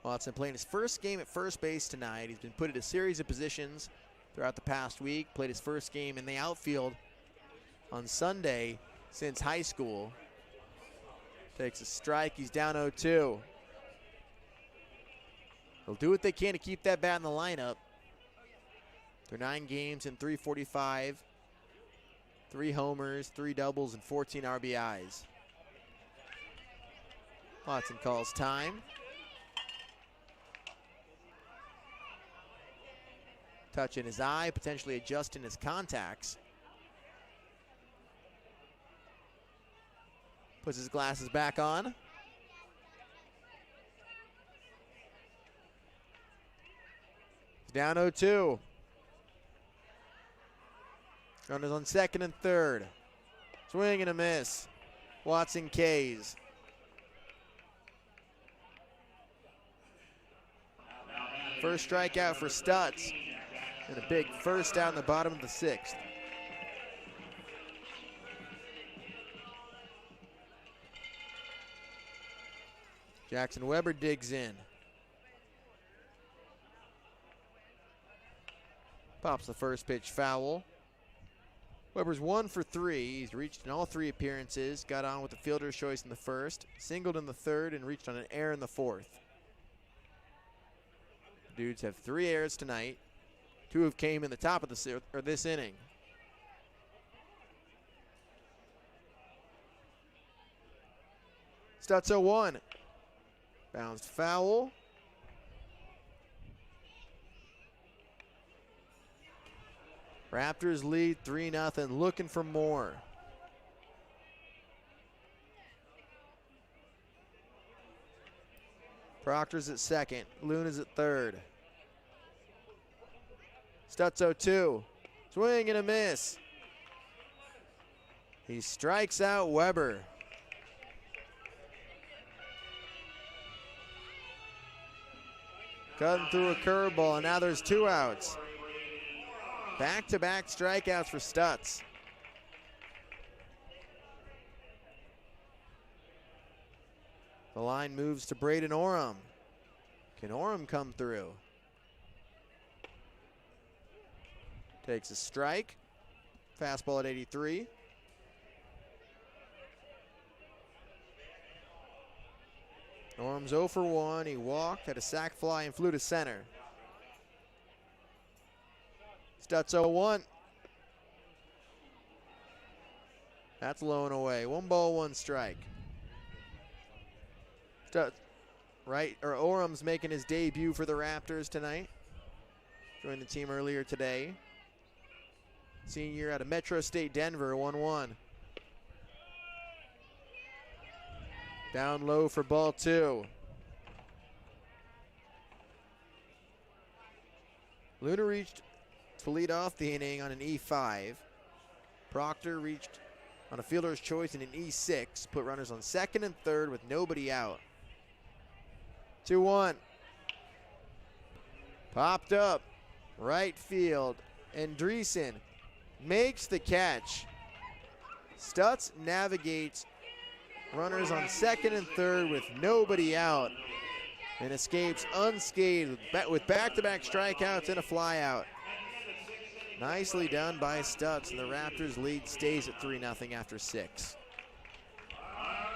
Watson playing his first game at first base tonight. He's been put in a series of positions throughout the past week. Played his first game in the outfield on Sunday since high school. Takes a strike. He's down 0-2. They'll do what they can to keep that bat in the lineup. They're 9 games and 345. 3 homers, 3 doubles, and 14 RBIs. Watson calls time. Touch in his eye, potentially adjusting his contacts. Puts his glasses back on. He's down 0-2. Runners on second and third. Swing and a miss. Watson K's. First strikeout for Stutz. And a big first out in the bottom of the 6th. Jackson Weber digs in. Pops the first pitch foul. Weber's 1 for 3. He's reached in all 3 appearances. Got on with the fielder's choice in the first, singled in the third, and reached on an error in the 4th. The Dudes have 3 errors tonight. 2 have came in the top of this inning. Stutz 0-1. Bounced foul. Raptors lead 3-0, looking for more. Proctor's at second. Luna's at third. Stutz 0-2. Swing and a miss. He strikes out Weber. Cutting through a curveball, and now there's 2 outs. Back-to-back strikeouts for Stutz. The line moves to Braden Oram. Can Oram come through? Takes a strike. Fastball at 83. Oram's 0 for 1. He walked, had a sac fly, and flew to center. Stutz 0-1. That's low and away. 1 ball, 1 strike. Stutz, Oram's making his debut for the Raptors tonight. Joined the team earlier today. Senior out of Metro State Denver, 1-1. Down low for ball 2. Luna reached to lead off the inning on an E5. Proctor reached on a fielder's choice in an E6, put runners on second and third with nobody out. 2-1. Popped up, right field, and Andreessen makes the catch. Stutz navigates runners on second and third with nobody out and escapes unscathed with back-to-back strikeouts and a flyout. Nicely done by Stutz, and the Raptors lead stays at 3-0 after 6.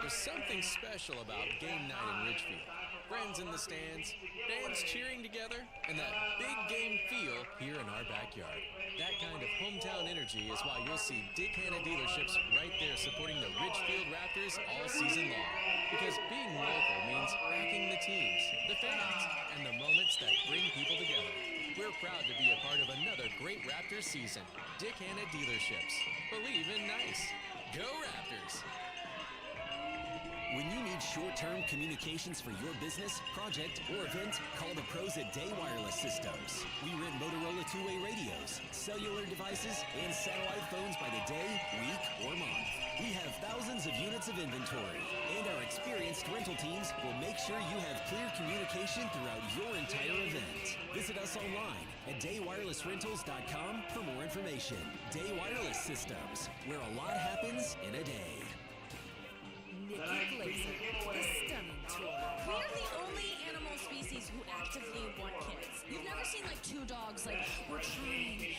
There's something special about game night in Ridgefield. Friends in the stands, fans cheering together, and that big game feel here in our backyard. That kind of hometown energy is why you'll see Dick Hanna dealerships right there supporting the Ridgefield Raptors all season long. Because being local means backing the teams, the fans, and the moments that bring people together. We're proud to be a part of another great Raptors season. Dick Hanna dealerships. Believe in nice. Go Raptors! When you need short-term communications for your business, project, or event, call the pros at Day Wireless Systems. We rent Motorola two-way radios, cellular devices, and satellite phones by the day, week, or month. We have thousands of units of inventory, and our experienced rental teams will make sure you have clear communication throughout your entire event. Visit us online at daywirelessrentals.com for more information. Day Wireless Systems, where a lot happens in a day. Nikki Glazer, the stunning tour. We are the only animal species who actively want kids. You've never seen like 2 dogs like, we're trying.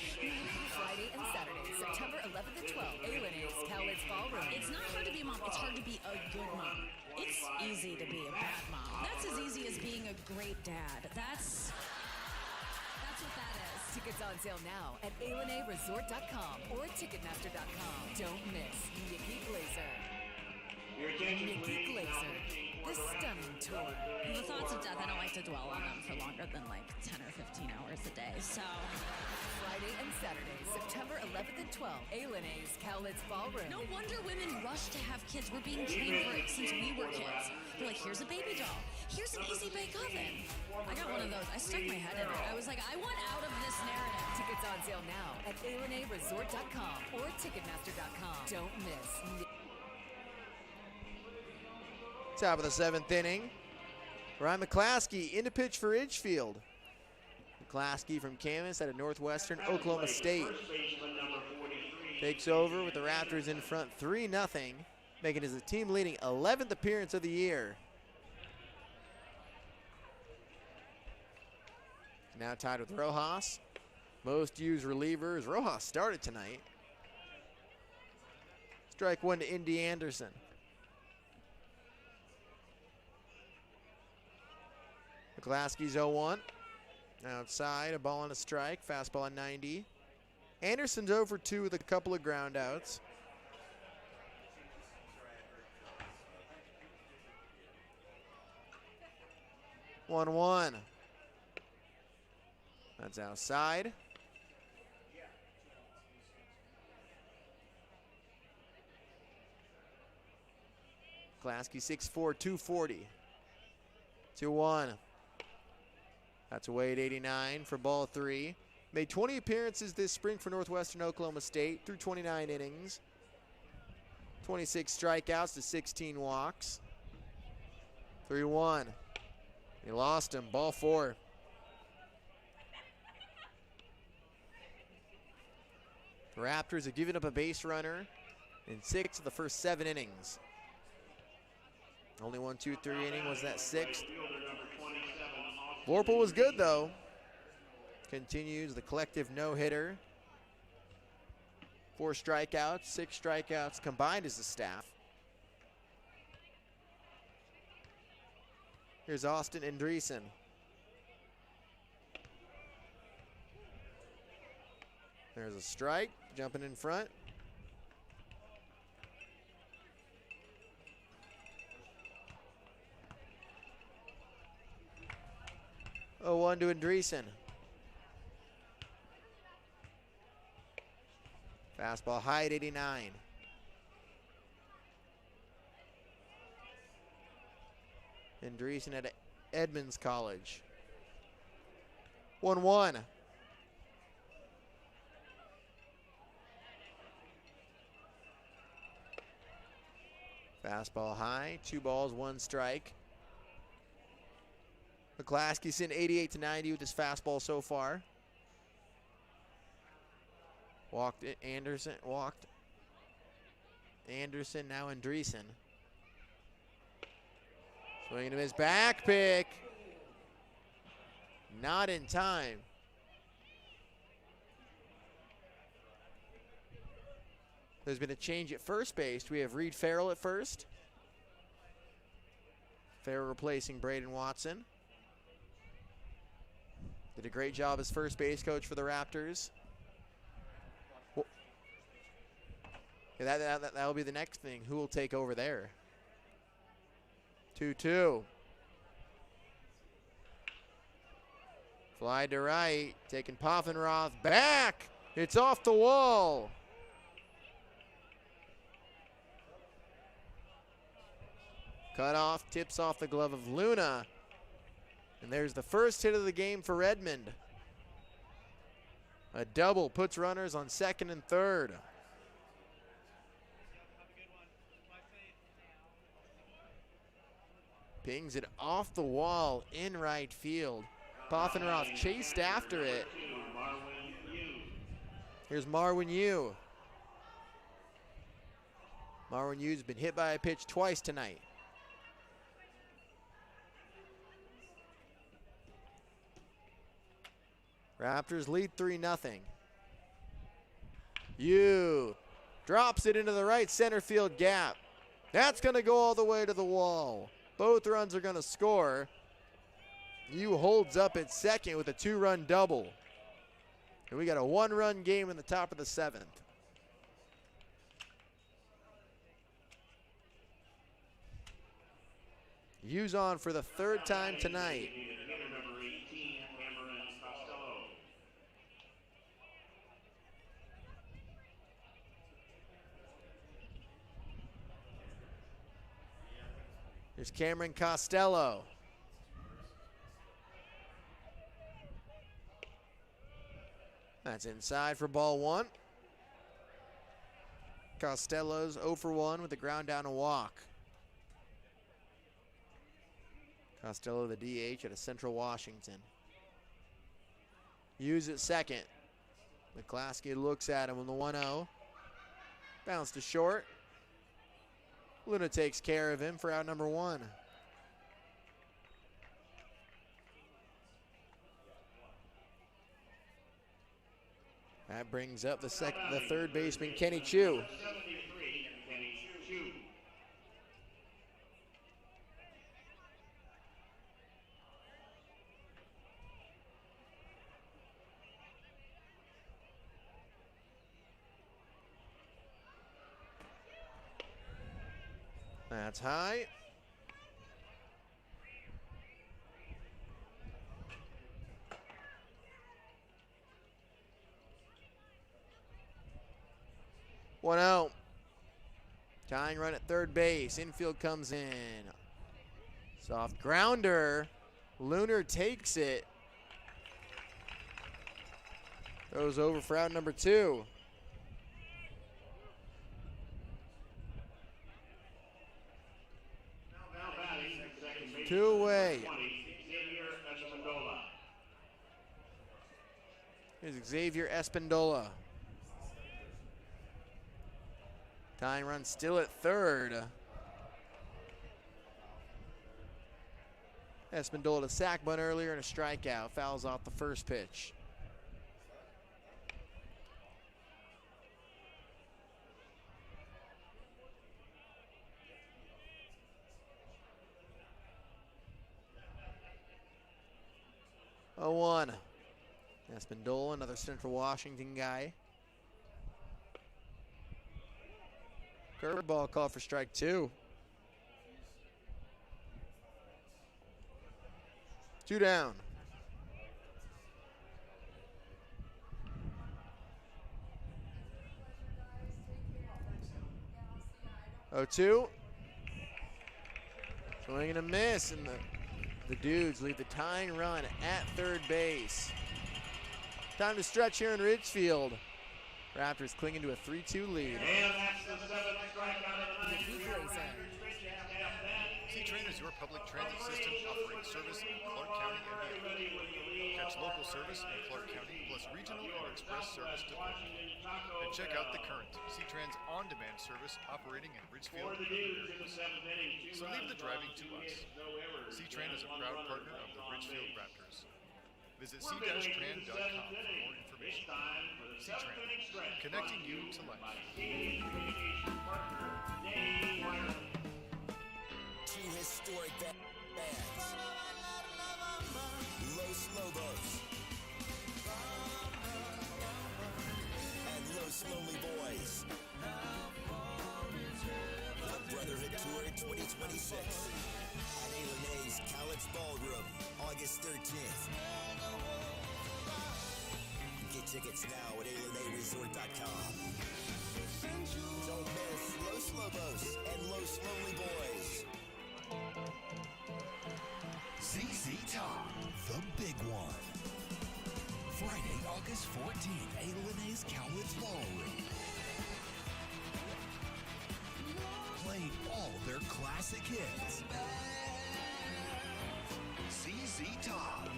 Friday and Saturday, September 11th and 12th, A&A's Cowlitz Ballroom. It's not hard to be a mom, it's hard to be a good mom. It's easy to be a bad mom. That's as easy as being a great dad. That's what that is. Tickets on sale now at AlenaResort.com or Ticketmaster.com. Don't miss Nikki Glazer. Nikki Glazer, the stunning tour. The thoughts of death, I don't like to dwell on them for longer than like 10 or 15 hours a day, so. Friday and Saturday, September 11th and 12th, Alena's Cowlitz Ballroom. No wonder women rush to have kids. We're being trained for it since we were kids. They're like, here's a baby doll. Here's an easy bake oven. I got one of those. I stuck my head in it. I was like, I want out of this narrative. Tickets on sale now at AlenaResort.com or Ticketmaster.com. Don't miss. Top of the 7th inning. Ryan McClaskey in to pitch for Ridgefield. McClaskey from Camas out of Northwestern Oklahoma State. Takes over with the Raptors in front 3-0, making his team-leading 11th appearance of the year. Now tied with Rojas. Most used relievers. Rojas started tonight. Strike one to Indy Anderson. McClaskey's 0-1. Outside, a ball and a strike. Fastball at 90. Anderson's 0 for 2 with a couple of ground outs. One. That's outside. McClaskey 6'4", 240. 2-1. That's away at 89 for ball 3. Made 20 appearances this spring for Northwestern Oklahoma State through 29 innings. 26 strikeouts to 16 walks. 3-1. He lost him. Ball 4. The Raptors have given up a base runner in 6 of the first 7 innings. Only 1, 2, 3 inning was that 6th. Vorpal was good, though. Continues the collective no-hitter. 4 strikeouts, 6 strikeouts combined as a staff. Here's Austin Andreessen. There's a strike, jumping in front. Oh, 1 to Andreessen. Fastball high at 89. Andreessen at Edmonds College. 1-1. Fastball high, 2 balls, 1 strike. McClaskey sitting 88 to 90 with his fastball so far. Walked it, Anderson, walked. Anderson, now Andreessen. Swinging to his back pick. Not in time. There's been a change at first base. We have Reed Farrell at first. Farrell replacing Braden Watson. Did a great job as first base coach for the Raptors. Yeah, that'll be the next thing. Who will take over there? 2-2. Fly to right, taking Poffenroth back. It's off the wall. Cut off, tips off the glove of Luna. And there's the first hit of the game for Redmond. A double puts runners on second and third. Pings it off the wall in right field. Poffenroth chased after it. Here's Marwin Yu. Marwin Yu's been hit by a pitch twice tonight. Raptors lead 3-0. Yu drops it into the right center field gap. That's going to go all the way to the wall. Both runs are going to score. Yu holds up at second with a 2-run double. And we got a one-run game in the top of the 7th. Hughes on for the 3rd time tonight. Here's Cameron Costello. That's inside for ball 1. Costello's 0 for 1 with the ground down and walk. Costello, the DH out of Central Washington. Hughes at second. McClaskey looks at him on the 1-0. Bounce to short. Luna takes care of him for out number 1. That brings up the 3rd baseman, Kenny Chu. That's high. One out. Tying run at 3rd base. Infield comes in. Soft grounder. Lunar takes it. Goes over for out number 2. Two away. Here's Xavier Espindola. Tying run still at 3rd. Espindola to sack bunt earlier and a strikeout. Fouls off the first pitch. Oh, 1. Espindola, another Central Washington guy. Curveball called for strike 2. 2 down. Oh, 2. Swing and a miss, and the Dudes leave the tying run at 3rd base. Time to stretch here in Ridgefield. Raptors clinging to a 3-2 lead. And that's the 7th strikeout of the night. C-Train is your public transit system offering service in Clark County and beyond. Catch local service in Clark County plus regional and express service to Redmond. And check out the current C-Tran's on-demand service operating in Ridgefield. So leave the driving to us. C-Train is a proud partner of the Ridgefield Raptors. Visit c-tran.com for more information. C-Train, connecting you to life. 2 historic bands. Los Lobos. And Los Lonely Boys. The Brotherhood Tour 2026. At A.L.A's College Ballroom, August 13th. Get tickets now at ALNAResort.com. Don't miss Los Lobos and Los Lonely Boys. ZZ Top, the big one. Friday, August 14th, A.L.A's College Ballroom. Playing all their classic hits. ZZ Top.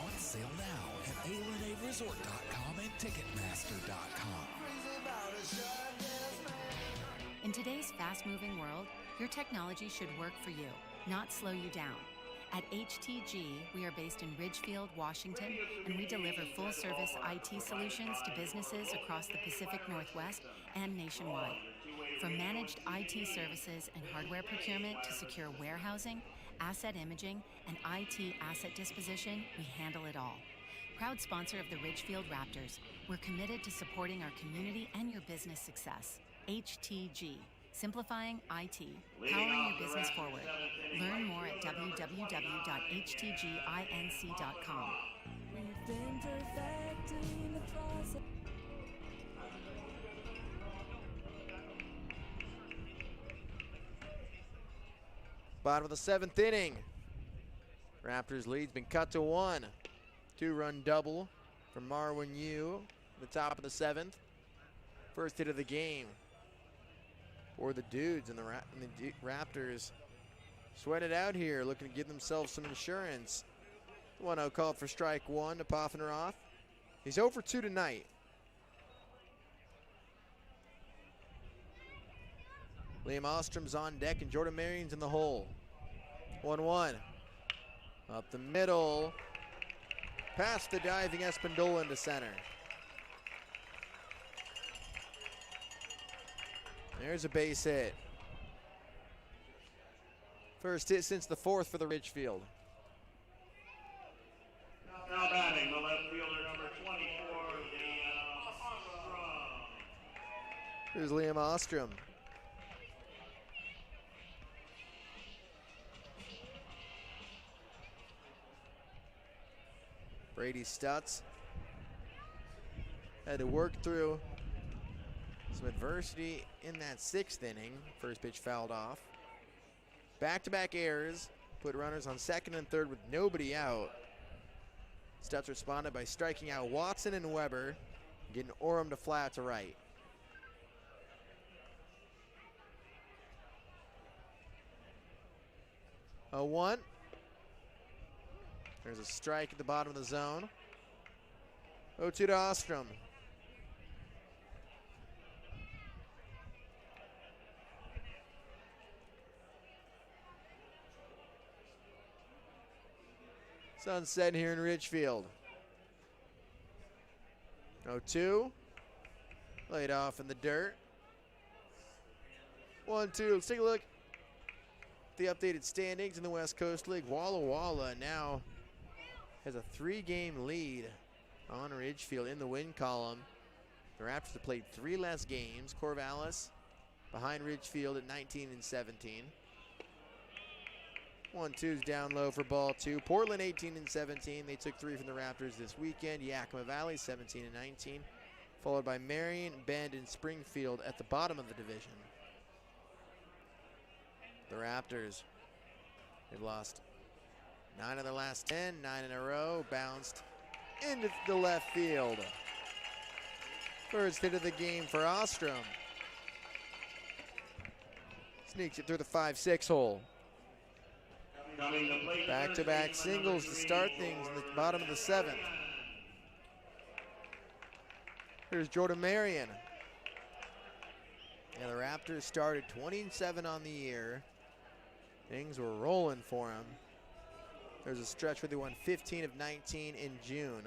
On sale now at ALNAResort.com and Ticketmaster.com. In today's fast-moving world, your technology should work for you, not slow you down. At HTG, we are based in Ridgefield, Washington, and we deliver full-service IT solutions to businesses across the Pacific Northwest and nationwide. From managed IT services and hardware procurement to secure warehousing, asset imaging, and IT asset disposition, we handle it all. Proud sponsor of the Ridgefield Raptors, we're committed to supporting our community and your business success. HTG, simplifying IT, powering your business forward. Learn more at www.htginc.com. We've been perfecting the process. Bottom of the 7th inning. Raptors lead's been cut to 1. 2-run double from Marwin Yu at the top of the 7th. First hit of the game for the dudes, and the Raptors sweat it out here, looking to give themselves some insurance. 1-0 called for strike 1 to Poffenroth. He's 0 for 2 tonight. Liam Ostrom's on deck and Jordan Marion's in the hole. 1-1. Up the middle. Past the diving Espindola into center. There's a base hit. First hit since the 4th for the Ridgefield. Now batting, the left fielder, number 24, Ostrom. Here's Liam Ostrom. Brady Stutz had to work through some adversity in that 6th inning. First pitch fouled off. Back-to-back errors put runners on 2nd and 3rd with nobody out. Stutz responded by striking out Watson and Weber, getting Orem to fly out to right. A 1. There's a strike at the bottom of the zone. 0-2 to Ostrom. Sunset here in Ridgefield. 0-2. Laid off in the dirt. 1-2. Let's take a look at the updated standings in the West Coast League. Walla Walla now has a 3-game lead on Ridgefield in the win column. The Raptors have played 3 less games. Corvallis behind Ridgefield at 19 and 17. 1-2's down low for ball 2. Portland 18 and 17. They took 3 from the Raptors this weekend. Yakima Valley 17 and 19. Followed by Marion, Bend, and Springfield at the bottom of the division. The Raptors, they've lost 9 of their last 10, 9 in a row. Bounced into the left field. First hit of the game for Ostrom. Sneaks it through the 5-6 hole. Back-to-back singles to start things in the bottom of the 7th. Here's Jordan Marion. Yeah, the Raptors started 27 on the year. Things were rolling for him. There's a stretch where they won 15 of 19 in June.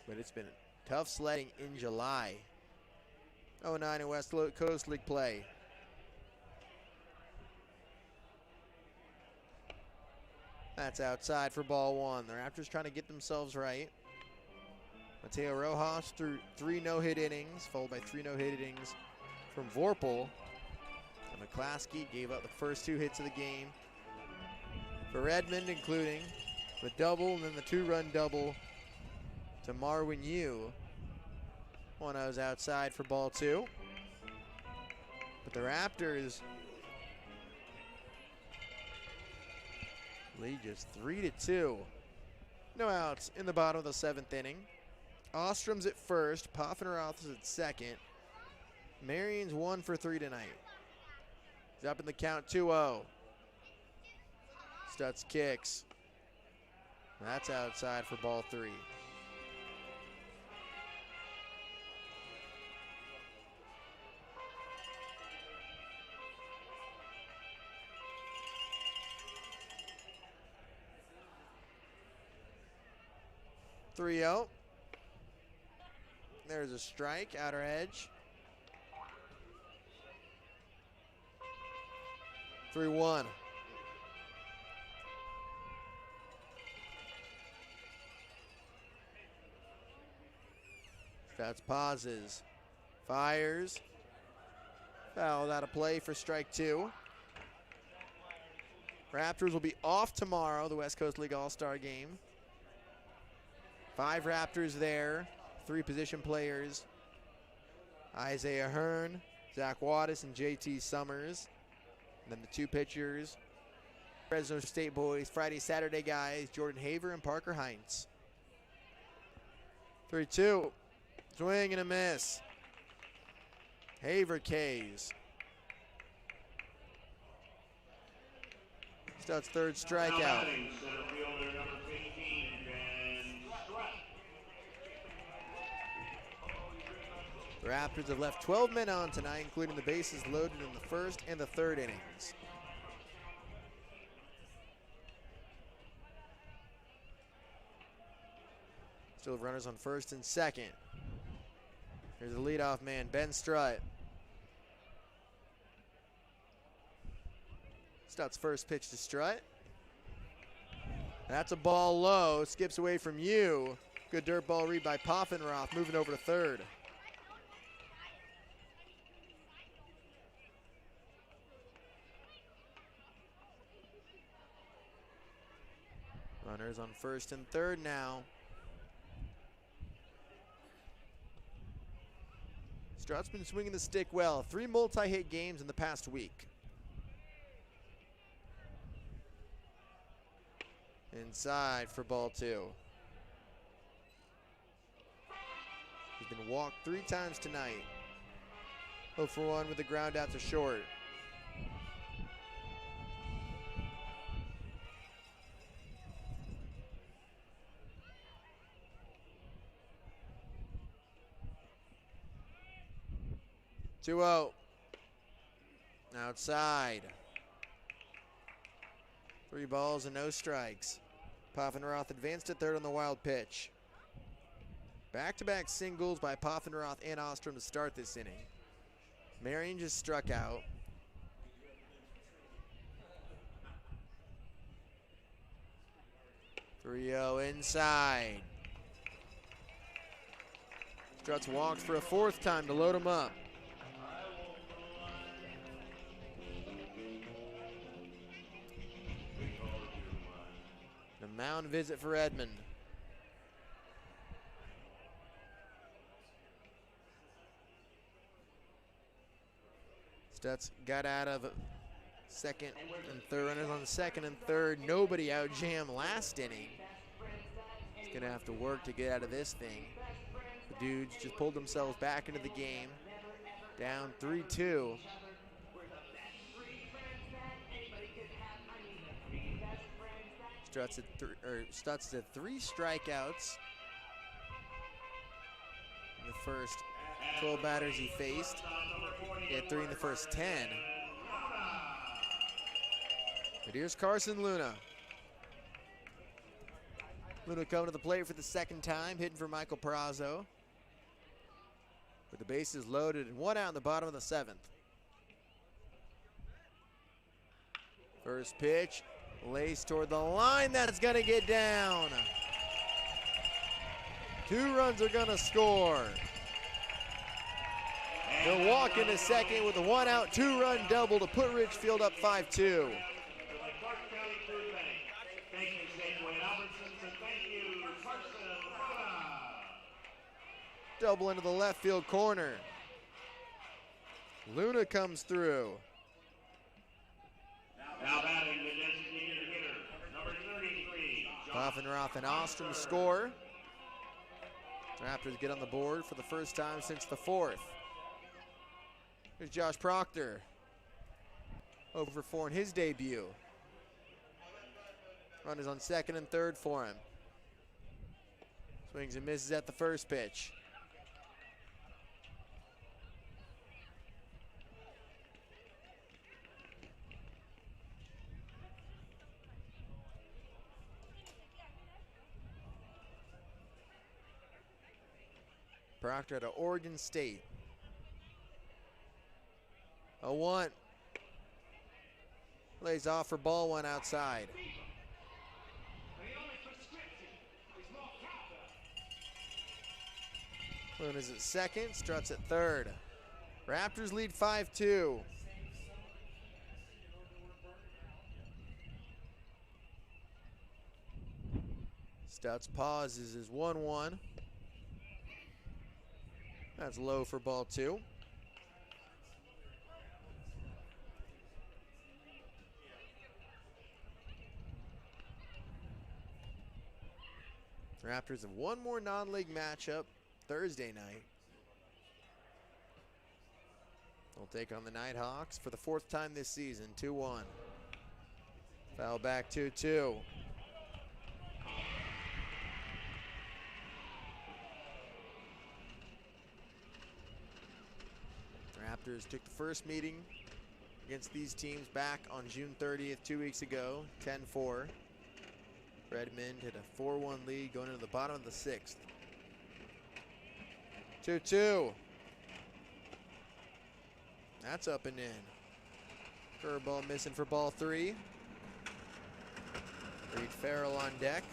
But it's been tough sledding in July. 0-9 in West Coast League play. That's outside for ball 1. The Raptors trying to get themselves right. Mateo Rojas threw 3 no-hit innings, followed by 3 no-hit innings from Vorpal. And McClaskey gave up the first 2 hits of the game for Redmond, including the double and then the 2-run double to Marwin Yu. 1-0's outside for ball 2. But the Raptors lead just 3-2. No outs in the bottom of the 7th inning. Ostrom's at first. Poffenroth is at second. Marion's 1 for 3 tonight. He's up in the count 2-0. Stutz kicks. That's outside for ball 3. There's a strike, outer edge. 3-1. That's pauses. Fires. Fouled out of play for strike 2. Raptors will be off tomorrow, the West Coast League All-Star game. 5 Raptors there, 3 position players. Isaiah Hearn, Zach Wattis, and JT Summers. And then the 2 pitchers. Fresno State boys, Friday, Saturday guys, Jordan Haver and Parker Heinz. 3-2. Swing and a miss. Haver K's. Stutz third strikeout. The Raptors have left 12 men on tonight, including the bases loaded in the first and the third innings. Still have runners on first and second. Here's the leadoff man, Ben Strutt. Stutt's first pitch to Strutt. That's a ball low, skips away from you. Good dirt ball read by Poffenroth, moving over to third. Runners on first and third now. Strutt's been swinging the stick well. 3 multi-hit games in the past week. Inside for ball 2. He's been walked 3 times tonight. 0 for 1 with the ground out to short. Two-0. Outside. 3 balls and no strikes. Poffenroth advanced to third on the wild pitch. Back-to-back singles by Poffenroth and Ostrom to start this inning. Marion just struck out. Three-0 inside. Strutt's walked for a 4th time to load him up. The mound visit for Redmond. Stutz got out of second and third, runners on second and third. Nobody out jam last inning. He's gonna have to work to get out of this thing. The dudes just pulled themselves back into the game. Down 3-2. Stutz had 3 strikeouts in the first 12 batters he faced. He had 3 in the first 10. But here's Carson Luna. Luna coming to the plate for the 2nd time, hitting for Michael Perazo. With the bases loaded and 1 out in the bottom of the 7th. First pitch. Lace toward the line, that's gonna get down. 2 runs are gonna score. They'll walk into second with a 1-out, 2-run double to put Ridgefield up 5-2. Double into the left field corner. Luna comes through. Now batting the designated hitter, number 33. Poffenroth and Ostrom score. Raptors get on the board for the first time since the 4th. Here's Josh Proctor. 0 for 4 in his debut. Runners on second and third for him. Swings and misses at the first pitch. Proctor out of Oregon State. 0-1. Lays off for ball 1 outside. Luna's at second, Strutt's at third. Raptors lead 5-2. Stutz pauses is 1-1. That's low for ball two. Raptors have one more non-league matchup Thursday night. They'll take on the Nighthawks for the fourth time this season, 2-1. Foul back 2-2. Raptors took the first meeting against these teams back on June 30th, 2 weeks ago, 10-4. Redmond hit a 4-1 lead going into the bottom of the sixth. 2-2. That's up and in. Curveball missing for ball three. Reed Farrell on deck.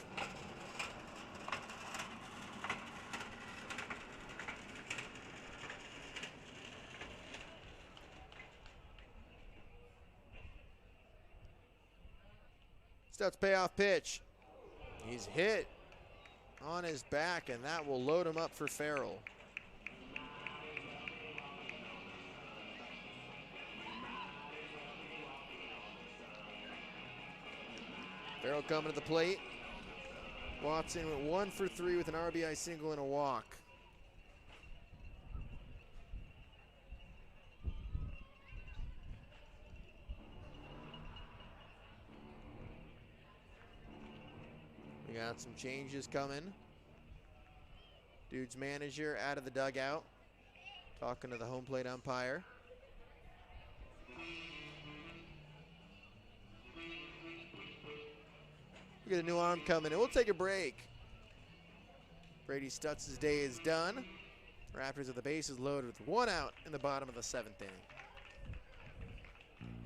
Stutz payoff pitch. He's hit on his back, and that will load him up for Farrell. Farrell coming to the plate. Watson went 1 for 3 with an RBI single and a walk. We got some changes coming. Dude's manager out of the dugout, talking to the home plate umpire. We get a new arm coming in. We'll take a break. Brady Stutz's day is done. Raptors with the bases loaded with one out in the bottom of the seventh inning.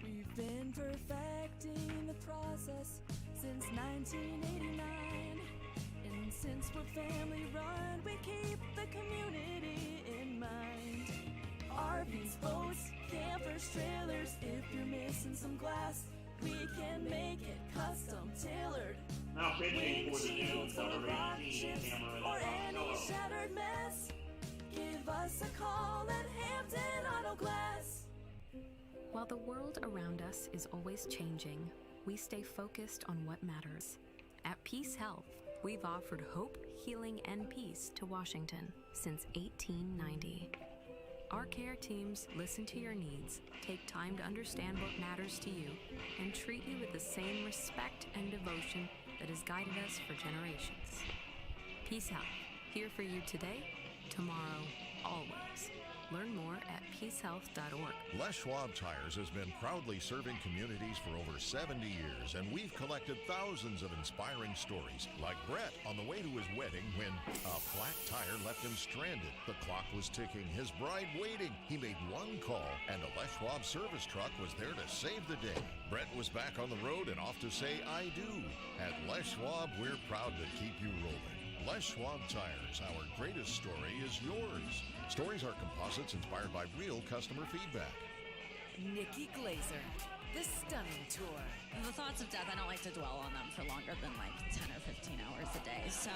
We've been perfecting the process since 1989. And since we're family run, we keep the community in mind. RVs, boats, campers, trailers, if you're missing some glass, we can make it custom tailored. Now pitching for the Dudes, Windshields or number rock 18, chips Cameron or any Costello. shattered mess, give us a call at Hampton Auto Glass. While the world around us is always changing, we stay focused on what matters. At Peace Health, we've offered hope, healing, and peace to Washington since 1890. Our care teams listen to your needs, take time to understand what matters to you, and treat you with the same respect and devotion that has guided us for generations. Peace Health, here for you today, tomorrow, always. Learn more at peacehealth.org. Les Schwab Tires has been proudly serving communities for over 70 years, and we've collected thousands of inspiring stories, like Brett on the way to his wedding when a flat tire left him stranded. The clock was ticking, his bride waiting. He made one call, and a Les Schwab service truck was there to save the day. Brett was back on the road and off to say, I do. At Les Schwab, we're proud to keep you rolling. Les Schwab Tires, our greatest story is yours. Stories are composites inspired by real customer feedback. Nikki Glazer, the Stunning Tour. The thoughts of death, I don't like to dwell on them for longer than like 10 or 15 hours a day, so.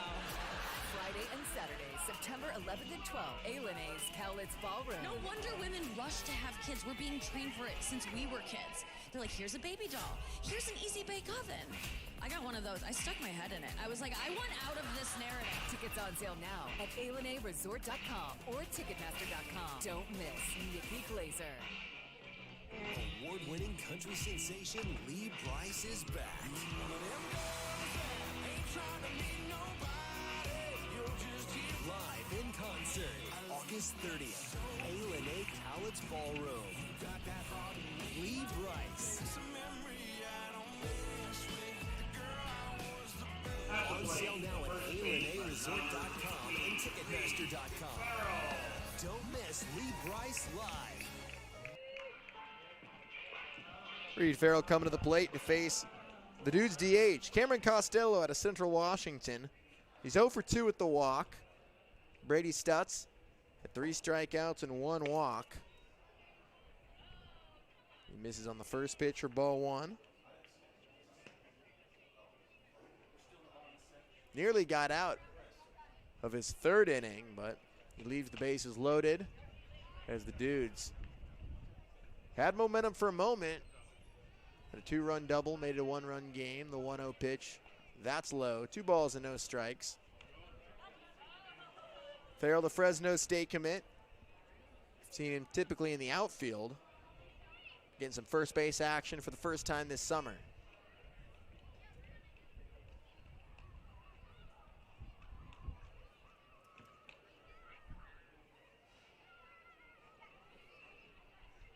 Friday and Saturday, September 11th and 12th, A&A's Cowlitz Ballroom. No wonder women rush to have kids. We're being trained for it since we were kids. They're like, here's a baby doll. Here's an easy bake oven. I got one of those. I stuck my head in it. I was like, I want out of this narrative. Tickets on sale now at ALNAResort.com or Ticketmaster.com. Don't miss Nikki Glazer. Award-winning country sensation Lee Brice is back. Live in concert, August 30th, A&A Cowlitz Ballroom. Lee Brice. On sale now at ALNAResort.com and Ticketmaster.com. Don't miss Lee Brice live. Reed Farrell coming to the plate to face the Dude's DH, Cameron Costello out of Central Washington. He's 0 for 2 with the walk. Brady Stutz Had 3 strikeouts and 1 walk. He misses on the first pitch for ball 1. Nearly got out of his 3rd inning, but he leaves the bases loaded as the Dudes had momentum for a moment. A 2-run double made it a 1-run game. The 1-0 pitch, that's low. 2 balls and no strikes. Farrell, the Fresno State commit. Seen him typically in the outfield. Getting some first base action for the first time this summer.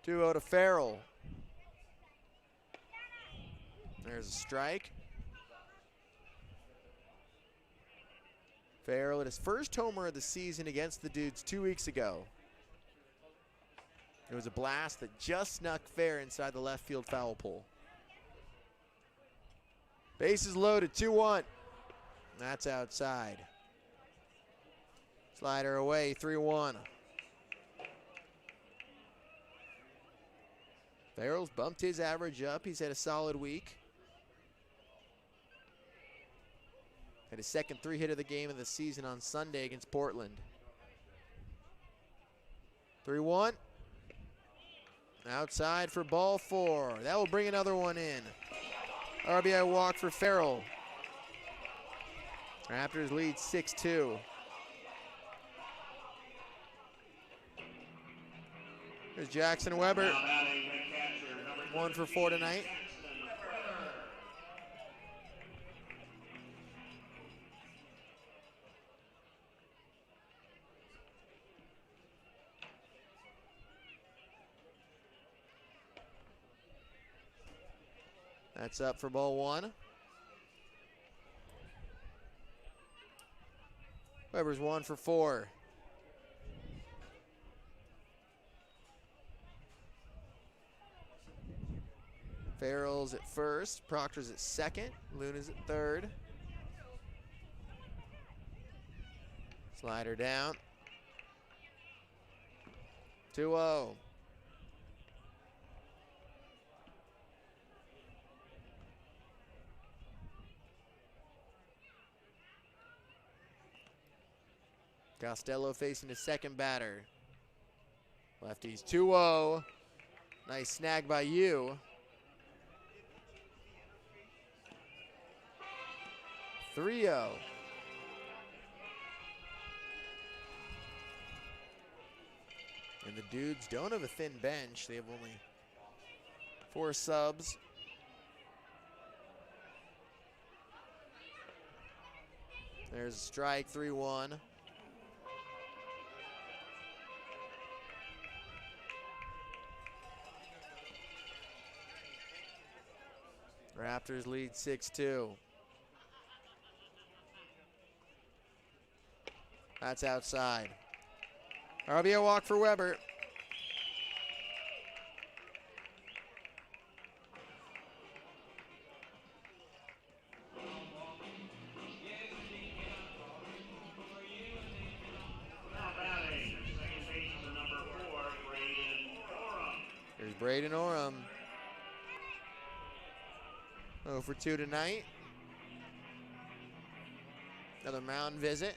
To Farrell. There's a strike. Farrell at his first homer of the season against the Dudes 2 weeks ago. It was a blast that just snuck fair inside the left field foul pole. Bases loaded, 2-1. That's outside. Slider away, 3-1. Farrell's bumped his average up. He's had a solid week. Had his second 3-hit of the game of the season on Sunday against Portland. 3-1. Outside for ball 4. That will bring another one in. RBI walk for Farrell. Raptors lead 6-2. Here's Jackson Weber. 1 for 4 tonight. That's up for ball 1. Weber's 1 for 4. Farrell's at first, Proctor's at second, Luna's at third. Slider down. 2-0. Costello facing his second batter. Lefties 2-0. Nice snag by you. 3-0. And the Dudes don't have a thin bench. They have only 4 subs. There's a strike, 3-1. Raptors lead 6-2. That's outside. RBI walk for Weber. Here's Braden Oram. 0 for 2 tonight. Another mound visit.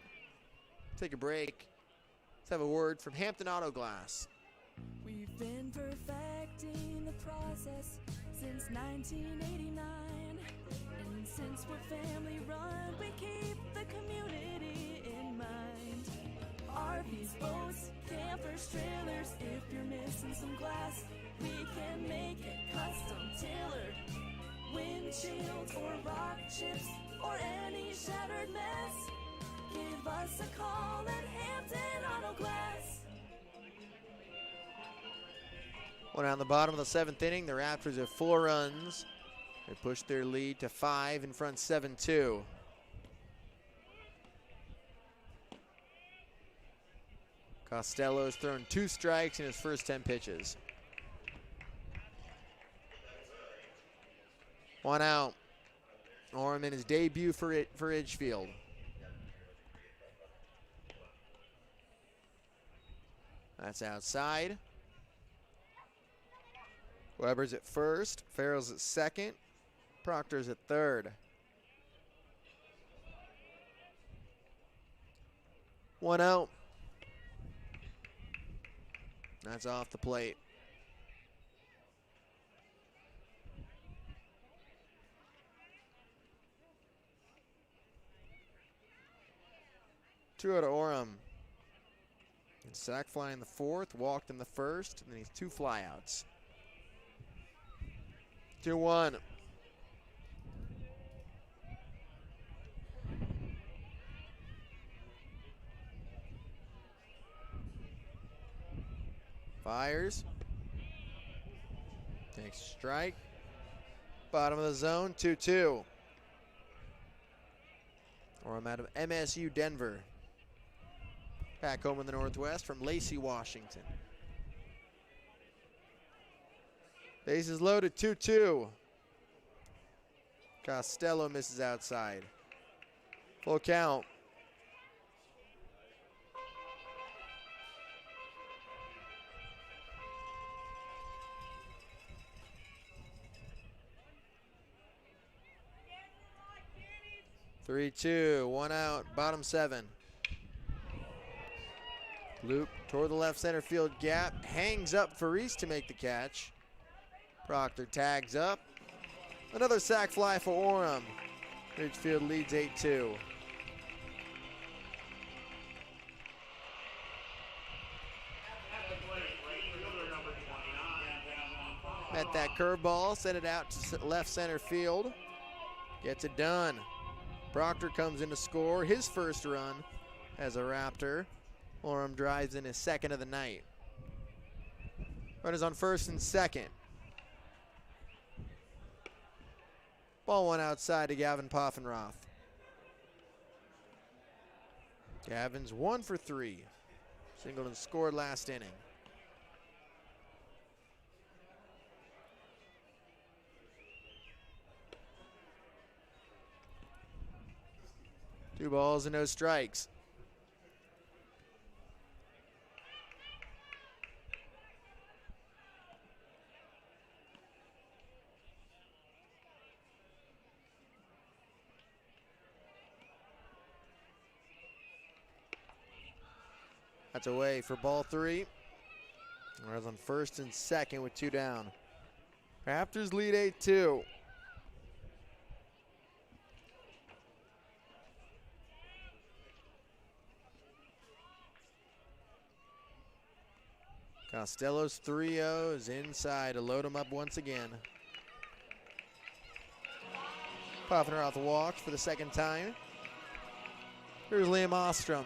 Take a break. Let's have a word from Hampton Auto Glass. We've been perfecting the process since 1989. And since we're family run, we keep the community in mind. RVs, boats, campers, trailers, if you're missing some glass, we can make it custom tailored. Windshields or rock chips or any shattered mess, give us a call at Hampton Auto Glass. One out in the bottom of the 7th inning. The Raptors have 4 runs. They pushed their lead to 5 in front 7-2. Costello's thrown 2 strikes in his first 10 pitches. 1 out. Oram in his debut for Ridgefield. That's outside. Weber's at first. Farrell's at second. Proctor's at third. 1 out. That's off the plate. Two out of Orem. And sack fly in the fourth, walked in the first, and then he's 2 flyouts. 2-1. Fires. Takes a strike. Bottom of the zone, 2-2. Orem out of MSU Denver. Back home in the Northwest from Lacey, Washington. Bases loaded, 2-2. Costello misses outside. Full count. Three, 2, 1 out, bottom 7. Loop toward the left center field gap, hangs up for Reese to make the catch. Proctor tags up. Another sac fly for Orem. Ridgefield leads 8-2. Met that curveball, sent it out to left center field. Gets it done. Proctor comes in to score his first run as a Raptor. Orem drives in his second of the night. Runners on first and second. Ball one outside to Gavin Poffenroth. Gavin's 1 for 3. Singleton scored last inning. Two balls and no strikes. That's away for ball 3. Runners on first and second with 2 down. Raptors lead 8-2. Costello's 3-0 is inside to load him up once again. Poffenroth walks for the second time. Here's Liam Ostrom.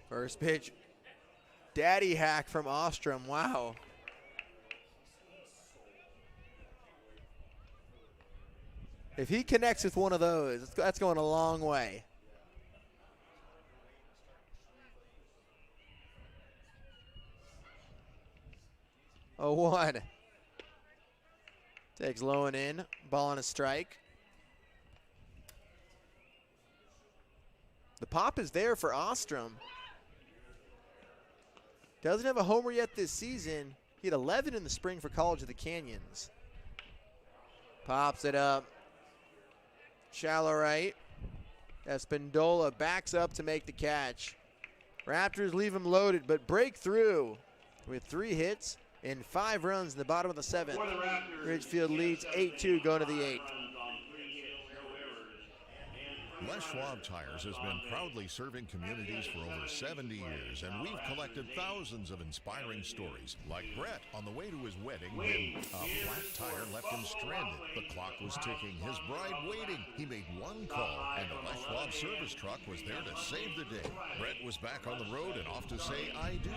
First pitch, daddy hack from Ostrom, wow. If he connects with one of those, that's going a long way. Oh, 1. Takes low and in, ball on a strike. The pop is there for Ostrom. Doesn't have a homer yet this season. He had 11 in the spring for College of the Canyons. Pops it up. Shallow right. Espindola backs up to make the catch. Raptors leave him loaded, but break through with 3 hits and 5 runs in the bottom of the 7th. Ridgefield leads 8-2 going to the 8th. Les Schwab Tires has been proudly serving communities for over 70 years, and we've collected thousands of inspiring stories, like Brett on the way to his wedding when a flat tire left him stranded. The clock was ticking, his bride waiting. He made one call, and the Les Schwab service truck was there to save the day. Brett was back on the road and off to say I do.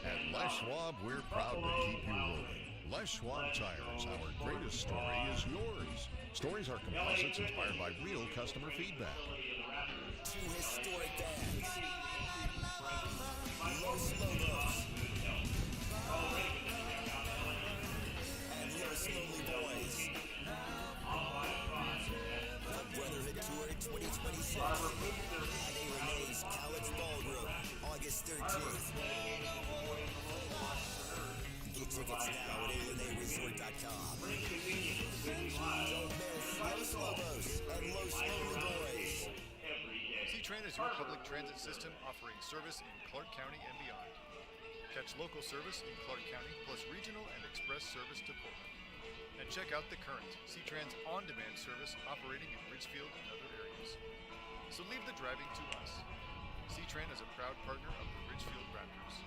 At Les Schwab, we're proud to keep you rolling. Les Schwab Tires, our greatest story is yours. Stories are composites inspired by real customer feedback. Two historic bands. Los Lobos. And Los Lonely Boys. The Brotherhood Tour 2026 at A&A's College Ballroom, August 13th. Get tickets now at ANAResort.com. Don't miss Los Lobos and Los Lonely Boys. C-Tran is your public transit system offering service in Clark County and beyond. Catch local service in Clark County plus regional and express service to Portland. And check out The Current, C-Tran's on-demand service operating in Ridgefield and other areas. So leave the driving to us. C-Tran is a proud partner of the Ridgefield Raptors.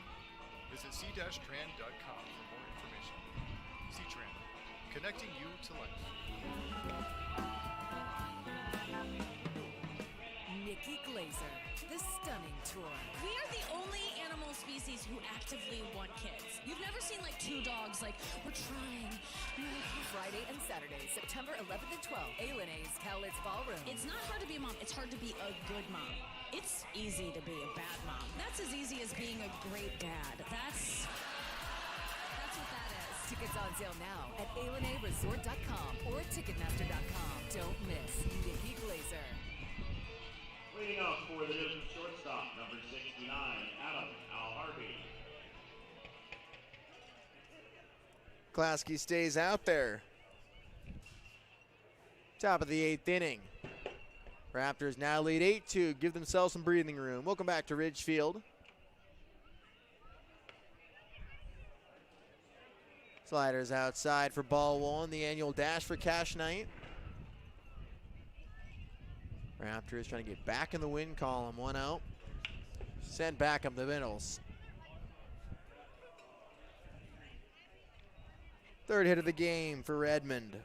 Visit c-tran.com for more information. C-Tran, connecting you to life. Nikki Glazer, the Stunning Tour. We are the only animal species who actively want kids. You've never seen like two dogs like, we're trying. Friday and Saturday, September 11th and 12th, A&A's Cowlitz Ballroom. It's not hard to be a mom, it's hard to be a good mom. It's easy to be a bad mom. That's as easy as being a great dad. That's what that is. Tickets on sale now at ALNAResort.com or Ticketmaster.com. Don't miss Nikki Glazer. Leading up for the Disney shortstop, number 69, Adam Al-Harvey. Klasky stays out there. Top of the 8th inning. Raptors now lead 8-2, give themselves some breathing room. Welcome back to Ridgefield. Sliders outside for ball one, the annual Dash for Cash night. Raptors trying to get back in the win column, one out. Sent back up the middles. Third hit of the game for Redmond.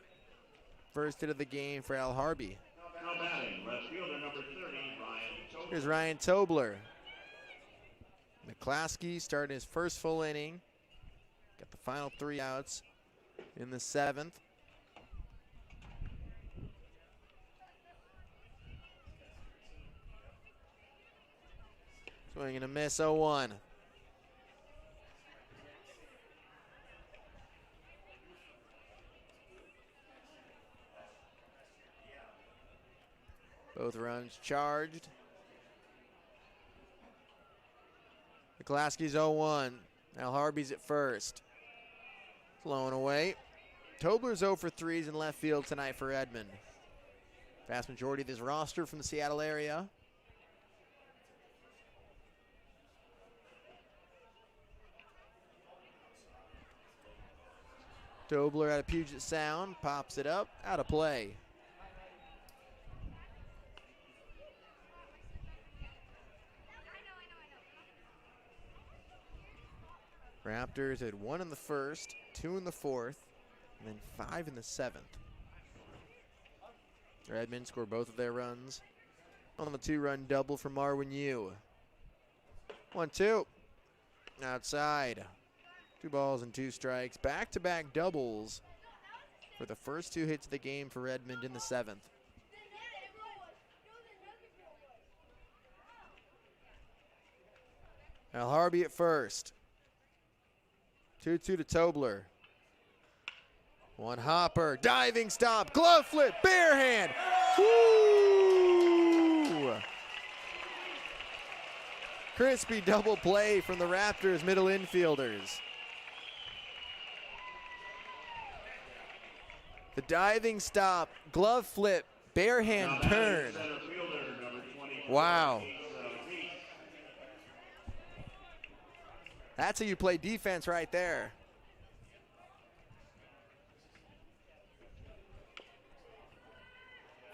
First hit of the game for Al Harvey. Now batting, left fielder number 30, Ryan Tobler. Here's Ryan Tobler. McClaskey starting his first full inning. Got the final 3 outs in the 7th. Swing and a miss, 0-1. Both runs charged. McClaskey's 0-1. Al Harvey's at first. Flown away. Tobler's 0 for 3s in left field tonight for Redmond. Vast majority of this roster from the Seattle area. Tobler out of Puget Sound, pops it up, out of play. Raptors had 1 in the first, 2 in the 4th, and then 5 in the 7th. Redmond scored both of their runs on the 2-run double for Marwin Yu. 1-2. Outside. 2 balls and 2 strikes. Back-to-back doubles for the first 2 hits of the game for Redmond in the 7th. Al Harvey at first. 2-2 to Tobler. 1 hopper, diving stop, glove flip, bare hand. Woo! Crispy double play from the Raptors middle infielders. The diving stop, glove flip, bare hand turn. Wow. That's how you play defense right there.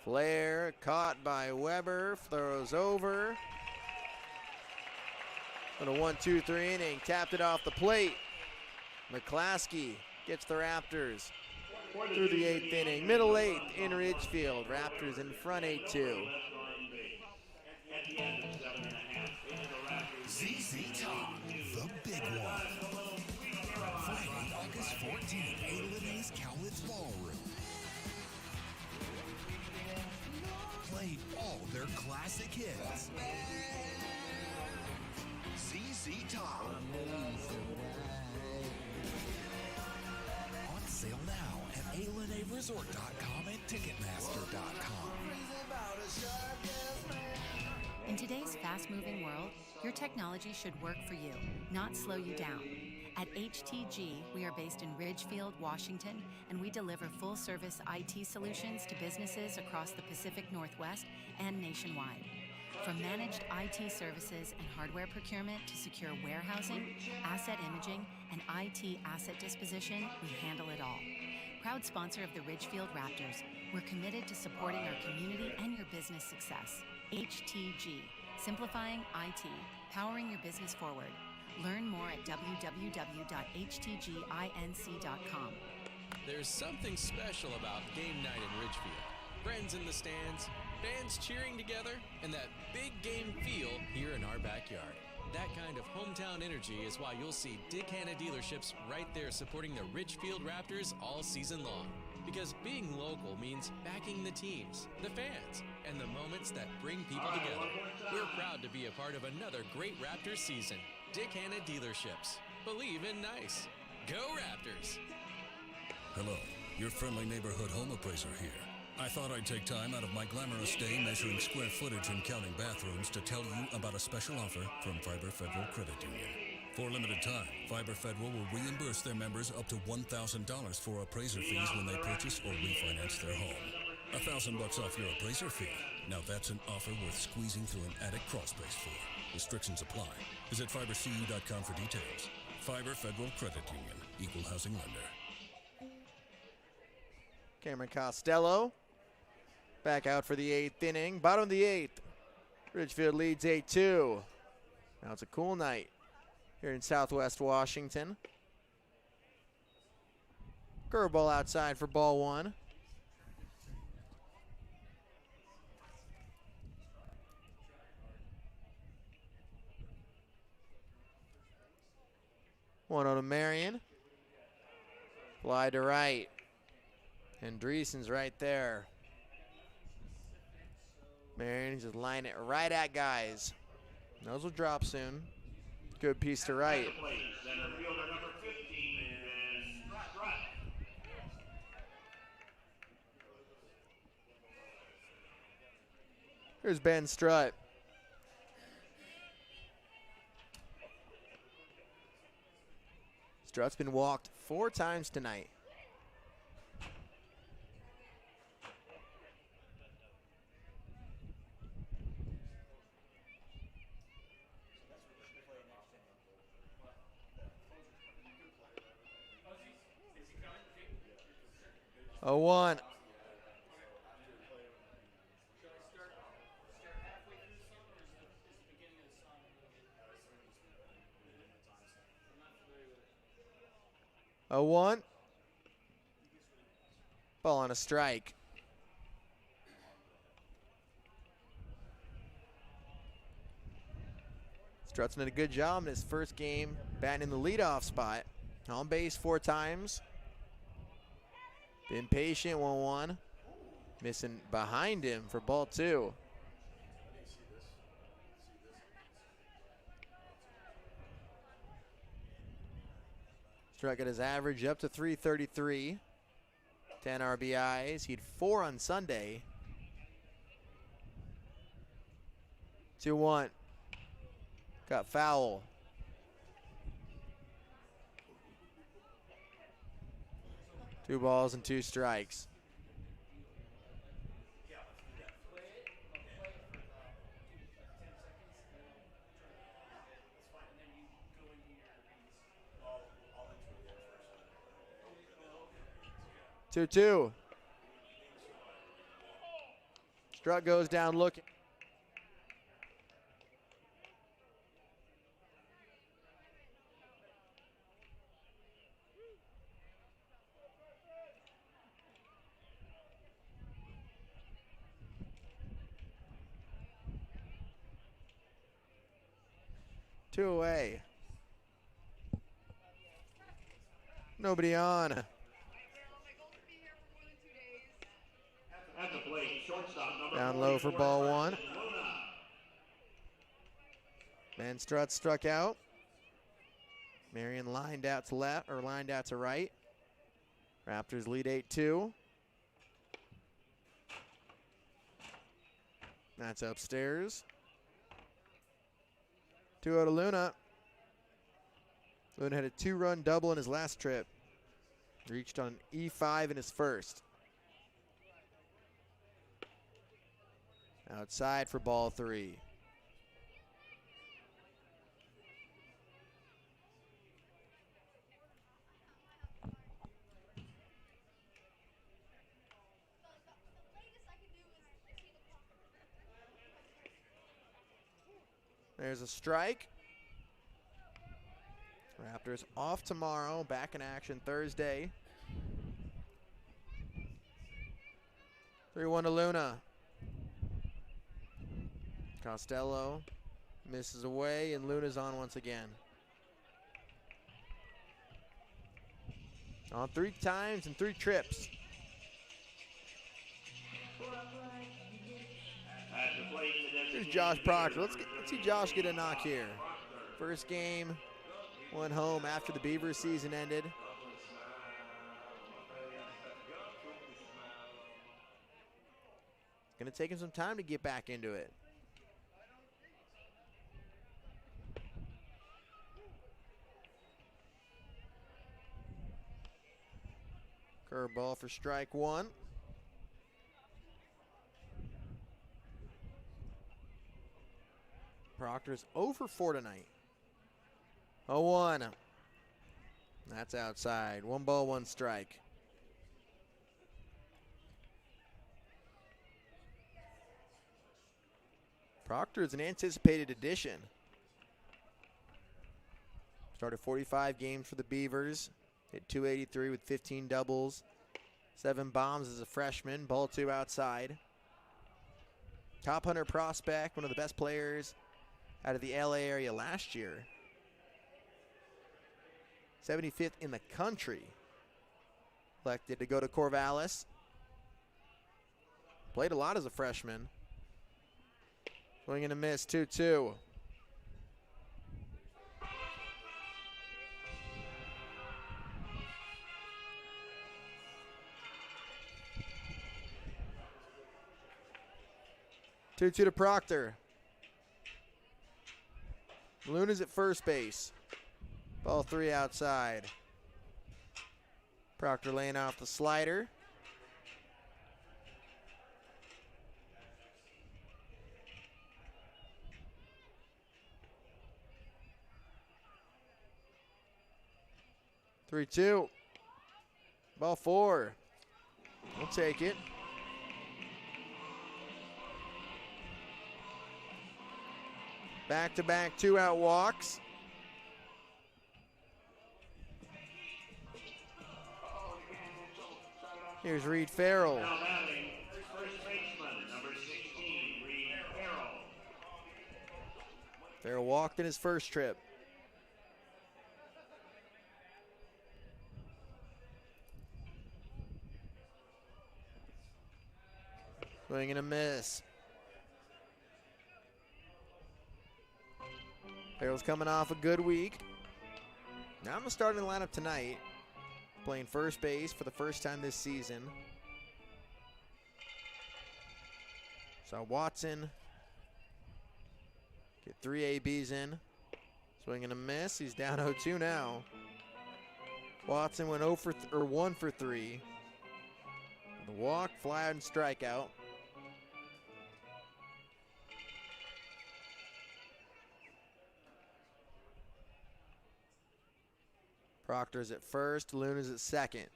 Flair caught by Weber, throws over. On a 1-2-3 inning, tapped it off the plate. McClaskey gets the Raptors through the 8th inning. Middle 8th in Ridgefield. Raptors in front 8-2. ZZ Top, the big one. Friday, August 14th, A&A's Cowlitz Ballroom. Play all their classic hits. ZZ Top. On sale now at ALNAResort.com and Ticketmaster.com. In today's fast-moving world, your technology should work for you, not slow you down. At HTG, we are based in Ridgefield, Washington, and we deliver full-service IT solutions to businesses across the Pacific Northwest and nationwide. From managed IT services and hardware procurement to secure warehousing, asset imaging, and IT asset disposition, we handle it all. Proud sponsor of the Ridgefield Raptors, we're committed to supporting our community and your business success. HTG, simplifying IT, powering your business forward. Learn more at www.htginc.com. There's something special about game night in Ridgefield. Friends in the stands, fans cheering together, and that big game feel here in our backyard. That kind of hometown energy is why you'll see Dick Hanna dealerships right there supporting the Ridgefield Raptors all season long. Because being local means backing the teams, the fans, and the moments that bring people together. We're proud to be a part of another great Raptors season. Dick Hanna Dealerships. Believe in nice. Go Raptors! Hello, your friendly neighborhood home appraiser here. I thought I'd take time out of my glamorous day measuring square footage and counting bathrooms to tell you about a special offer from Fiber Federal Credit Union. For a limited time, Fiber Federal will reimburse their members up to $1,000 for appraiser fees when they purchase or refinance their home. $1,000 off your appraiser fee. Now that's an offer worth squeezing through an attic crawlspace for. Restrictions apply. Visit fibercu.com for details. Fiber Federal Credit Union. Equal housing lender. Cameron Costello back out for the 8th inning. Bottom of the 8th. Ridgefield leads 8-2. Now it's a cool night here in Southwest Washington. Curveball outside for ball 1. One on to Marion. Fly to right. And Dreesen's right there. Marion just line it right at guys. Those will drop soon. Good piece to right. Here's Ben Strutt. Strutt's been walked 4 times tonight. A 1. A 1. Ball on a strike. Strutt's did a good job in his first game, batting in the leadoff spot. On base 4 times. Been patient, 1-1. Missing behind him for ball 2. Strutt got his average up to 333. 10 RBIs. He had 4 on Sunday. 2-1. Got foul. Two balls and 2 strikes. Two. Strutt goes down looking. Two away. Nobody on. At the plate, shortstop number Down low for ball 1. Luna. Ben Strutt struck out. Marion lined out to left, or lined out to right. Raptors lead 8-2. That's upstairs. 2-0 to Luna. Luna had a 2-run double in his last trip. Reached on E5 in his first. Outside for ball 3. There's a strike. Raptors off tomorrow, back in action Thursday. 3-1 to Luna. Costello misses away, and Luna's on once again. On 3 times and 3 trips. Here's Josh Proctor. Let's see Josh get a knock here. First game, went home after the Beavers season ended. It's going to take him some time to get back into it. Curveball for strike 1. Proctor's 0 for 4 tonight. 0-1. That's outside. 1 ball, 1 strike. Proctor is an anticipated addition. Started 45 games for the Beavers. Hit .283 with 15 doubles. 7 bombs as a freshman. Ball 2 outside. Top 100 prospect. One of the best players out of the LA area last year. 75th in the country. Elected to go to Corvallis. Played a lot as a freshman. Swing and a miss, 2-2. To Proctor. Luna's at first base. Ball 3 outside. Proctor laying off the slider. Three, 2. Ball 4. We'll take it. Back-to-back 2-out walks. Here's Reed Farrell. Now batting, first baseman, number 16, Reed Farrell. Farrell walked in his first trip. Swing and a miss. Farrell's coming off a good week. Now I'm starting the lineup tonight. Playing first base for the first time this season. So Watson get 3 ABs in. Swing and a miss. He's down 0-2 now. Watson went 1 for 3. The walk, fly out, and strikeout. Proctor's at first, Luna's at second.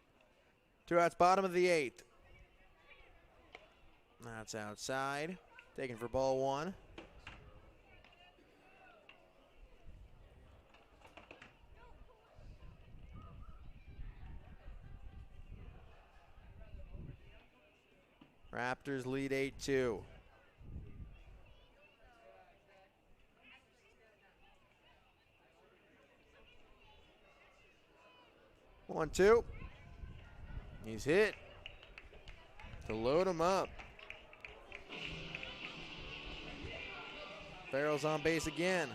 2 outs, bottom of the 8th. That's outside. Taken for ball 1. Raptors lead 8-2. 1-2. He's hit to load him up. Farrell's on base again.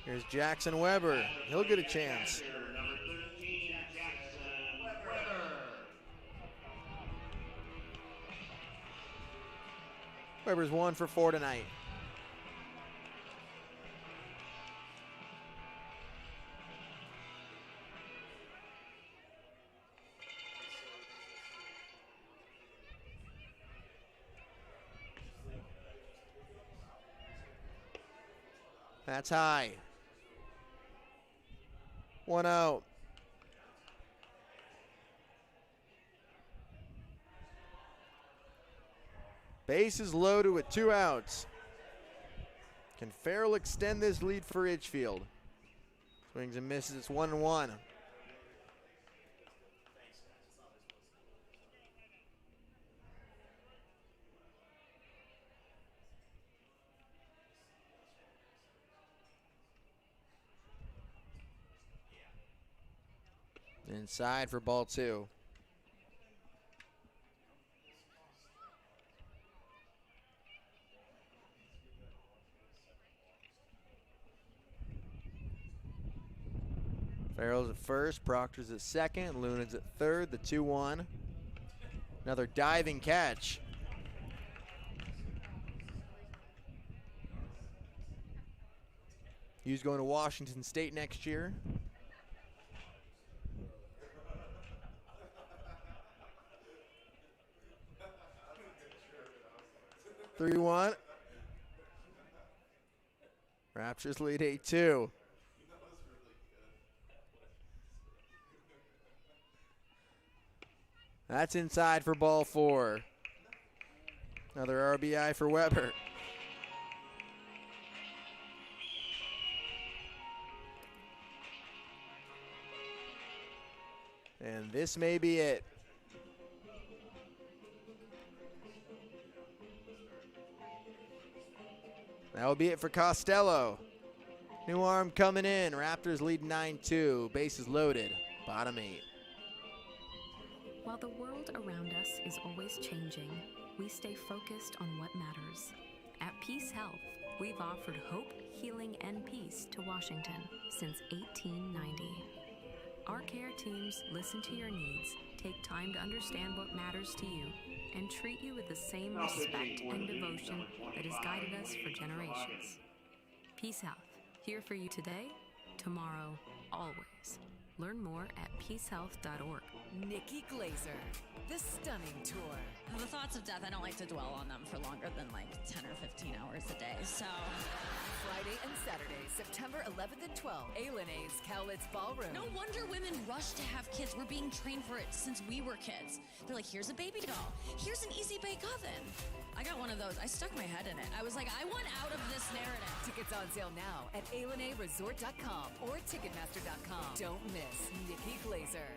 Here's Jackson Weber. He'll get a chance. Number 13, Jackson Weber. Weber's 1 for 4 tonight. That's high. 1 out. Bases loaded with 2 outs. Can Farrell extend this lead for Ridgefield? Swings and misses. It's 1-1. Inside for ball 2. Farrell's at first, Proctor's at second, Luna's at third, the 2-1. Another diving catch. He's going to Washington State next year. 3-1. Raptors lead 8-2. That's inside for ball 4. Another RBI for Weber. And this may be it. That will be it for Costello. New arm coming in. Raptors lead 9-2. Bases loaded. Bottom 8. While the world around us is always changing, we stay focused on what matters. At Peace Health, we've offered hope, healing, and peace to Washington since 1890. Our care teams listen to your needs, take time to understand what matters to you, and treat you with the same respect and devotion that has guided us for generations. Peace Health, here for you today, tomorrow, always. Learn more at peacehealth.org. Nikki Glazer, the Stunning Tour. The thoughts of death, I don't like to dwell on them for longer than like 10 or 15 hours a day, so. Friday and Saturday, September 11th and 12th, A&A's Cowlitz Ballroom. No wonder women rush to have kids. We're being trained for it since we were kids. They're like, here's a baby doll. Here's an easy bake oven. I got one of those. I stuck my head in it. I was like, I want out of this narrative. Tickets on sale now at ALNAResort.com or Ticketmaster.com. Don't miss Nikki Glazer.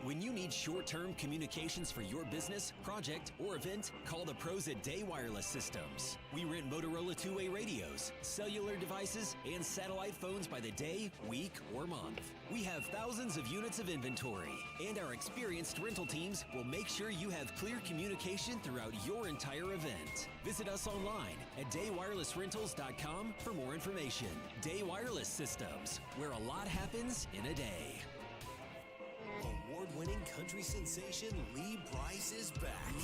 When you need short-term communications for your business, project, or event, call the pros at Day Wireless Systems. We rent Motorola two-way radios, cellular devices, and satellite phones by the day, week, or month. We have thousands of units of inventory, and our experienced rental teams will make sure you have clear communication throughout your entire event. Visit us online at daywirelessrentals.com for more information. Day Wireless Systems, where a lot happens in a day. Award-winning country sensation Lee Brice is back.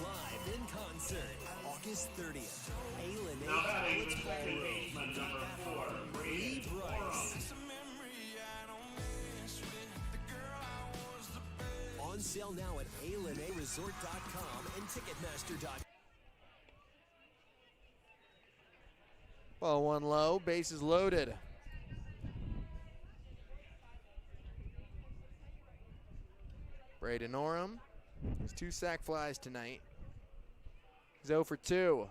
Live in concert, August 30th. A&A Cowlitz Ballroom. Lee Brice. On sale now at ALNAResort.com and Ticketmaster.com. Ball 1 low, bases loaded. Braden Oram has 2 sac flies tonight. He's 0 for 2.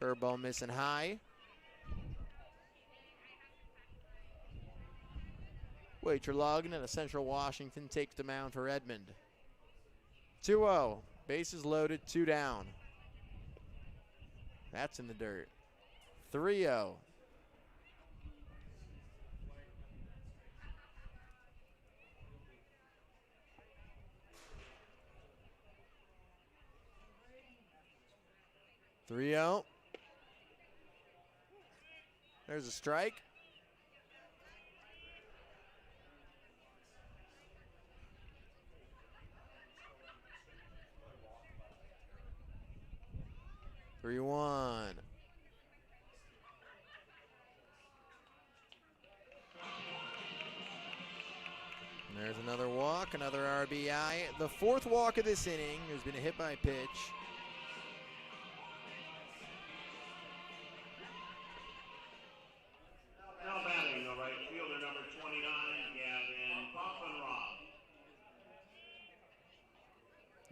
Curveball missing high. Waiter Logan out of Central Washington takes the mound for Redmond. 2-0. Bases loaded, 2 down. That's in the dirt. 3-0. There's a strike. Three one. There's another walk, another RBI. The 4th walk of this inning. There's been a hit by pitch. Now batting the right fielder, number 29, Gavin Poffenroth.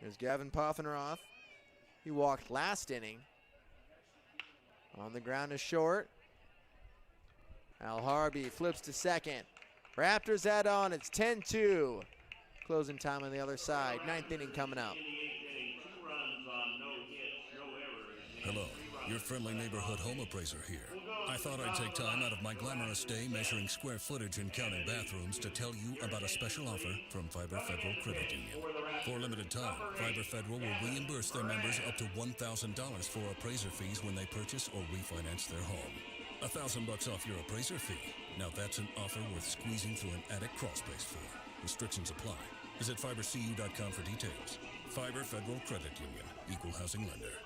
There's Gavin Poffenroth. He walked last inning. On the ground is short. Al Harvey flips to second. Raptors add on. It's 10-2. Closing time on the other side. 9th inning coming up. Hello, your friendly neighborhood home appraiser here. I thought I'd take time out of my glamorous day measuring square footage and counting bathrooms to tell you about a special offer from Fiber Federal Credit Union. For a limited time, Fiber Federal will reimburse their members up to $1,000 for appraiser fees when they purchase or refinance their home. $1,000 off your appraiser fee. Now that's an offer worth squeezing through an attic crawlspace for. Restrictions apply. Visit fibercu.com for details. Fiber Federal Credit Union. Equal housing lender.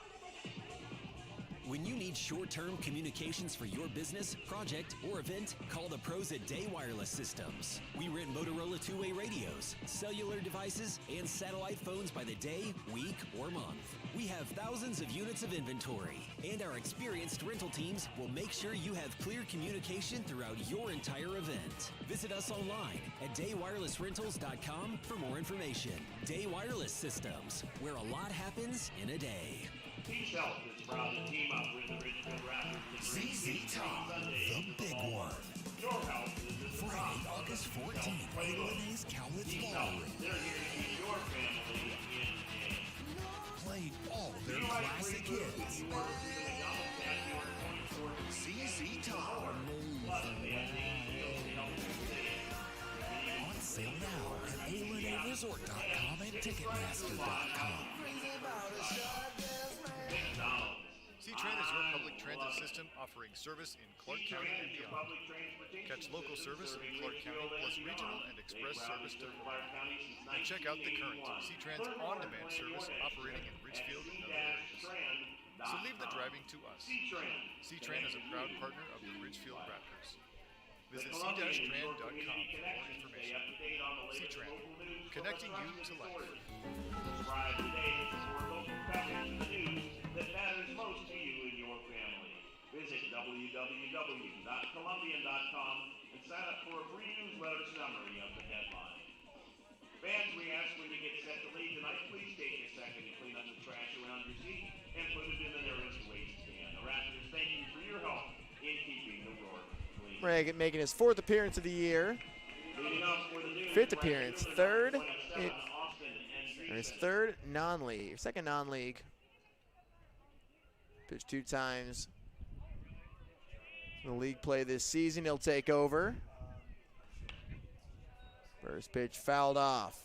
When you need short-term communications for your business, project, or event, call the pros at Day Wireless Systems. We rent Motorola two-way radios, cellular devices, and satellite phones by the day, week, or month. We have thousands of units of inventory, and our experienced rental teams will make sure you have clear communication throughout your entire event. Visit us online at daywirelessrentals.com for more information. Day Wireless Systems, where a lot happens in a day. Peace Health is proud to team up with the Ridgefield Raptors. ZZ Top, the big one. Your health is at the top. Friday, August 14th, Lebanese Cowlitz Ballroom. They're here to keep your family in shape. Playing all their classic hits. ZZ Top. On sale now at ALNAResort.com and Ticketmaster.com. C-Tran is your public transit system offering service in Clark County and beyond. Catch local service in Clark County plus regional and express service to Florida. And check out the current C-Tran's on-demand service operating in Ridgefield and other areas. So leave the driving to us. C-Tran is a proud partner of the Ridgefield Raptors. Visit c-tran.com for more information. C-Tran, connecting you to life. Subscribe today for local coverage of the news that matters most to you and your family. Visit www.columbian.com and sign up for a free newsletter summary of the headline. Fans, we ask when you get set to leave tonight, please take a second to clean up the trash around your seat and put it in the nearest waste can. The Raptors thank you for your help in keeping the Roar clean. Reagan making his 4th appearance of the year. 5th appearance, 3rd. His 3rd non-league, 2nd non-league. Pitched 2 times in the league play this season. He'll take over. First pitch fouled off.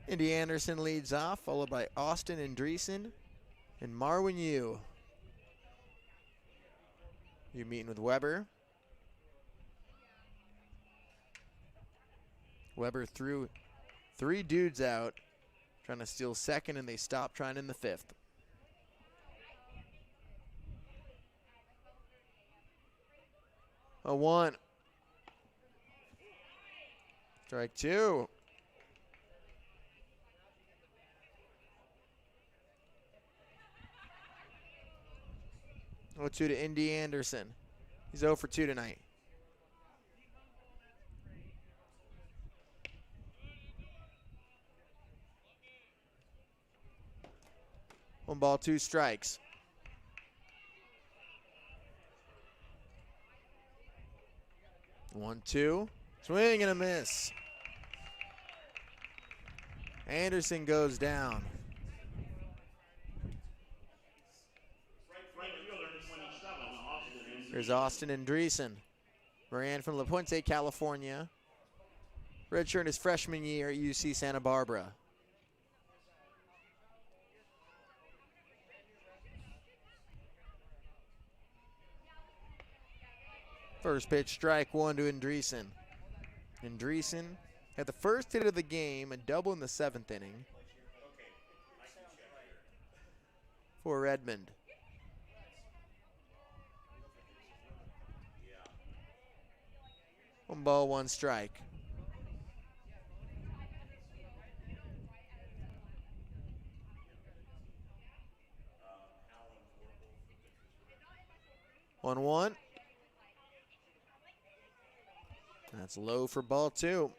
Indy Anderson leads off, followed by Austin Andreessen and Marwin Yu. You meeting with Weber. Weber threw 3 dudes out, trying to steal 2nd, and they stopped trying in the 5th. A 1. Strike 2. Oh, 2 to Indy Anderson. He's 0 for 2 tonight. One ball, 2 strikes. One, 2. Swing and a miss. Anderson goes down. Here's Austin Andreessen. Moran from La Puente, California. Redshirt his freshman year at UC Santa Barbara. First pitch, strike one to Andreessen. Andreessen had the first hit of the game, a double in the 7th inning for Redmond. One ball, one strike. One one. That's low for ball two.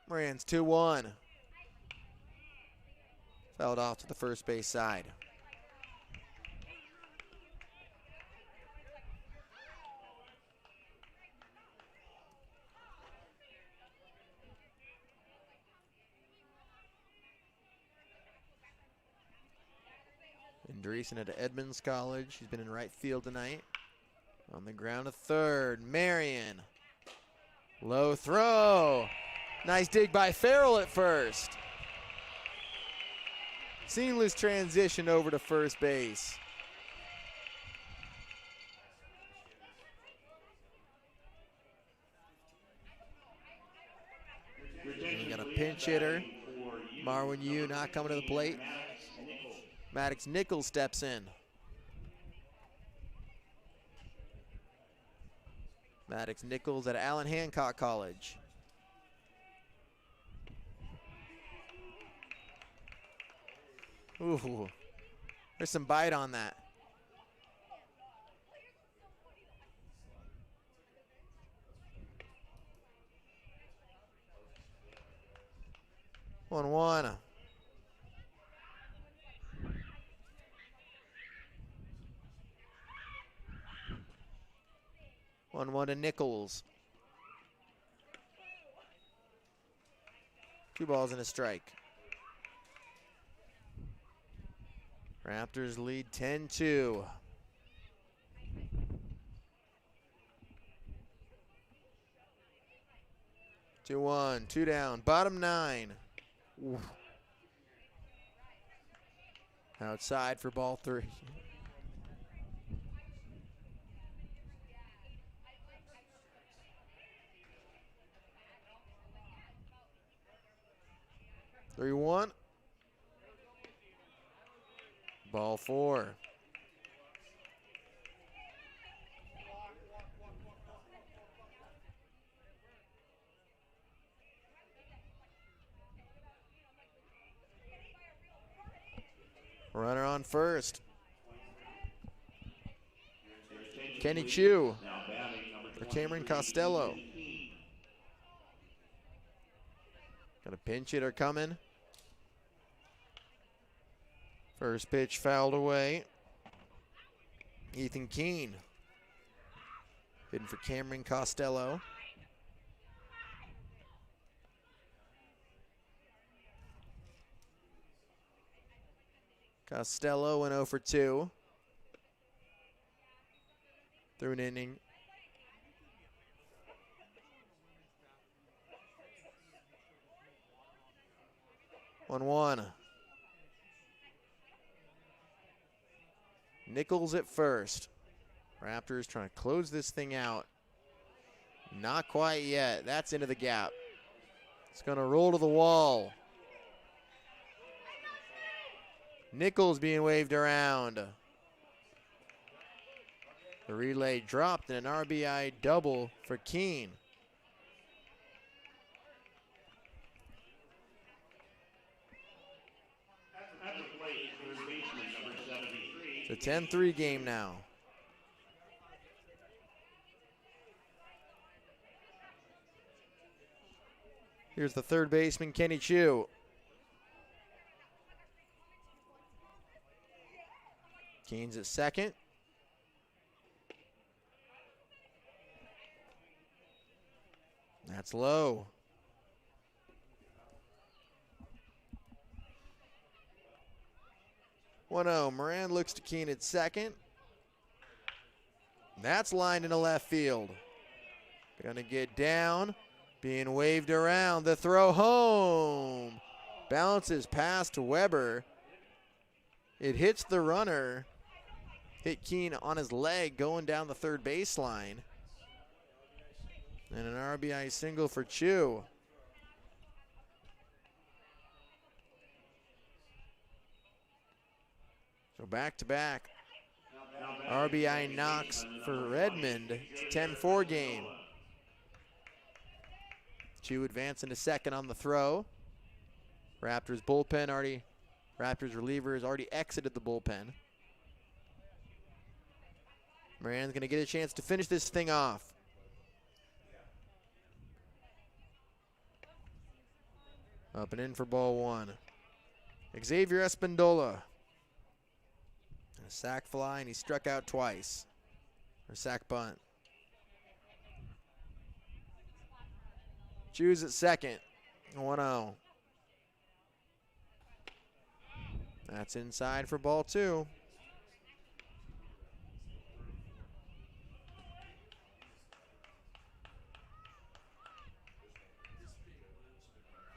Moran's 2-1. Fouled off to the first base side. Andreessen at Edmonds College. He's been in right field tonight. On the ground to third. Marion. Low throw. Nice dig by Farrell at first. Seamless transition over to first base. We got a pinch hitter. Marwin Yu not coming to the plate. Maddox Nichols steps in. Maddox Nichols at Allen Hancock College. Ooh, there's some bite on that. One one. One one to Nichols. 2 balls and a strike. Raptors lead 10-2. Two one, 2 down, bottom 9. Ooh. Outside for ball 3. Three one. Ball 4. Runner on first. Kenny Chu for Cameron Costello. Got a pinch hitter coming. First pitch fouled away. Ethan Keene hitting for Cameron Costello. Costello went 0 for 2. Through an inning. One one. Nichols at first. Raptors trying to close this thing out. Not quite yet. That's into the gap. It's going to roll to the wall. Nichols being waved around. The relay dropped and an RBI double for Keene. It's a 10-3 game now. Here's the third baseman, Kenny Chu. Keene's at second. That's low. Moran looks to Keene at second. That's lined into left field. Gonna get down, being waved around. The throw home. Bounces past Weber. It hits the runner. Hit Keene on his leg going down the third baseline. And an RBI single for Chu. So back-to-back RBI knocks for Redmond. It's a 10-4 game. Chu advancing to second on the throw. Raptors reliever has already exited the bullpen. Moran's going to get a chance to finish this thing off. Up and in for ball one. Xavier Espindola. A sac fly, and he struck out twice. Or sac bunt. Choose at second. 1-0. That's inside for ball two.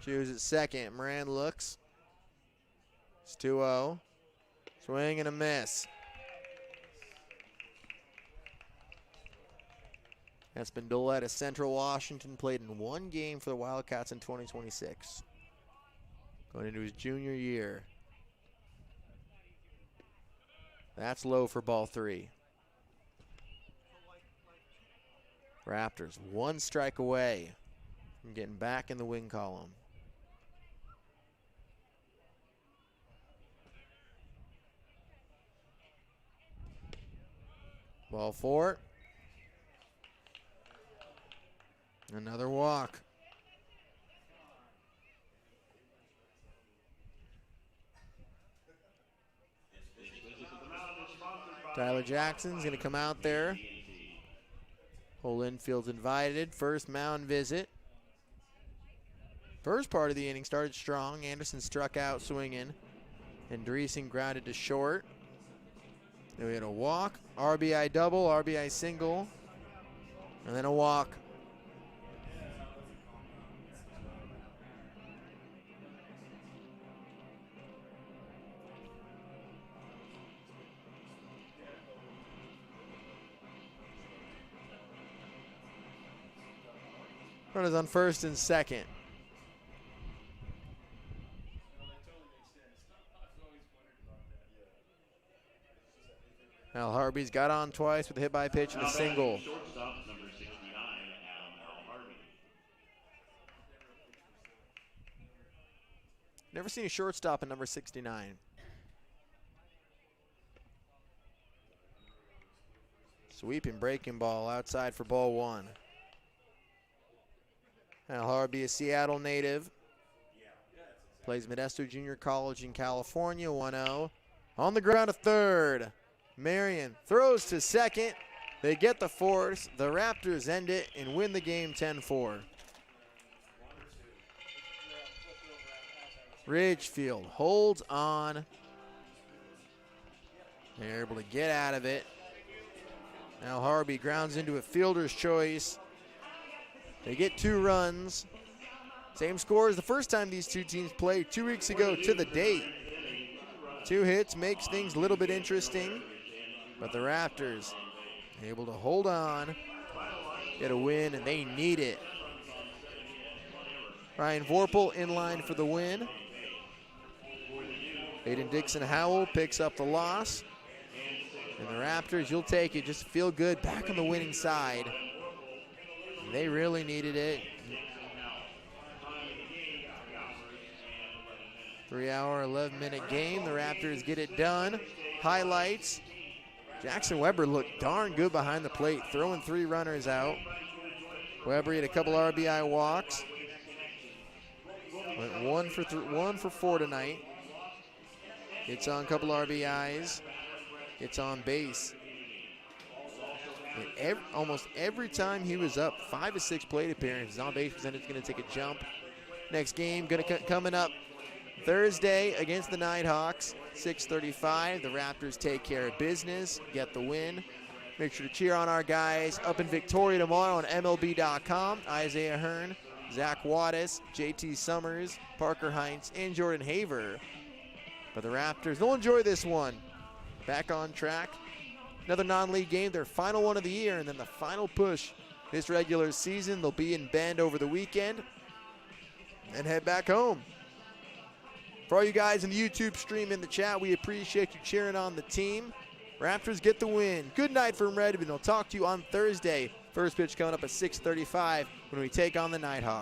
Choose at second. Moran looks. It's 2-0. Swing and a miss. Espindola out of Central Washington, played in one game for the Wildcats in 2026. Going into his junior year. That's low for ball three. Raptors one strike away from getting back in the win column. Ball four. Another walk. Tyler Jackson's going to come out there. Whole infield's invited. First mound visit. First part of the inning started strong. Anderson struck out swinging. And Dreesen grounded to short. Then we had a walk, RBI double, RBI single, and then a walk. Runners on first and second. Al Harvey's got on twice with a hit by pitch and a single. Shortstop, number 69, Al Harvey. Never seen a shortstop in number 69. Sweeping breaking ball outside for ball one. Al Harvey, a Seattle native. Plays Modesto Junior College in California, 1-0. On the ground to third. Marion throws to second. They get the force. The Raptors end it and win the game 10-4. Ridgefield holds on. They're able to get out of it. Now Harvey grounds into a fielder's choice. They get 2 runs. Same score as the first time these two teams played 2 weeks ago to the date. 2 hits makes things a little bit interesting. But the Raptors able to hold on, get a win, and they need it. Ryan Vorpal in line for the win. Aiden Dixon-Howell picks up the loss. And the Raptors, you'll take it, just feel good, back on the winning side. They really needed it. 3-hour, 11-minute game. The Raptors get it done. Highlights. Jackson Weber looked darn good behind the plate, throwing 3 runners out. Weber had a couple RBI walks. Went 1 for 4 tonight. Gets on a couple RBIs. gets on base. And almost every time he was up, 5 of 6 plate appearances, on base percentage is going to take a jump. Next game coming up Thursday against the Nighthawks, 6:35. The Raptors take care of business, get the win. Make sure to cheer on our guys up in Victoria tomorrow on MLB.com. Isaiah Hearn, Zach Wattis, JT Summers, Parker Heinz, and Jordan Haver. But the Raptors, they'll enjoy this one. Back on track. Another non-league game, their final one of the year, and then the final push this regular season. They'll be in Bend over the weekend and head back home. For all you guys in the YouTube stream in the chat, we appreciate you cheering on the team. Raptors get the win. Good night from Redmond. We'll talk to you on Thursday. First pitch coming up at 6:35 when we take on the Nighthawks.